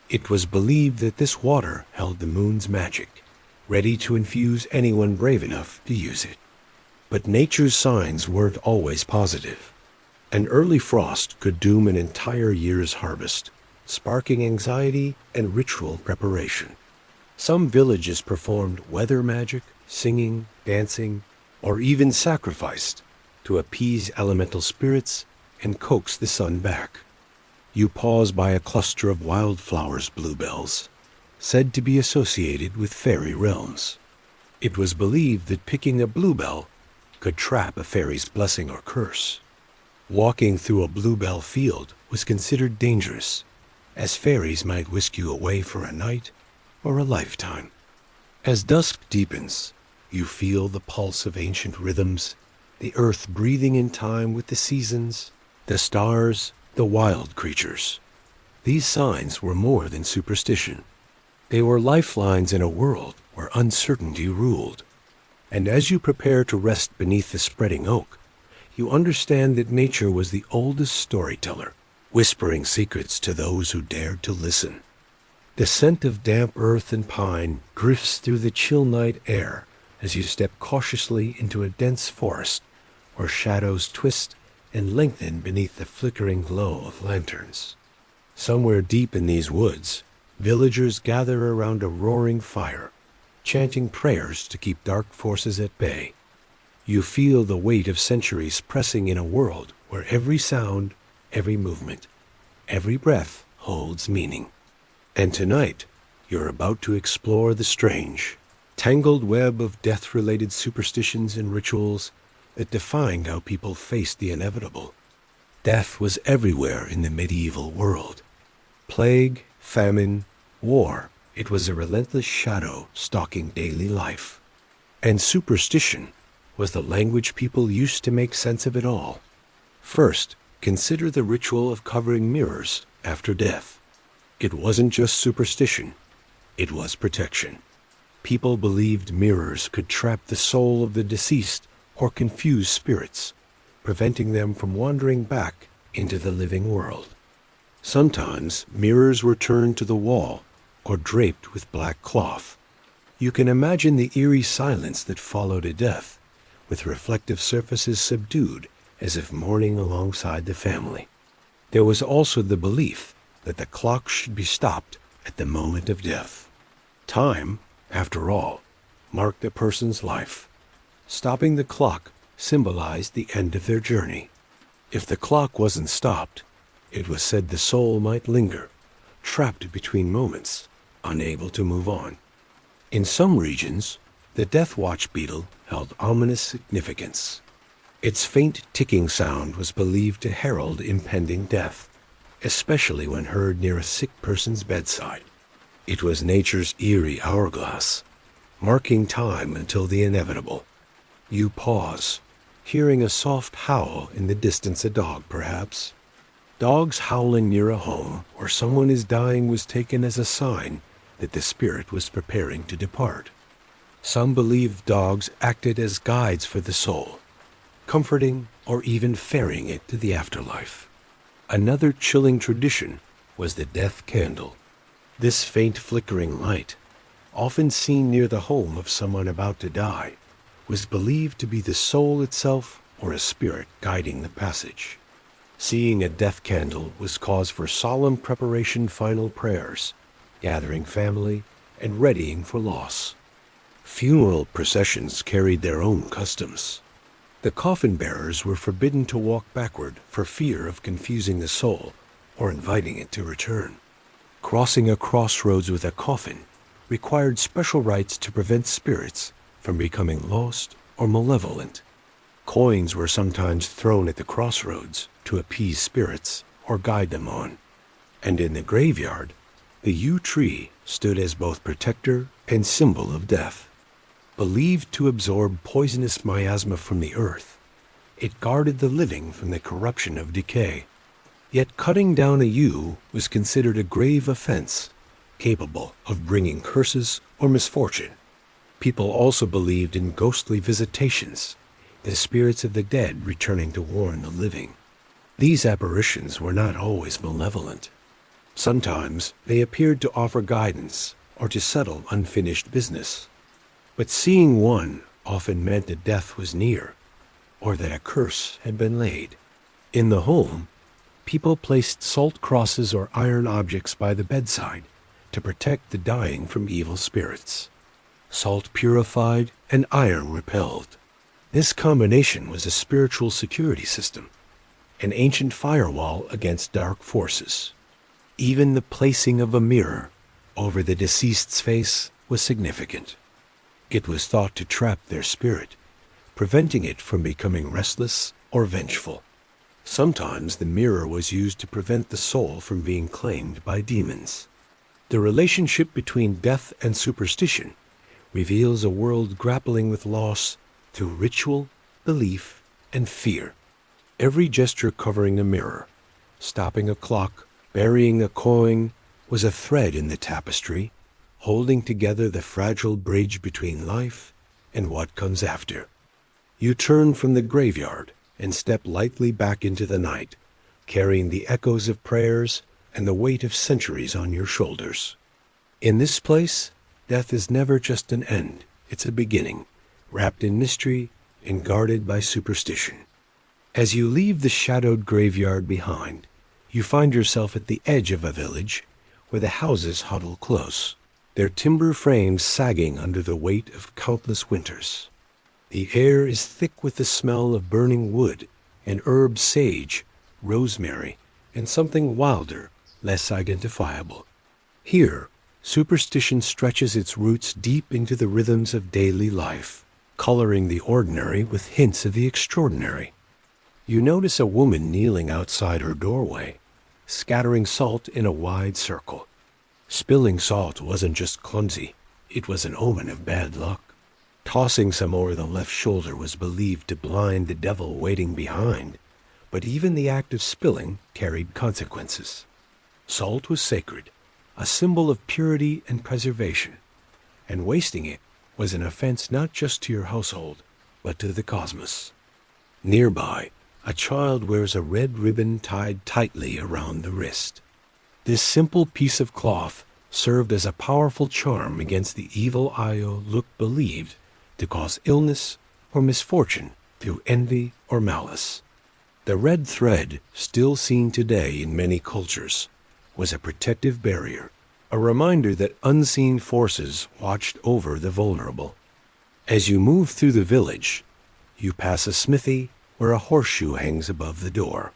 It was believed that this water held the moon's magic, ready to infuse anyone brave enough to use it. But nature's signs weren't always positive. An early frost could doom an entire year's harvest, sparking anxiety and ritual preparation. Some villages performed weather magic, singing, dancing, or even sacrificed to appease elemental spirits and coax the sun back. You pause by a cluster of wildflowers, bluebells, said to be associated with fairy realms. It was believed that picking a bluebell could trap a fairy's blessing or curse. Walking through a bluebell field was considered dangerous, as fairies might whisk you away for a night or a lifetime. As dusk deepens, you feel the pulse of ancient rhythms, the earth breathing in time with the seasons, the stars, the wild creatures. These signs were more than superstition. They were lifelines in a world where uncertainty ruled. And as you prepare to rest beneath the spreading oak, you understand that nature was the oldest storyteller, whispering secrets to those who dared to listen. The scent of damp earth and pine drifts through the chill night air as you step cautiously into a dense forest where shadows twist and lengthen beneath the flickering glow of lanterns. Somewhere deep in these woods, villagers gather around a roaring fire, chanting prayers to keep dark forces at bay. You feel the weight of centuries pressing in a world where every sound, every movement, every breath holds meaning. And tonight, you're about to explore the strange, tangled web of death-related superstitions and rituals that defined how people faced the inevitable. Death was everywhere in the medieval world. Plague, famine, war, it was a relentless shadow stalking daily life. And superstition was the language people used to make sense of it all. First, consider the ritual of covering mirrors after death. It wasn't just superstition, it was protection. People believed mirrors could trap the soul of the deceased or confuse spirits, preventing them from wandering back into the living world. Sometimes mirrors were turned to the wall or draped with black cloth. You can imagine the eerie silence that followed a death, with reflective surfaces subdued as if mourning alongside the family. There was also the belief that the clock should be stopped at the moment of death. Time, after all, marked a person's life. Stopping the clock symbolized the end of their journey. If the clock wasn't stopped, it was said the soul might linger, trapped between moments, unable to move on. In some regions, the death watch beetle held ominous significance. Its faint ticking sound was believed to herald impending death, especially when heard near a sick person's bedside. It was nature's eerie hourglass, marking time until the inevitable. You pause, hearing a soft howl in the distance, a dog perhaps. Dogs howling near a home where someone is dying was taken as a sign that the spirit was preparing to depart. Some believed dogs acted as guides for the soul, comforting or even ferrying it to the afterlife. Another chilling tradition was the death candle. This faint flickering light, often seen near the home of someone about to die, was believed to be the soul itself or a spirit guiding the passage. Seeing a death candle was cause for solemn preparation, final prayers, gathering family, and readying for loss. Funeral processions carried their own customs. The coffin bearers were forbidden to walk backward for fear of confusing the soul or inviting it to return. Crossing a crossroads with a coffin required special rites to prevent spirits from becoming lost or malevolent. Coins were sometimes thrown at the crossroads to appease spirits or guide them on. And in the graveyard, the yew tree stood as both protector and symbol of death. Believed to absorb poisonous miasma from the earth, it guarded the living from the corruption of decay. Yet cutting down a yew was considered a grave offense, capable of bringing curses or misfortune. People also believed in ghostly visitations, the spirits of the dead returning to warn the living. These apparitions were not always malevolent. Sometimes they appeared to offer guidance or to settle unfinished business. But seeing one often meant that death was near, or that a curse had been laid. In the home, people placed salt crosses or iron objects by the bedside to protect the dying from evil spirits. Salt purified and iron repelled. This combination was a spiritual security system, an ancient firewall against dark forces. Even the placing of a mirror over the deceased's face was significant. It was thought to trap their spirit, preventing it from becoming restless or vengeful. Sometimes the mirror was used to prevent the soul from being claimed by demons. The relationship between death and superstition reveals a world grappling with loss through ritual, belief, and fear. Every gesture covering a mirror, stopping a clock, burying a coin, was a thread in the tapestry, holding together the fragile bridge between life and what comes after. You turn from the graveyard and step lightly back into the night, carrying the echoes of prayers and the weight of centuries on your shoulders. In this place, death is never just an end, it's a beginning, wrapped in mystery and guarded by superstition. As you leave the shadowed graveyard behind, you find yourself at the edge of a village where the houses huddle close, their timber frames sagging under the weight of countless winters. The air is thick with the smell of burning wood and herb sage, rosemary, and something wilder, less identifiable. Here, superstition stretches its roots deep into the rhythms of daily life. coloring the ordinary with hints of the extraordinary. You notice a woman kneeling outside her doorway, scattering salt in a wide circle. Spilling salt wasn't just clumsy, it was an omen of bad luck. Tossing some over the left shoulder was believed to blind the devil waiting behind, but even the act of spilling carried consequences. Salt was sacred, a symbol of purity and preservation, and wasting it was an offense not just to your household, but to the cosmos. Nearby, a child wears a red ribbon tied tightly around the wrist. This simple piece of cloth served as a powerful charm against the evil Io look believed to cause illness or misfortune through envy or malice. The red thread, still seen today in many cultures, was a protective barrier, a reminder that unseen forces watched over the vulnerable. As you move through the village, you pass a smithy where a horseshoe hangs above the door.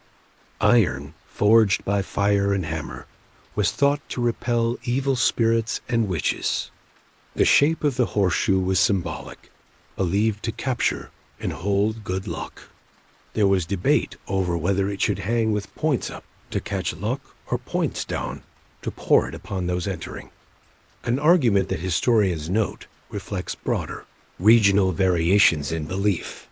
Iron, forged by fire and hammer, was thought to repel evil spirits and witches. The shape of the horseshoe was symbolic, believed to capture and hold good luck. There was debate over whether it should hang with points up to catch luck or points down to pour it upon those entering. An argument that historians note reflects broader, regional variations in belief.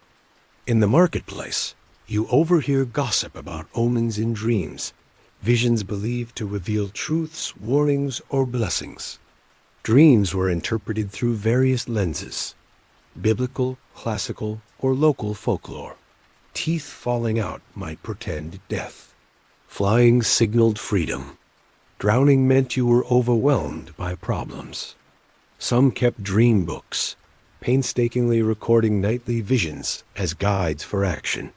In the marketplace, you overhear gossip about omens in dreams, visions believed to reveal truths, warnings, or blessings. Dreams were interpreted through various lenses: biblical, classical, or local folklore. Teeth falling out might portend death. Flying signaled freedom. Drowning meant you were overwhelmed by problems. Some kept dream books, painstakingly recording nightly visions as guides for action.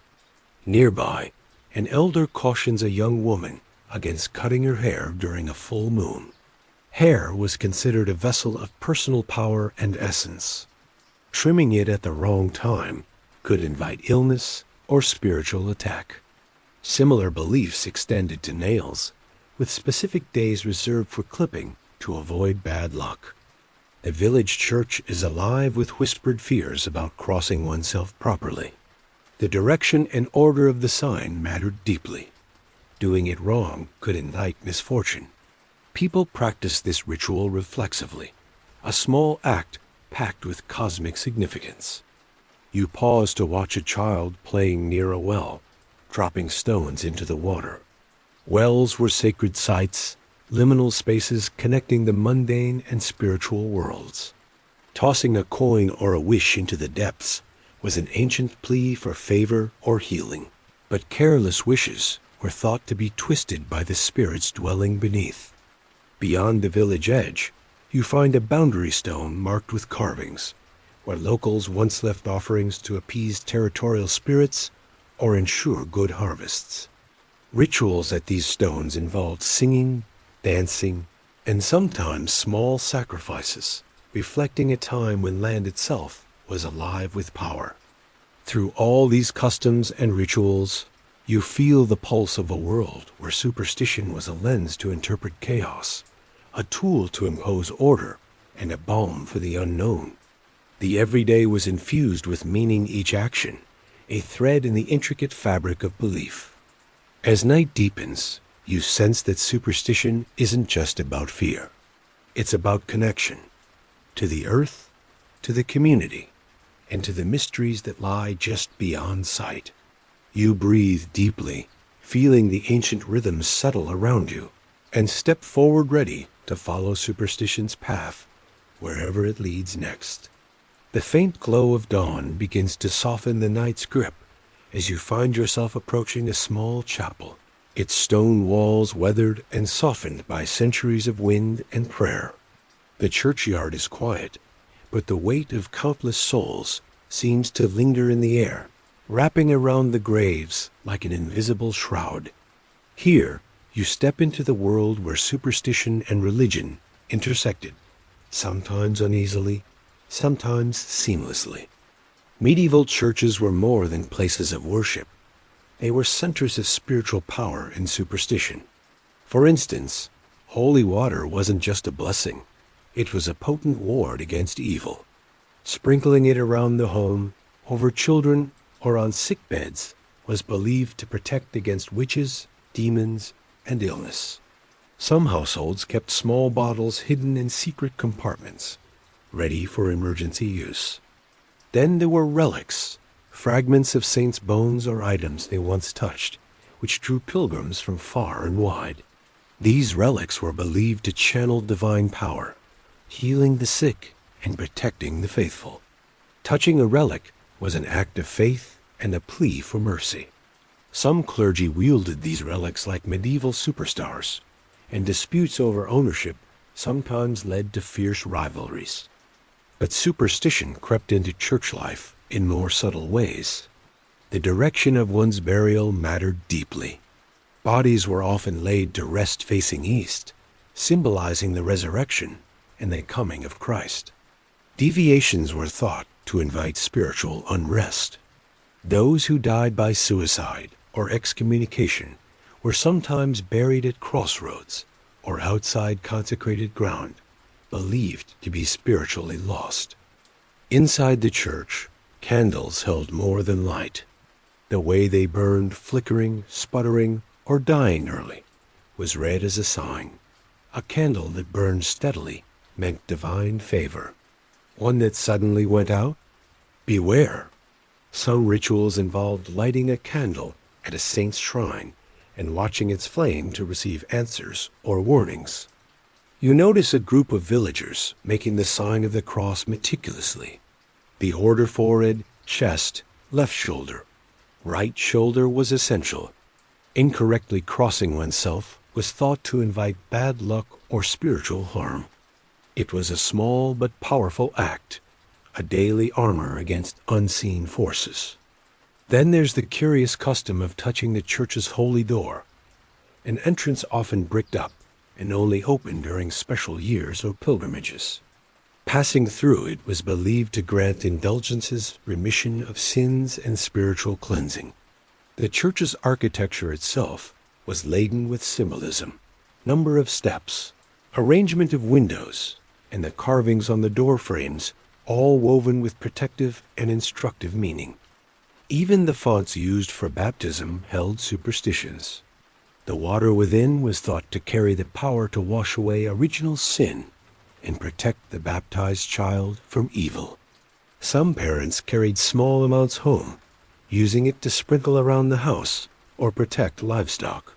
Nearby, an elder cautions a young woman against cutting her hair during a full moon. Hair was considered a vessel of personal power and essence. Trimming it at the wrong time could invite illness or spiritual attack. Similar beliefs extended to nails, with specific days reserved for clipping to avoid bad luck. The village church is alive with whispered fears about crossing oneself properly. The direction and order of the sign mattered deeply. Doing it wrong could invite misfortune. People practiced this ritual reflexively, a small act packed with cosmic significance. You pause to watch a child playing near a well, dropping stones into the water. Wells were sacred sites, liminal spaces connecting the mundane and spiritual worlds. Tossing a coin or a wish into the depths was an ancient plea for favor or healing, but careless wishes were thought to be twisted by the spirits dwelling beneath. Beyond the village edge, you find a boundary stone marked with carvings, where locals once left offerings to appease territorial spirits or ensure good harvests. Rituals at these stones involved singing, dancing, and sometimes small sacrifices, reflecting a time when land itself was alive with power. Through all these customs and rituals, you feel the pulse of a world where superstition was a lens to interpret chaos, a tool to impose order, and a balm for the unknown. The everyday was infused with meaning each action, a thread in the intricate fabric of belief. As night deepens, you sense that superstition isn't just about fear. It's about connection, to the earth, to the community, and to the mysteries that lie just beyond sight. You breathe deeply, feeling the ancient rhythms settle around you, and step forward ready to follow superstition's path, wherever it leads next. The faint glow of dawn begins to soften the night's grip as you find yourself approaching a small chapel, its stone walls weathered and softened by centuries of wind and prayer. The churchyard is quiet, but the weight of countless souls seems to linger in the air, wrapping around the graves like an invisible shroud. Here, you step into the world where superstition and religion intersected, sometimes uneasily, sometimes seamlessly. Medieval churches were more than places of worship. They were centers of spiritual power and superstition. For instance, holy water wasn't just a blessing. It was a potent ward against evil. Sprinkling it around the home, over children, or on sick beds was believed to protect against witches, demons, and illness. Some households kept small bottles hidden in secret compartments, ready for emergency use. Then there were relics, fragments of saints' bones or items they once touched, which drew pilgrims from far and wide. These relics were believed to channel divine power, healing the sick and protecting the faithful. Touching a relic was an act of faith and a plea for mercy. Some clergy wielded these relics like medieval superstars, and disputes over ownership sometimes led to fierce rivalries. But superstition crept into church life in more subtle ways. The direction of one's burial mattered deeply. Bodies were often laid to rest facing east, symbolizing the resurrection and the coming of Christ. Deviations were thought to invite spiritual unrest. Those who died by suicide or excommunication were sometimes buried at crossroads or outside consecrated ground, believed to be spiritually lost. Inside the church, candles held more than light. The way they burned, flickering, sputtering, or dying early, was read as a sign. A candle that burned steadily meant divine favor. One that suddenly went out? Beware! Some rituals involved lighting a candle at a saint's shrine and watching its flame to receive answers or warnings. You notice a group of villagers making the sign of the cross meticulously. The order: forehead, chest, left shoulder. Right shoulder was essential. Incorrectly crossing oneself was thought to invite bad luck or spiritual harm. It was a small but powerful act, a daily armor against unseen forces. Then there's the curious custom of touching the church's holy door, an entrance often bricked up and only open during special years or pilgrimages. Passing through it was believed to grant indulgences, remission of sins, and spiritual cleansing. The church's architecture itself was laden with symbolism, number of steps, arrangement of windows, and the carvings on the door frames, all woven with protective and instructive meaning. Even the fonts used for baptism held superstitions. The water within was thought to carry the power to wash away original sin and protect the baptized child from evil. Some parents carried small amounts home, using it to sprinkle around the house or protect livestock.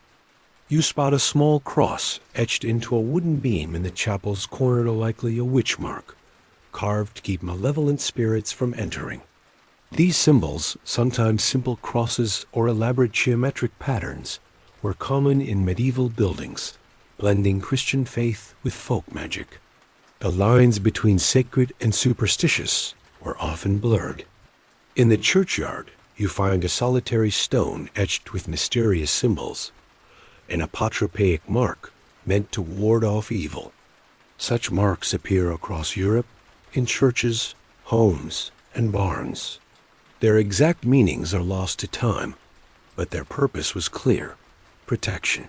You spot a small cross etched into a wooden beam in the chapel's corner, likely a witch mark, carved to keep malevolent spirits from entering. These symbols, sometimes simple crosses or elaborate geometric patterns, were common in medieval buildings, blending Christian faith with folk magic. The lines between sacred and superstitious were often blurred. In the churchyard, you find a solitary stone etched with mysterious symbols, an apotropaic mark meant to ward off evil. Such marks appear across Europe in churches, homes, and barns. Their exact meanings are lost to time, but their purpose was clear: protection.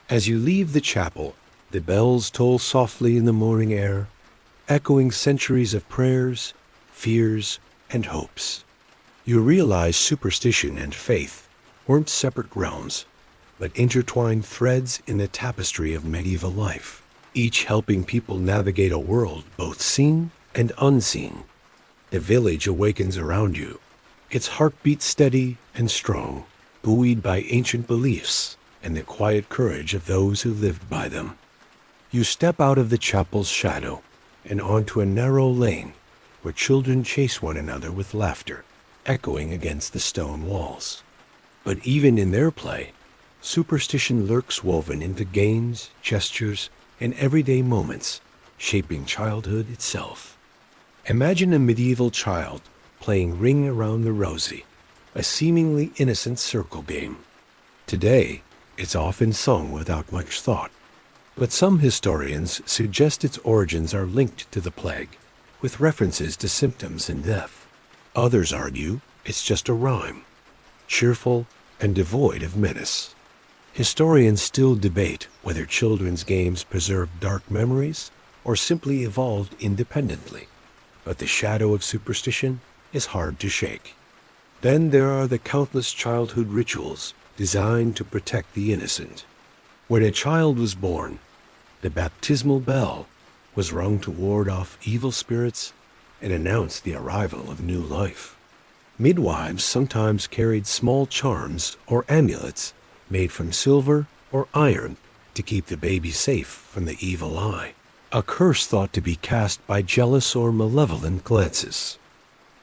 As you leave the chapel, the bells toll softly in the morning air, echoing centuries of prayers, fears, and hopes. You realize superstition and faith weren't separate realms, but intertwined threads in the tapestry of medieval life, each helping people navigate a world both seen and unseen. The village awakens around you, its heartbeat steady and strong, buoyed by ancient beliefs and the quiet courage of those who lived by them. You step out of the chapel's shadow and onto a narrow lane where children chase one another with laughter, echoing against the stone walls. But even in their play, superstition lurks woven into games, gestures, and everyday moments, shaping childhood itself. Imagine a medieval child playing Ring Around the Rosie, a seemingly innocent circle game. Today, it's often sung without much thought, but some historians suggest its origins are linked to the plague, with references to symptoms and death. Others argue it's just a rhyme, cheerful and devoid of menace. Historians still debate whether children's games preserved dark memories or simply evolved independently. but the shadow of superstition is hard to shake. Then there are the countless childhood rituals designed to protect the innocent. When a child was born, the baptismal bell was rung to ward off evil spirits and announce the arrival of new life. Midwives sometimes carried small charms or amulets made from silver or iron to keep the baby safe from the evil eye, a curse thought to be cast by jealous or malevolent glances.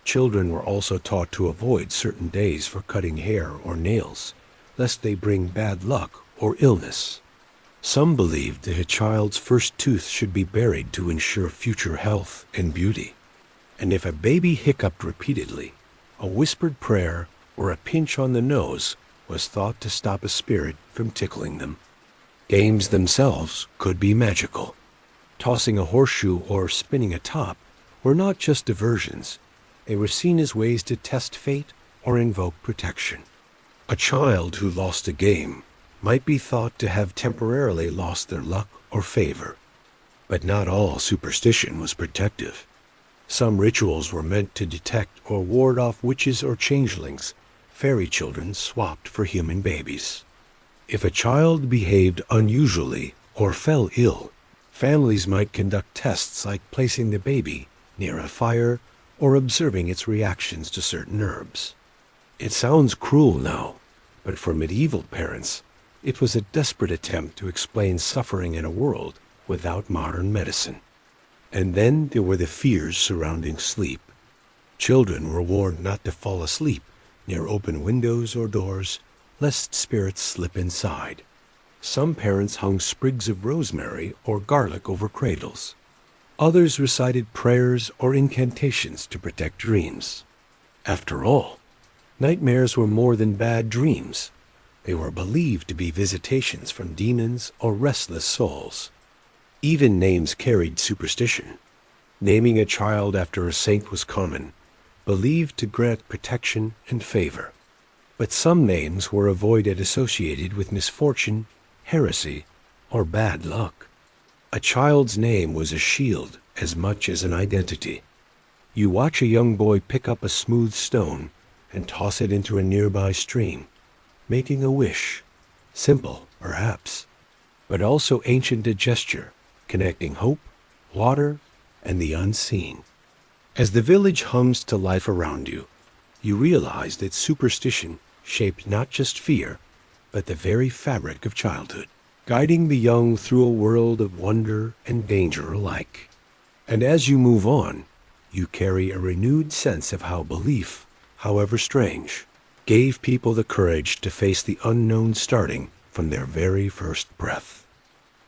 Children were also taught to avoid certain days for cutting hair or nails, lest they bring bad luck or illness. Some believed that a child's first tooth should be buried to ensure future health and beauty. And if a baby hiccuped repeatedly, a whispered prayer or a pinch on the nose was thought to stop a spirit from tickling them. Games themselves could be magical. Tossing a horseshoe or spinning a top were not just diversions. They were seen as ways to test fate or invoke protection. A child who lost a game might be thought to have temporarily lost their luck or favor. But not all superstition was protective. Some rituals were meant to detect or ward off witches or changelings, fairy children swapped for human babies. If a child behaved unusually or fell ill, families might conduct tests like placing the baby near a fire or observing its reactions to certain herbs. It sounds cruel now, but for medieval parents, it was a desperate attempt to explain suffering in a world without modern medicine. And then there were the fears surrounding sleep. Children were warned not to fall asleep near open windows or doors, lest spirits slip inside. Some parents hung sprigs of rosemary or garlic over cradles. Others recited prayers or incantations to protect dreams. After all, nightmares were more than bad dreams. They were believed to be visitations from demons or restless souls. Even names carried superstition. Naming a child after a saint was common, believed to grant protection and favor. But some names were avoided associated with misfortune, heresy, or bad luck. A child's name was a shield as much as an identity. You watch a young boy pick up a smooth stone and toss it into a nearby stream, making a wish. Simple, perhaps, but also ancient a gesture, connecting hope, water, and the unseen. As the village hums to life around you, you realize that superstition shaped not just fear, but the very fabric of childhood, guiding the young through a world of wonder and danger alike. And as you move on, you carry a renewed sense of how belief, however strange, gave people the courage to face the unknown starting from their very first breath.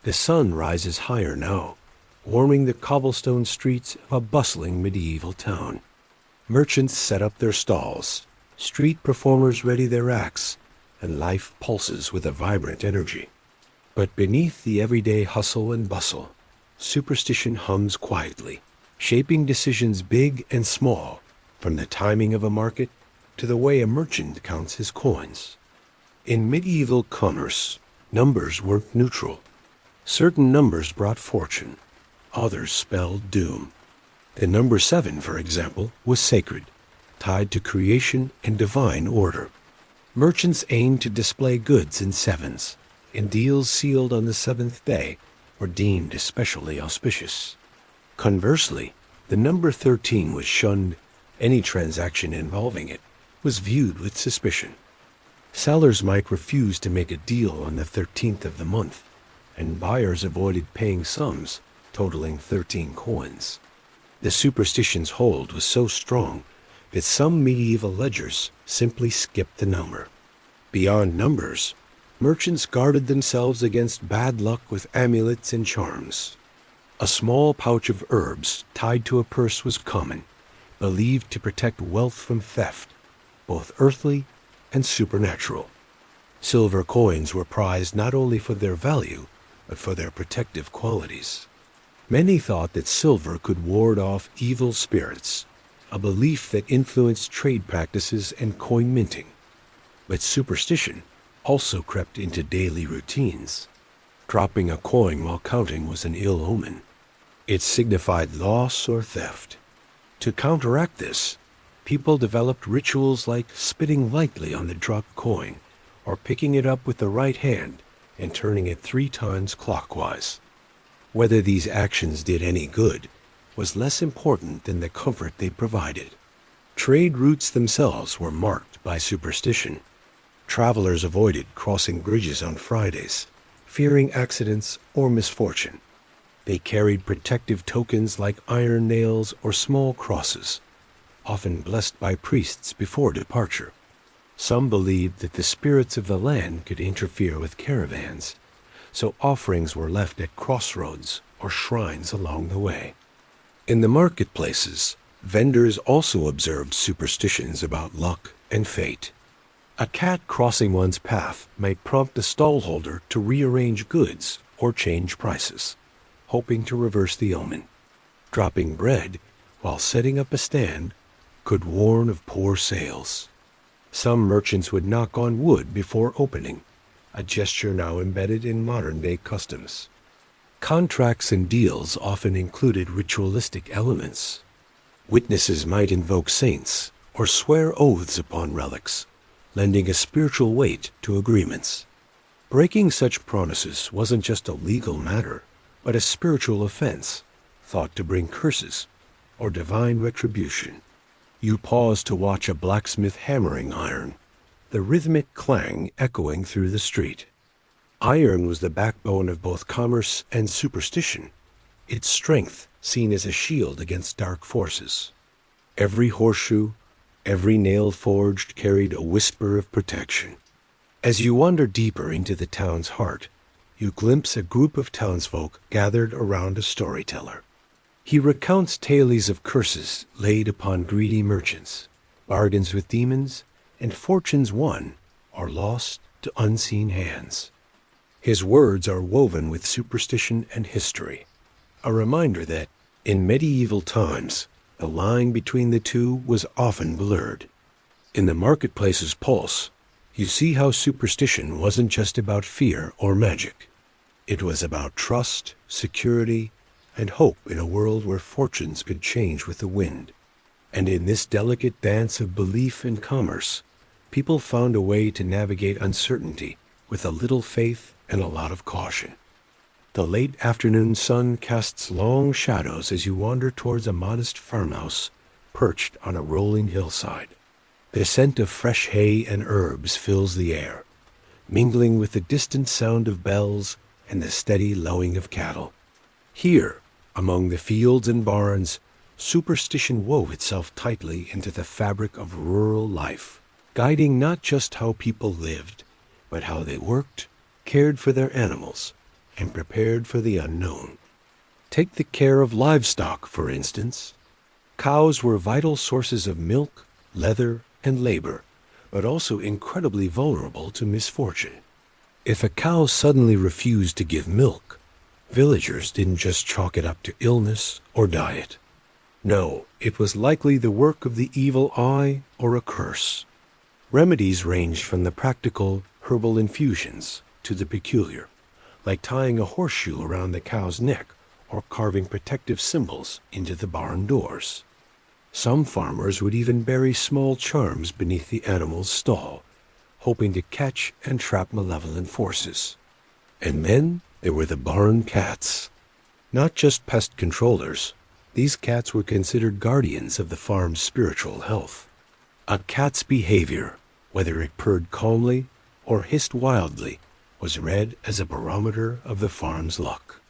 The sun rises higher now, warming the cobblestone streets of a bustling medieval town. Merchants set up their stalls, street performers ready their acts, and life pulses with a vibrant energy. But beneath the everyday hustle and bustle, superstition hums quietly, shaping decisions big and small, from the timing of a market to the way a merchant counts his coins. In medieval commerce, numbers weren't neutral. Certain numbers brought fortune, others spelled doom. The number 7, for example, was sacred, tied to creation and divine order. Merchants aimed to display goods in sevens, and deals sealed on the seventh day were deemed especially auspicious. Conversely, the number 13 was shunned. Any transaction involving it was viewed with suspicion. Sellers might refuse to make a deal on the 13th of the month, and buyers avoided paying sums totaling 13 coins. The superstition's hold was so strong that some medieval ledgers simply skipped the number. Beyond numbers, merchants guarded themselves against bad luck with amulets and charms. A small pouch of herbs tied to a purse was common, believed to protect wealth from theft, both earthly and supernatural. Silver coins were prized not only for their value, but for their protective qualities. Many thought that silver could ward off evil spirits, a belief that influenced trade practices and coin minting. But superstition also crept into daily routines. Dropping a coin while counting was an ill omen. It signified loss or theft. To counteract this, people developed rituals like spitting lightly on the dropped coin, or picking it up with the right hand and turning it 3 times clockwise. Whether these actions did any good was less important than the comfort they provided. Trade routes themselves were marked by superstition. Travelers avoided crossing bridges on Fridays, fearing accidents or misfortune. They carried protective tokens like iron nails or small crosses, often blessed by priests before departure. Some believed that the spirits of the land could interfere with caravans, so offerings were left at crossroads or shrines along the way. In the marketplaces, vendors also observed superstitions about luck and fate. A cat crossing one's path might prompt a stallholder to rearrange goods or change prices, hoping to reverse the omen. Dropping bread while setting up a stand could warn of poor sales. Some merchants would knock on wood before opening, a gesture now embedded in modern-day customs. Contracts and deals often included ritualistic elements. Witnesses might invoke saints or swear oaths upon relics, lending a spiritual weight to agreements. Breaking such promises wasn't just a legal matter, but a spiritual offense, thought to bring curses or divine retribution. You pause to watch a blacksmith hammering iron, the rhythmic clang echoing through the street. Iron was the backbone of both commerce and superstition, its strength seen as a shield against dark forces. Every horseshoe, every nail forged carried a whisper of protection. As you wander deeper into the town's heart, you glimpse a group of townsfolk gathered around a storyteller. He recounts tales of curses laid upon greedy merchants, bargains with demons, and fortunes won or lost to unseen hands. His words are woven with superstition and history, a reminder that, in medieval times, the line between the two was often blurred. In the marketplace's pulse, you see how superstition wasn't just about fear or magic. It was about trust, security, and hope in a world where fortunes could change with the wind. And in this delicate dance of belief and commerce, people found a way to navigate uncertainty with a little faith and a lot of caution. The late afternoon sun casts long shadows as you wander towards a modest farmhouse perched on a rolling hillside. The scent of fresh hay and herbs fills the air, mingling with the distant sound of bells and the steady lowing of cattle. Here, among the fields and barns, superstition wove itself tightly into the fabric of rural life, guiding not just how people lived, but how they worked, cared for their animals, and prepared for the unknown. Take the care of livestock, for instance. Cows were vital sources of milk, leather, and labor, but also incredibly vulnerable to misfortune. If a cow suddenly refused to give milk, villagers didn't just chalk it up to illness or diet. No, it was likely the work of the evil eye or a curse. Remedies ranged from the practical herbal infusions to the peculiar, like tying a horseshoe around the cow's neck or carving protective symbols into the barn doors. Some farmers would even bury small charms beneath the animal's stall, hoping to catch and trap malevolent forces. And then there were the barn cats. Not just pest controllers, these cats were considered guardians of the farm's spiritual health. A cat's behavior, whether it purred calmly or hissed wildly, was read as a barometer of the farm's luck.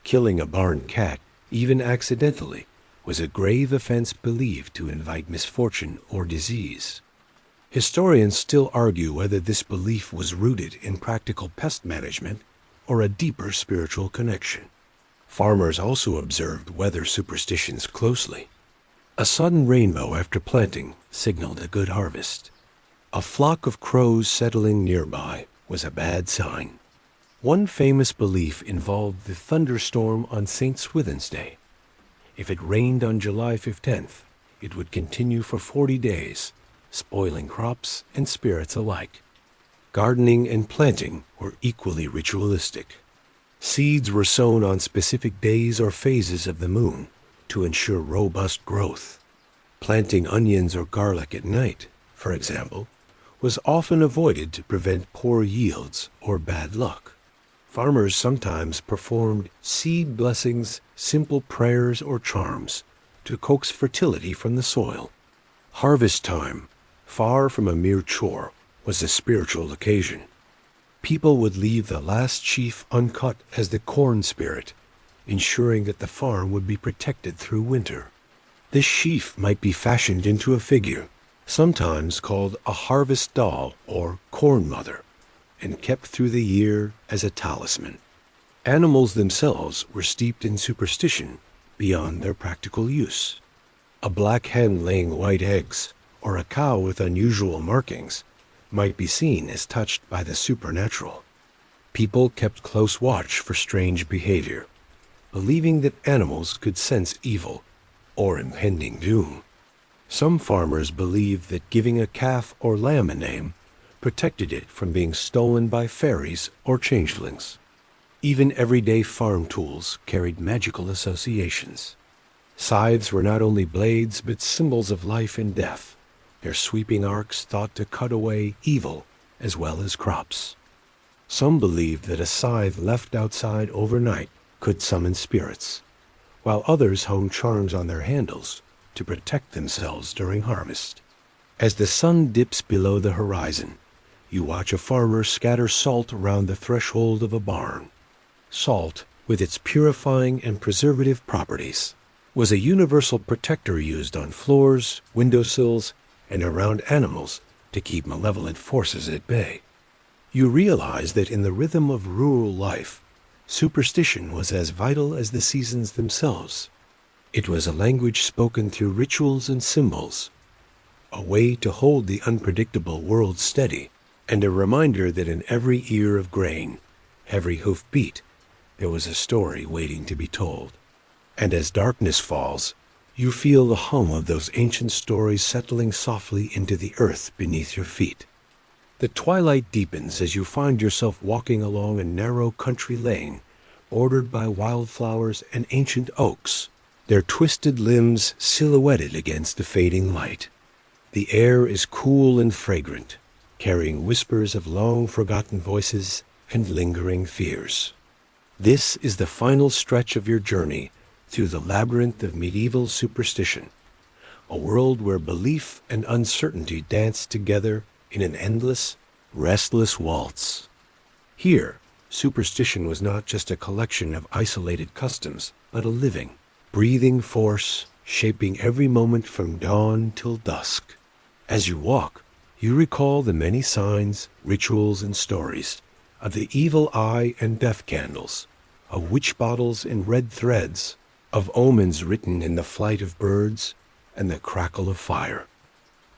Killing a barn cat, even accidentally, was a grave offense believed to invite misfortune or disease. Historians still argue whether this belief was rooted in practical pest management or a deeper spiritual connection. Farmers also observed weather superstitions closely. A sudden rainbow after planting signaled a good harvest. A flock of crows settling nearby was a bad sign. One famous belief involved the thunderstorm on St. Swithin's Day. If it rained on July 15th, it would continue for 40 days, spoiling crops and spirits alike. Gardening and planting were equally ritualistic. Seeds were sown on specific days or phases of the moon to ensure robust growth. Planting onions or garlic at night, for example, was often avoided to prevent poor yields or bad luck. Farmers sometimes performed seed blessings, simple prayers, or charms to coax fertility from the soil. Harvest time, far from a mere chore, was a spiritual occasion. People would leave the last sheaf uncut as the corn spirit, ensuring that the farm would be protected through winter. This sheaf might be fashioned into a figure, sometimes called a harvest doll or corn mother, and kept through the year as a talisman. Animals themselves were steeped in superstition beyond their practical use. A black hen laying white eggs, or a cow with unusual markings, might be seen as touched by the supernatural. People kept close watch for strange behavior, believing that animals could sense evil or impending doom. Some farmers believed that giving a calf or lamb a name protected it from being stolen by fairies or changelings. Even everyday farm tools carried magical associations. Scythes were not only blades but symbols of life and death, their sweeping arcs thought to cut away evil as well as crops. Some believed that a scythe left outside overnight could summon spirits, while others hung charms on their handles to protect themselves during harvest. As the sun dips below the horizon, you watch a farmer scatter salt around the threshold of a barn. Salt, with its purifying and preservative properties, was a universal protector used on floors, windowsills, and around animals to keep malevolent forces at bay. You realize that in the rhythm of rural life, superstition was as vital as the seasons themselves. It was a language spoken through rituals and symbols, a way to hold the unpredictable world steady, and a reminder that in every ear of grain, every hoof beat, there was a story waiting to be told. And as darkness falls, you feel the hum of those ancient stories settling softly into the earth beneath your feet. The twilight deepens as you find yourself walking along a narrow country lane, bordered by wildflowers and ancient oaks, their twisted limbs silhouetted against the fading light. The air is cool and fragrant, carrying whispers of long-forgotten voices and lingering fears. This is the final stretch of your journey through the labyrinth of medieval superstition, a world where belief and uncertainty dance together in an endless, restless waltz. Here, superstition was not just a collection of isolated customs, but a living, breathing force shaping every moment from dawn till dusk. As you walk, you recall the many signs, rituals, and stories of the evil eye and death candles, of witch bottles and red threads, of omens written in the flight of birds and the crackle of fire.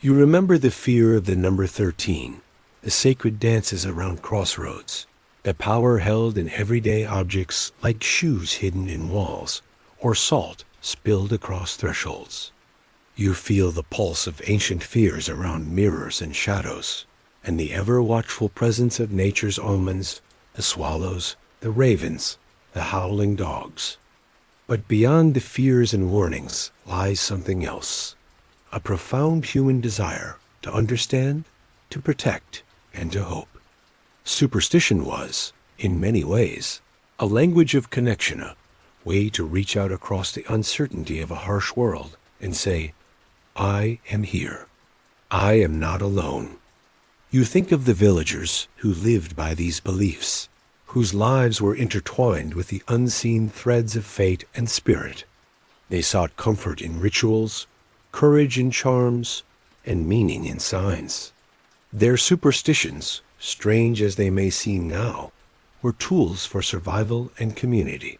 You remember the fear of the number 13, the sacred dances around crossroads, the power held in everyday objects like shoes hidden in walls or salt spilled across thresholds. You feel the pulse of ancient fears around mirrors and shadows, and the ever-watchful presence of nature's omens, the swallows, the ravens, the howling dogs. But beyond the fears and warnings lies something else, a profound human desire to understand, to protect, and to hope. Superstition was, in many ways, a language of connection, a way to reach out across the uncertainty of a harsh world and say, I am here. I am not alone. You think of the villagers who lived by these beliefs, whose lives were intertwined with the unseen threads of fate and spirit. They sought comfort in rituals, courage in charms, and meaning in signs. Their superstitions, strange as they may seem now, were tools for survival and community.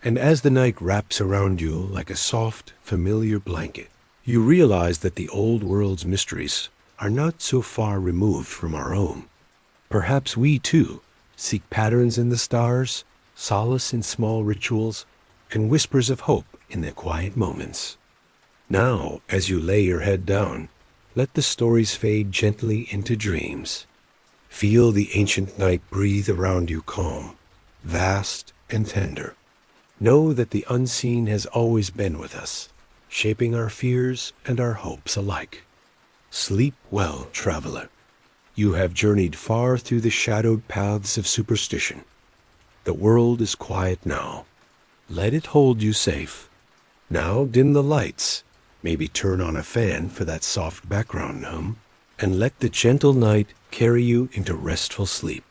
And as the night wraps around you like a soft, familiar blanket, you realize that the old world's mysteries are not so far removed from our own. Perhaps we, too, seek patterns in the stars, solace in small rituals, and whispers of hope in the quiet moments. Now, as you lay your head down, let the stories fade gently into dreams. Feel the ancient night breathe around you calm, vast, and tender. Know that the unseen has always been with us, shaping our fears and our hopes alike. Sleep well, traveler. You have journeyed far through the shadowed paths of superstition. The world is quiet now. Let it hold you safe. Now dim the lights, maybe turn on a fan for that soft background hum, and let the gentle night carry you into restful sleep.